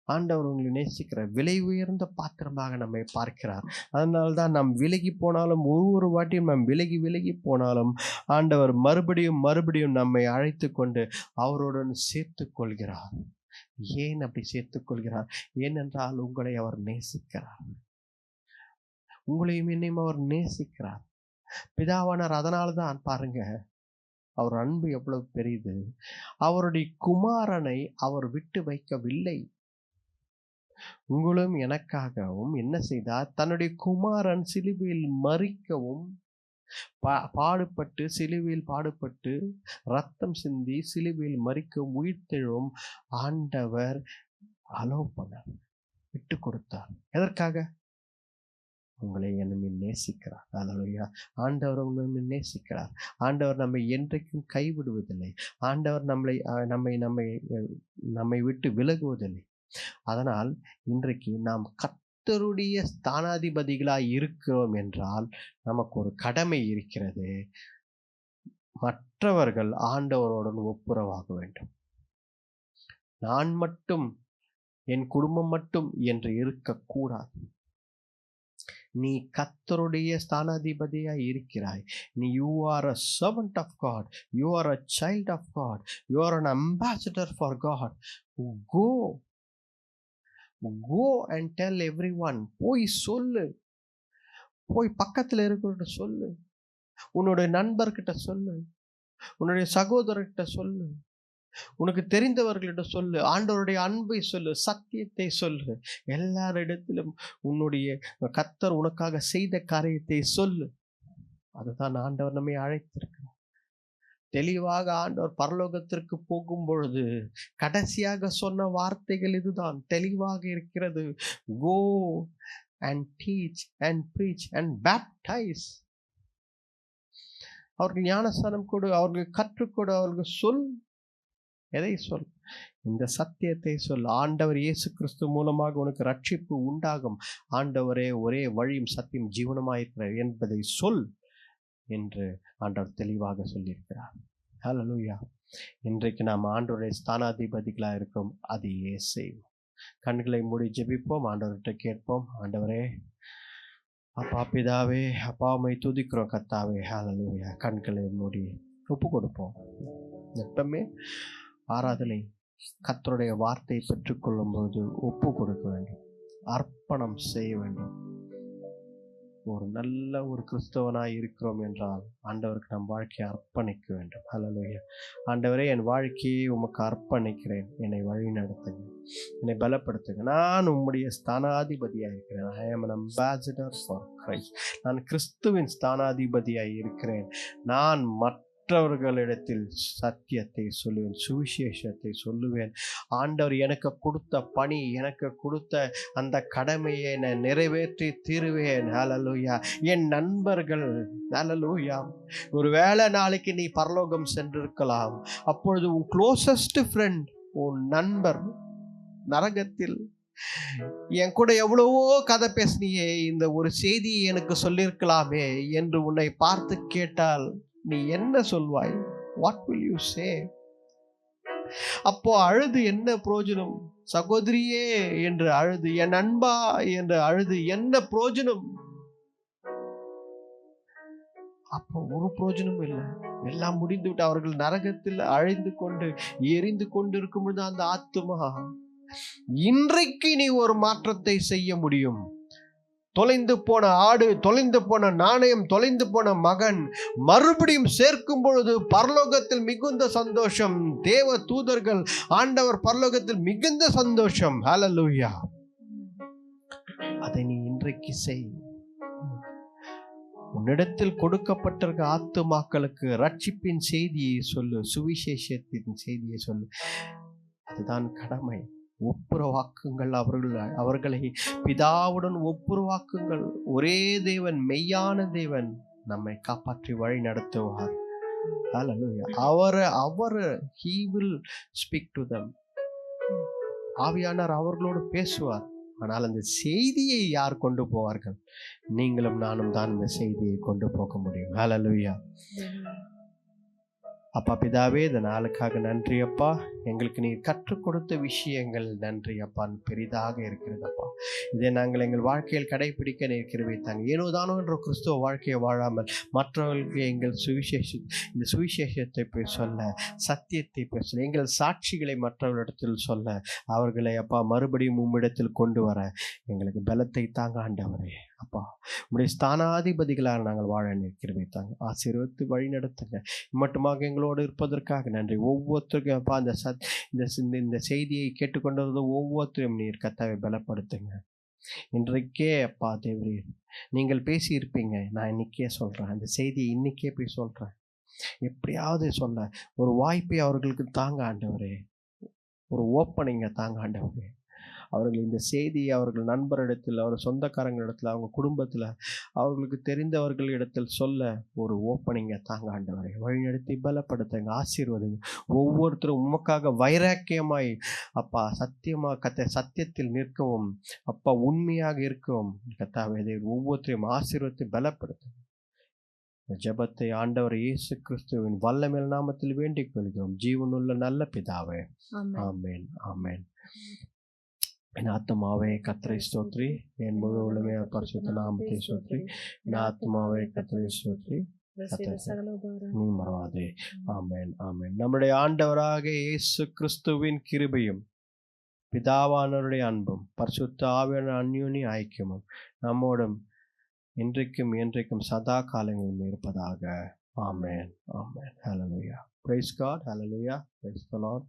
ஆண்டவர் உங்களை நேசிக்கிறார். விலை உயர்ந்த பாத்திரமாக நம்மை பார்க்கிறார். அதனால்தான் நாம் விலகி போனாலும், ஒவ்வொரு வாட்டியும் நாம் விலகி போனாலும் ஆண்டவர் மறுபடியும் நம்மை அழைத்து கொண்டு அவருடன் சேர்த்து கொள்கிறார். ஏன் அப்படி சேர்த்து கொள்கிறார்? ஏனென்றால் உங்களை அவர் நேசிக்கிறார். உங்களையும் என்னையும் அவர் நேசிக்கிறார். பிதாவானார். அதனால்தான் பாருங்க, அவர் அன்பு எவ்வளவு பெரியது. அவருடைய குமாரனை அவர் விட்டு வைக்கவில்லை. உங்களும் எனக்காகவும் என்ன செய்தார்? தன்னுடைய குமாரன் சிலுவையில் மரிக்கவும் சிலுவையில் பாடுபட்டு ரத்தம் சிந்தி சிலுவையில் மரிக்கவும் உயிர்த்தெழும் ஆண்டவர் அலோவ் பண்ணார், விட்டு கொடுத்தார். எதற்காக? உங்களை என்னை நேசிக்கிறார். அல்லேலூயா. ஆண்டவர் உங்களை நேசிக்கிறார். ஆண்டவர் நம்மை என்றைக்கும் கைவிடுவதில்லை. ஆண்டவர் நம்மை விட்டு விலகுவதில்லை. அதனால் இன்றைக்கு நாம் கர்த்தருடைய ஸ்தானாதிபதிகளாய் இருக்கிறோம் என்றால் நமக்கு ஒரு கடமை இருக்கிறது. மற்றவர்கள் ஆண்டவருடன் ஒப்புரவாக வேண்டும். நான் மட்டும், என் குடும்பம் மட்டும் என்று இருக்கக்கூடாது. நீ கர்த்தருடைய ஸ்தானாதிபதியாய் இருக்கிறாய். நீ you are a servant of God, you are a child of God, you are an ambassador for God. Go go and tell everyone. போய் சொல்லு, போய் பக்கத்தில் இருக்கிற சொல்லு, உன்னுடைய நண்பர்கிட்ட சொல்லு, உன்னுடைய சகோதரர்கிட்ட சொல்லு, உனக்கு தெரிந்தவர்களிடம் சொல்லு, ஆண்டவருடைய அன்பை சொல்லு, சத்தியத்தை சொல்லு, எல்லாரிடத்திலும் உன்னுடைய கர்த்தர் உனக்காக செய்த காரியத்தை சொல்லு. அதுதான் ஆண்டவர் நம்மை அழைத்திருக்கிறார். தெளிவாக ஆண்டவர் பரலோகத்திற்கு போகும் பொழுது கடைசியாக சொன்ன வார்த்தைகள் இதுதான், தெளிவாக இருக்கிறது. Go and teach and preach and baptise. அவர்கள் ஞானஸ்தானம் கொடு, அவர்கள் கற்றுக்கொடு, அவர்கள் சொல். எதை சொல்? இந்த சத்தியத்தை சொல். ஆண்டவர் இயேசு கிறிஸ்து மூலமாக உனக்கு ரட்சிப்பு உண்டாகும், ஆண்டவரே ஒரே வழியும் சத்தியம் ஜீவனமாயிருக்கிறார் என்பதை சொல் என்று ஆண்டவர் தெளிவாக சொல்லியிருக்கிறார். ஹல்லேலூயா. இன்றைக்கு நாம் ஆண்டவருடைய ஸ்தானாதிபதிகளாக இருக்கோம், அதையே செய்வோம். கண்களை மூடி ஜெபிப்போம், ஆண்டவர்கிட்ட கேட்போம். ஆண்டவரே, அப்பா பிதாவே, அப்பா உம்மை துதிக்கிறோம் கர்த்தாவே. ஹல்லேலூயா. கண்களை மூடி ஒப்பு கொடுப்போம். எப்பவுமே ஆராதனை கர்த்தருடைய வார்த்தையை பெற்றுக்கொள்ளும் போது ஒப்பு கொடுக்க வேண்டும், அர்ப்பணம் செய்ய வேண்டும். ஒரு நல்ல ஒரு கிறிஸ்தவனாய் இருக்கிறோம் என்றால் ஆண்டவருக்கு நம் வாழ்க்கையை அர்ப்பணிக்க வேண்டும். ஹல்லேலூயா. ஆண்டவரே, என் வாழ்க்கையை உமக்கு அர்ப்பணிக்கிறேன், என்னை வழி நடத்துங்க, என்னை பலப்படுத்துங்க. நான் உம்முடைய ஸ்தானாதிபதியாக இருக்கிறேன். ஐ ஆம் an ambassador for Christ. நான் கிறிஸ்துவின் ஸ்தானாதிபதியாக இருக்கிறேன். நான் மற்றவர்களிடத்தில் சத்தியத்தை சொல்லுவேன், சுவிசேஷத்தை சொல்லுவேன். ஆண்டவர் எனக்கு கொடுத்த பணி, எனக்கு கொடுத்த அந்த கடமையை நான் நிறைவேற்றி தீருவேன். ஹல்லேலூயா. என் நண்பர்கள், ஹல்லேலூயா, ஒருவேளை நாளைக்கு நீ பரலோகம் சென்றிருக்கலாம். அப்பொழுது உன் க்ளோசஸ்ட் ஃப்ரெண்ட், உன் நண்பர் நரகத்தில் என் கூட எவ்வளவோ கதை பேசினியே, இந்த ஒரு செய்தியை எனக்கு சொல்லியிருக்கலாமே என்று உன்னை பார்த்து கேட்டால் நீ என்ன சொல்வாய்? What will you say? அப்போ அழுது என்ன பிரயோஜனம்? சகோதரியே என்று அழுது, என் அன்பா என்று அழுது என்ன பிரயோஜனம்? அப்போ ஒரு பிரயோஜனம் இல்லை. எல்லாம் முடிந்து விட்டு அவர்கள் நரகத்தில் அழிந்து கொண்டு எரிந்து கொண்டு இருக்கும் பொழுது அந்த ஆத்துமா, இன்றைக்கு நீ ஒரு மாற்றத்தை செய்ய முடியும். தொலைந்து போன ஆடு, தொலைந்து போன நாணயம், தொலைந்து போன மகன் மறுபடியும் சேர்க்கும் பொழுது பரலோகத்தில் மிகுந்த சந்தோஷம். தேவ தூதர்கள், ஆண்டவர் பரலோகத்தில் மிகுந்த சந்தோஷம். ஹல்லேலூயா. அதை நீ இன்றைக்கு செய். உன்னிடத்தில் கொடுக்கப்பட்டிருக்க ஆத்துமாக்களுக்கு ரட்சிப்பின் செய்தியை சொல்லு, சுவிசேஷத்தின் செய்தியை சொல்லு. அதுதான் கடமை. ஒப்புரவாக்குங்கள், அவர்களை பிதாவுடன் ஒப்புரவாக்குங்கள். ஒரே தேவன், மெய்யான தேவன் நம்மை காப்பாற்றி வழி நடத்துவார். ஹல்லேலூயா. அவர் he will speak to them. ஆவியானவர் அவர்களோடு பேசுவார். ஆனால் அந்த செய்தியை யார் கொண்டு போவார்கள்? நீங்களும் நானும் தான் இந்த செய்தியை கொண்டு போக முடியும். ஹல்லேலூயா. அப்பா பிதாவே, இந்த நாளுக்காக நன்றி அப்பா. எங்களுக்கு நீர் கற்றுக் கொடுத்த விஷயங்கள் நன்றி அப்பா, பெரிதாக இருக்கிறதப்பா. இதை நாங்கள் எங்கள் வாழ்க்கையில் கடைபிடிக்க நீர் கிருபை தாங்க. ஏனோதானோ என்ற கிறிஸ்துவ வாழ்க்கையை வாழாமல் மற்றவர்களுக்கு எங்கள் இந்த சுவிசேஷத்தை போய் சொல்ல, சத்தியத்தை போய் சொல்ல, எங்கள் சாட்சிகளை மற்றவர்களிடத்தில் சொல்ல, அவர்களை அப்பா மறுபடியும் உம்மிடத்தில் கொண்டு வர எங்களுக்கு பலத்தை தாங்க ஆண்டவரே. அப்பா, உடைய ஸ்தானாதிபதிகளாக நாங்கள் வாழ நீர் கிருபை தாங்க. ஆசீர்வதித்து வழி நடத்துங்க. மட்டுமாக எங்களோடு இருப்பதற்காக நன்றி. ஒவ்வொருத்தருக்கும் அப்பா இந்த செய்தியை கேட்டுக்கொண்டிருந்த ஒவ்வொருத்தரையும் நீர் கர்த்தாவை பலப்படுத்துங்க. இன்றைக்கே அப்பா தேவரே, நீங்கள் பேசியிருப்பீங்க. நான் இன்னைக்கே சொல்கிறேன், அந்த செய்தியை இன்னைக்கே போய் சொல்கிறேன். எப்படியாவது சொல்ல ஒரு வாய்ப்பை அவர்களுக்கு தாங்க ஆண்டவரே, ஒரு ஓப்பனிங்கை தாங்க ஆண்டவரே. அவர்கள் இந்த செய்தியை அவர்கள் நண்பரிடத்தில், அவர் சொந்தக்காரங்களிடத்தில், அவங்க குடும்பத்தில், அவர்களுக்கு தெரிந்தவர்களிடத்தில் சொல்ல ஒரு ஓப்பனிங்கை தாங்க ஆண்டவரை. வழிநடத்தி பலப்படுத்துங்க, ஆசீர்வதிங்க. ஒவ்வொருத்தரும் உமக்காக வைராக்கியமாய் அப்பா சத்தியமாக சத்தியத்தில் நிற்கவும் அப்பா உண்மையாக இருக்கவும் கர்த்தாவே ஒவ்வொருத்தரையும் ஆசீர்வதித்து பலப்படுத்துங்க. இந்த ஜெபத்தை ஆண்டவர் இயேசு கிறிஸ்துவின் வல்லமையான நாமத்தில் வேண்டிக் கொள்கிறோம் ஜீவனுள்ள நல்ல பிதாவே. ஆமென். ஆமென் ஆமென். என் ஆத்மாவே கர்த்தரை ஸ்தோத்ரி, என் முழு உள்ளமே பரிசுத்த நாமத்தை ஸ்தோத்ரி. என் ஆத்மாவே கர்த்தரை ஸ்தோத்ரி, சகல உபகாரம் நீ மறவாதே. ஆமென் ஆமென். நம்முடைய ஆண்டவராக இயேசு கிறிஸ்துவின் கிருபையும் பிதாவானவருடைய அன்பும் பரிசுத்த ஆவியான அந்யோன்ய ஐக்கியமும் நம்மோடும் இன்றைக்கும் என்றைக்கும் சதா காலங்களிலும் இருப்பதாக. ஆமென் ஆமென். ஹல்லேலூயா. Praise God. Hallelujah. Praise the Lord.